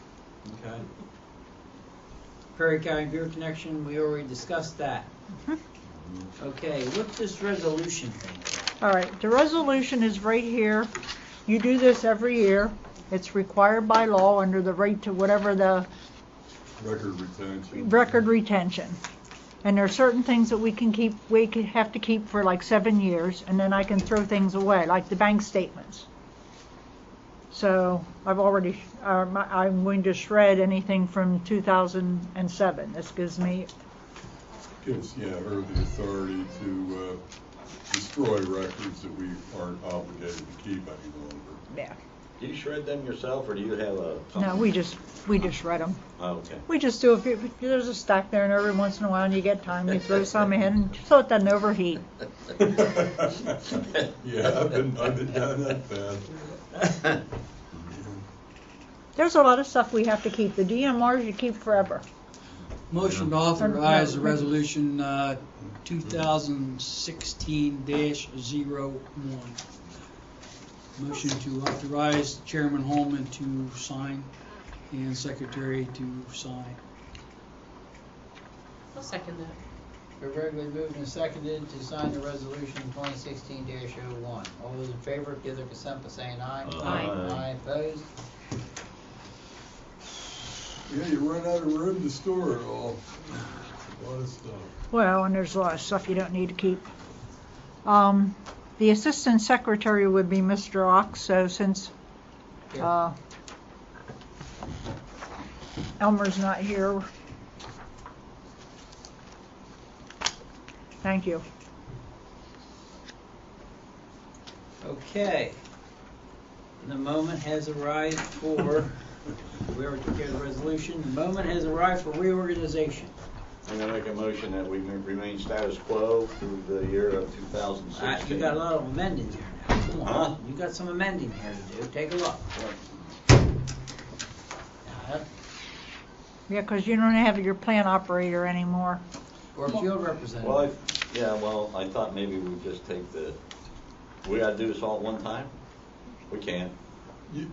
Okay. Perry County Beer Connection, we already discussed that. Okay, what's this resolution thing? All right, the resolution is right here. You do this every year. It's required by law under the right to whatever the record retention. And there are certain things that we can have to keep for like 7 years, and then I can throw things away, like the bank statements. So I'm going to shred anything from 2007. This gives me, Gives, her the authority to destroy records that we aren't obligated to keep any longer. yeah. Do you shred them yourself, or do you have a? No, we just shred them. Oh, okay. We just do there's a stack there, and every once in a while, when you get time, you throw some in so it doesn't overheat. Yeah, I've been down that path. There's a lot of stuff we have to keep. The DMRs you keep forever. Motion to authorize the resolution 2016-01. Motion to authorize Chairman Holman to sign and Secretary to sign. I'll second that. We're regularly moved and seconded to sign the resolution 2016-01. All those in favor give their consent by saying aye. Aye. Aye, opposed? Yeah, you run out of room to store it all. A lot of stuff. Well, and there's a lot of stuff you don't need to keep. The assistant secretary would be Mr. Ox, so since Elmer's not here. Thank you. Okay. The moment has arrived for, we already took care of the resolution, the moment has arrived for reorganization. I'm gonna make a motion that we remain status quo through the year of 2016. You got a lot of amending here now, come Huh? on. You got some amending here to do, take a look. Yeah, because you don't have your plant operator anymore. Or field representative. Well, I thought maybe we'd just take we gotta do this all at one time? We can't.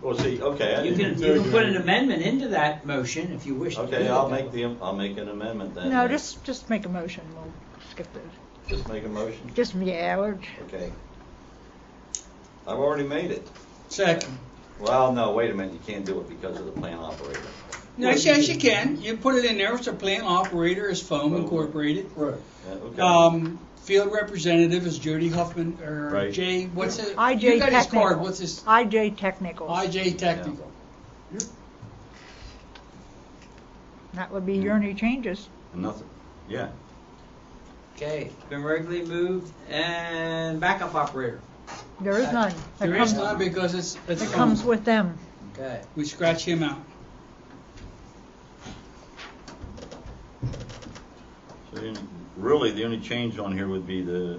Well, see, okay. You can put an amendment into that motion if you wish to do Okay, it I'll that way. make an amendment then. No, just make a motion. We'll skip those. Just make a motion? Okay. I've already made it. Second. Well, no, wait a minute, you can't do it because of the plant operator. No, yes, you can. You put it in there. It's a plant operator, is Foam Incorporated. Right. Yeah, okay. Field representative is Jody Huffman, or Right. Jay, what's it? IJ You got his Technical. card, what's his? IJ Technical. IJ Technical. That would be your only changes. Nothing, yeah. Okay, it's been regularly moved, and backup operator. There is none. There is none because It comes with them. Okay. we scratch him out. So really, the only change on here would be the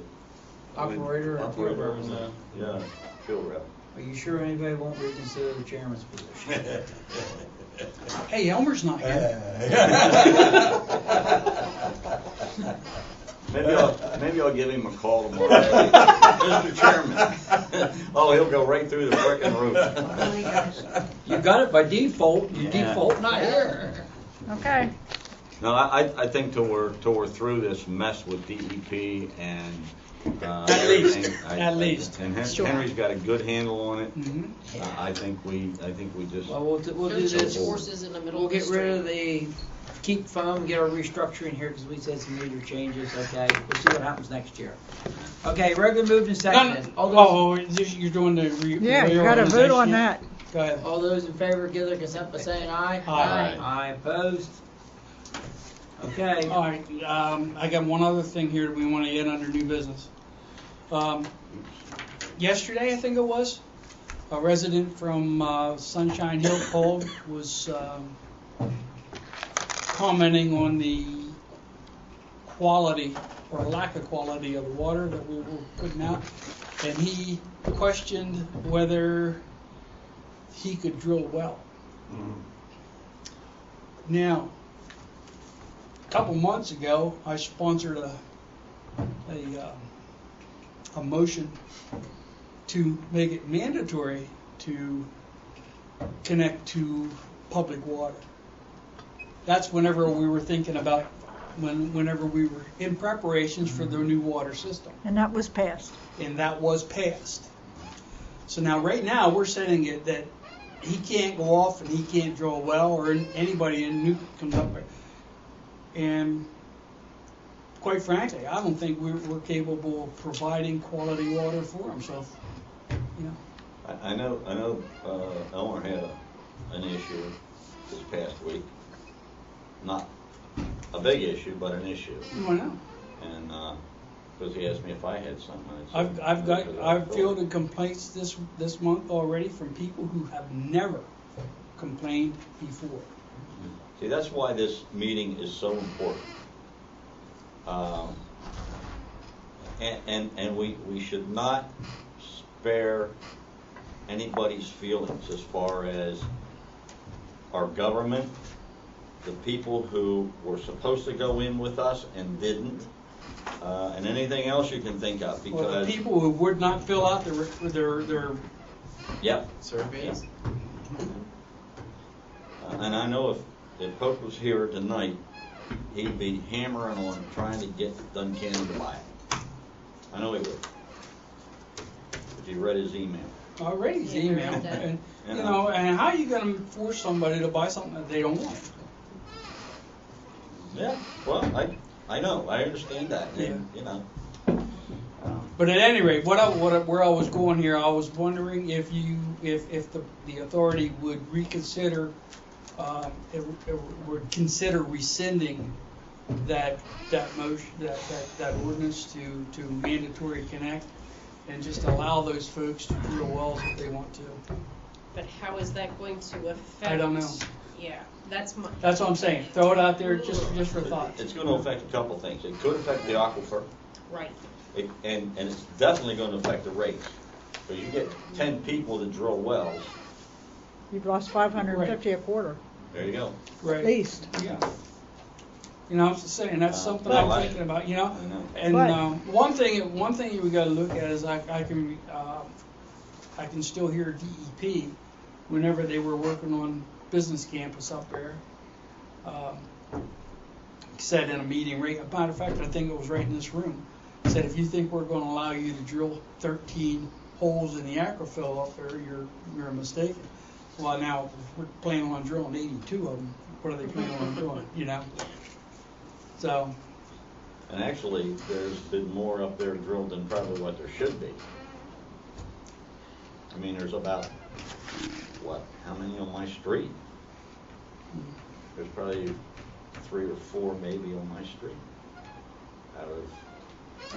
Operator and field operator and representative. yeah, field rep. Are you sure anybody won't reconsider the chairman's position? Hey, Elmer's not here. Maybe I'll give him a call tomorrow. Mr. Chairman. Oh, he'll go right through the frickin' roof. You got it by default. You default not here. Okay. No, I think till we're through this mess with DEP and At least. everything, At least. And Sure. Henry's got a good handle on it. Mhm. I think we just. Well, we'll do Don't change this. horses in the middle We'll of the get street. rid of the keep foam, get our restructuring here because we said some major changes. Okay, we'll see what happens next year. Okay, regular moved and seconded. All those, You're doing the Yeah, you gotta vote on reorganization. that. Go ahead. all those in favor give their consent by saying aye. Aye. Aye opposed. Okay. All right, I got one other thing here that we want to get under new business. Yesterday, I think it was, a resident from Sunshine Hill called, was commenting on the quality or lack of quality of the water that we were putting out, and he questioned whether he could drill a well. Now, a couple months ago, I sponsored a motion to make it mandatory to connect to public water. That's whenever we were thinking about whenever we were in preparations for the new water system, And that was passed. and that was passed. So now, right now, we're saying it that he can't go off and he can't drill a well, or anybody in Newton comes up there. And quite frankly, I don't think we're capable of providing quality water for him. So, you know, I know Elmer had an issue this past week. Not a big issue, but an issue. why not? And because he asked me if I had something. I've fielded complaints this month already from people who have never complained before. See, that's why this meeting is so important. And we should not spare anybody's feelings as far as our government, the people who were supposed to go in with us and didn't, and anything else you can think of. Because Well, the people who would not fill out their yep. Surveys. And I know if Pope was here tonight, he'd be hammering on trying to get Duncan to buy it. I know he would. If you read his email. I read his Yeah, I email, read that. and You you know. know, and how are you going to force somebody to buy something that they don't want? Yeah, well, I know, I understand that, and, you know. But at any rate, where I was going here, I was wondering if the authority would reconsider, would consider rescinding that motion, that ordinance to mandatory connect, and just allow those folks to drill wells if they want to. But how is that going to affect? I don't know. Yeah, that's my. That's what I'm saying. Throw it out there just for thought. It's gonna affect a couple things. It could affect the aquifer, Right. and it's definitely gonna affect the rates. Because you get 10 people to drill wells, You've lost 550 a quarter, there you go. at Right. least. Yeah. You know, I'm just saying that's something Well, I'm thinking about. You know, I know. and But- one thing we got to look at is I can still hear DEP whenever they were working on business campus up there. Said in a meeting, right? As a matter of fact, I think it was right in this room. Said if you think we're going to allow you to drill 13 holes in the aquafill up there, you're mistaken. Well, now if we're planning on drilling 82 of them. What are they planning on doing? You know. So. And actually, there's been more up there drilled than probably what there should be. I mean, there's about, how many on my street? There's probably 3 or 4 maybe on my street. Out of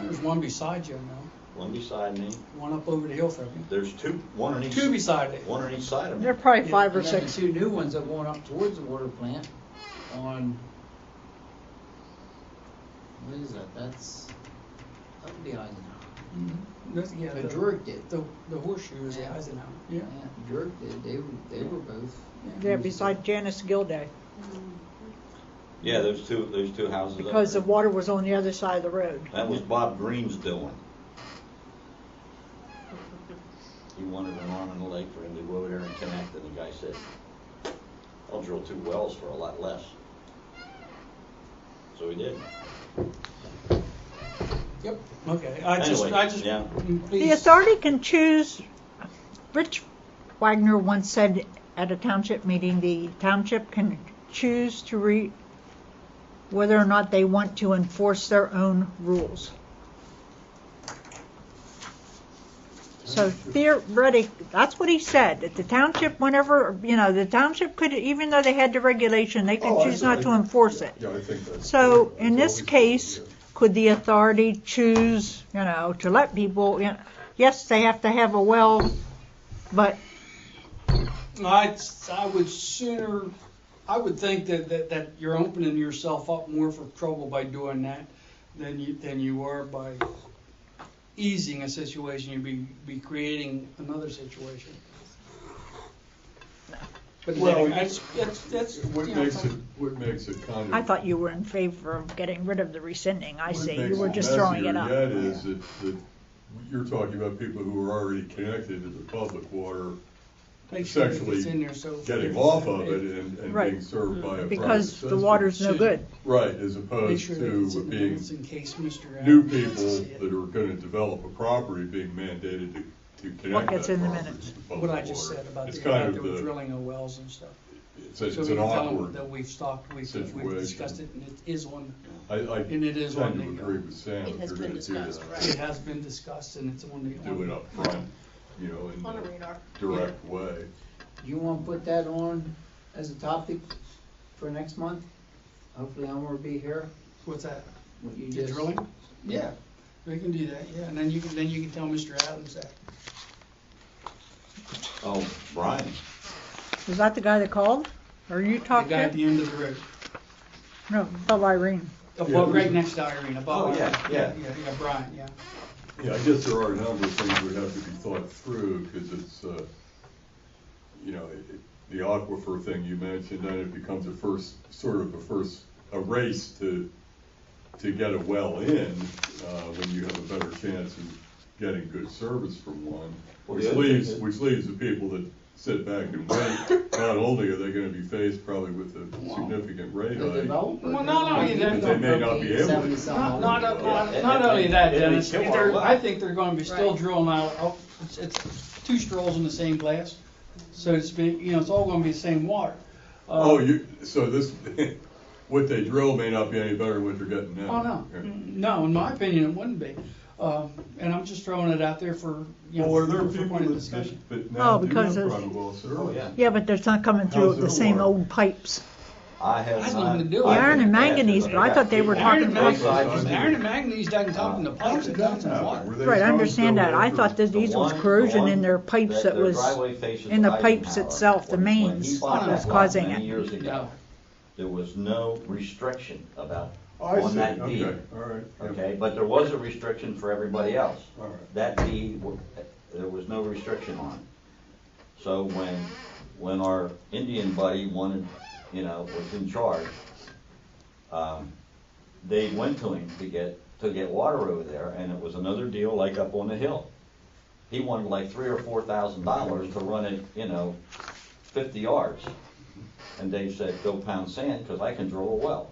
There's one beside you now, One beside me. one up over the hill from you. There's two, one on each. Two beside it. One on each side of me. They're probably Yeah, 5 or and then 6. the two new ones that going up towards the water plant on, what is that? That's up the Eisenhower. Yeah, The Druid did. the horseshoe is the Eisenhower. Yeah. Yeah, Druid did. They were both. Yeah, beside Janice Gilday, Yeah, there's two houses up because the there. water was on the other side of the road. That was Bob Green's doing. He wanted an arm in the lake for him to go over there and connect, and the guy said, I'll drill 2 wells for a lot less. So he did. Yep. Okay. Anyway, yeah. The Please. authority can choose, Rich Wagner once said at a township meeting, the township can choose to whether or not they want to enforce their own rules. So theoretically, that's what he said, that the township, whenever, the township could, even though they had the regulation, they could choose not to enforce it. Yeah, I think that's. So in that's this always case, good, could the authority choose, to let people, yes, they have to have a well, but I would think that you're opening yourself up more for trouble by doing that than you are by easing a situation. You'd be creating another situation. But Well, that's What makes it kind of. I thought you were in favor of getting rid of the rescinding. I what see, makes you were it just throwing it messier up. Yet is that you're talking about people who are already connected to the public water, Make sure it essentially gets in there so getting off of it and Right. being served by a private Because the system. water's no good. Right, as Make opposed sure that to it's in the being minutes in case Mr. new Allen wants to people see it. that are gonna develop a property being mandated to connect What gets that in the property minutes? to public What I just water. said about It's the kind guy of that was the, drilling of wells and stuff. it's So an we can tell them awkward that we've situation. discussed it, and it is on, I and it is on tend to the, agree with Sam, It if has you're been gonna do discussed, that, right. it has been discussed, and it's on the. do it up front, in On a a radar. direct way. You want to put that on as a topic for next month? Hopefully Elmer will be here. What's that? What you The just drilling? Yeah, we can do that, yeah, and then you can tell Mr. Adams that. Oh, Brian. Was that the guy that called? Or you The talked guy at to? the end of the road, No, above Irene. above, right next to Irene, above. Oh, yeah, yeah. Yeah, Brian, yeah. Yeah, I guess there are a number of things that would have to be thought through, because it's, the aquifer thing you mentioned, then it becomes a race to get a well in, when you have a better chance of getting good service from one. Well, Which the other leaves thing the people that sit back and wait, not only are they gonna be faced probably with a significant rate The hike. developer. Well, not only that, But they may not be able to. Not only that, Dennis, It'd kill our well. I think they're gonna be still Right. drilling out, it's 2 straws in the same glass, so it's it's all gonna be the same water. So this, what they drill may not be any better than what they're getting now. Oh, no, Yeah. no, in my opinion, it wouldn't be, and I'm just throwing it out there for, Well, are there for people point of that discussion. now Oh, do because have of- private well service? Oh, yeah. Yeah, but it's not coming through How's the it same work? old pipes. I have Has not. nothing to do with I it. Iron and think manganese, that's- but I thought they were Iron talking and about. manganese doesn't come from the pipes, it comes from water. Were they Right, I supposed understand to that. I work thought that The these was one- corrosion the in their one pipes that their was driveway faces in the pipes Eisenhower. itself, the When mains, he bought that that was lot causing many it. years ago, No. there was no restriction about, I on see, that deed. okay, all right. yeah. Okay, but there was a restriction for everybody else. All right. That deed, there was no restriction on it. So when our Indian buddy wanted, was in charge, they went to him to get water over there, and it was another deal like up on the hill. He wanted like $3,000 or $4,000 to run it, 50 yards. And Dave said, go pound sand, because I can drill a well.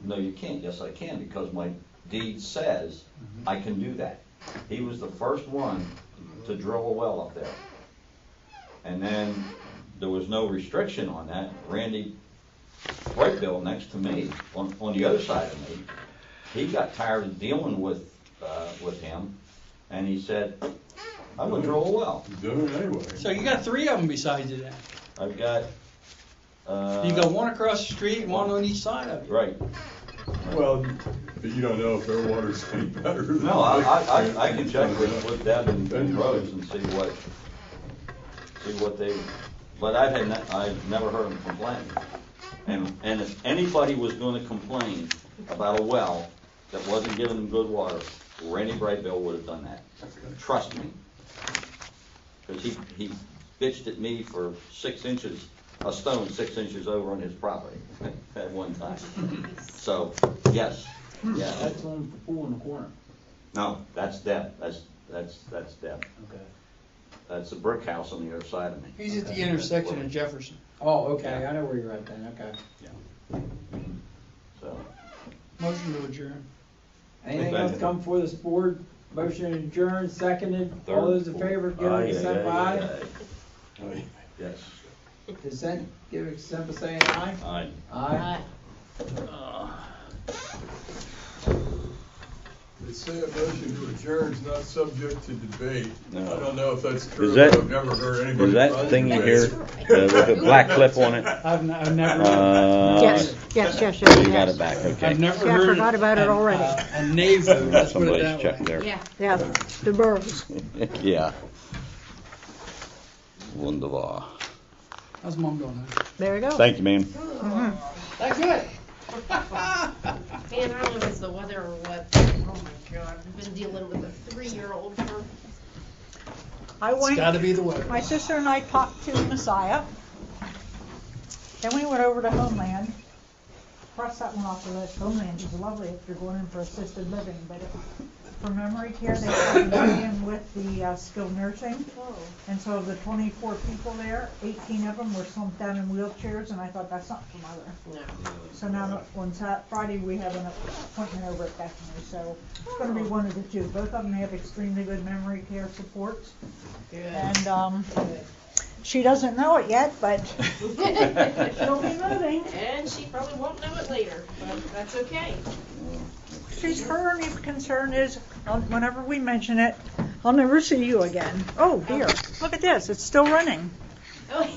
No, you can't. Yes, I can, because my deed says I can do that. He was the first one to drill a well up there. And then there was no restriction on that. Randy Brightbill next to me, on the other side of me, he got tired of dealing with him, and he said, I'm gonna drill a well. He's doing it anyway. So you got 3 of them besides you then. I've got, You got one across the street, one on each side of you. right. Well, but you don't know if their water's any better than. No, I can check with Deb and Rose and see what they, but I've never heard them complain. And if anybody was gonna complain about a well that wasn't giving them good water, Randy Brightbill would have done that. Trust me. Because he bitched at me for 6 inches, a stone 6 inches over on his property at one time. So, yes, yes. That's the one pool in the corner. No, that's Deb. That's Deb. Okay. That's the brick house on the other side of me. He's at the intersection of Jefferson. Oh, okay, I know where you're at then, okay. So, Motion to adjourn. Anything else come before this board? Motion adjourned, seconded, all those in favor, give it a consent by aye. yes. Consent, give it consent by saying aye. Aye. Aye. They say a motion to adjourn is not subject to debate. No. I don't know if that's true. Is that- but I've never heard anybody. Is that try to thingy debate. here with the black clip on it? I've never. Yes, yes, yes, So you yes. got it back, okay. I've never Yeah, I heard. forgot about it already. A nay vote, let's put it Somebody's that checked way. there. Yeah. Yeah, the boroughs. Yeah. Wunderbar. How's mom doing? There you go. Thank you, man. That's good. Man, I don't know if it's the weather or what. Oh my God, I've been dealing with a 3-year-old for. I It's went, gotta be the weather. my sister and I talked to Messiah. Then we went over to Homeland. Cross that one off the list. Homeland is lovely if you're going in for assisted living, but for memory care, they have in with the skilled nursing. Oh. And so of the 24 people there, 18 of them were slumped down in wheelchairs, and I thought, that's not for mother. No. So now on Friday, we have an appointment over at Bethany, so it's gonna be one of the two. Both of them have extremely good memory care supports. Good. And, she doesn't know it yet, but she'll be moving. And she probably won't know it later, but that's okay. Her only concern is, whenever we mention it, I'll never see you again. Oh dear, look at this, it's still running. Oh,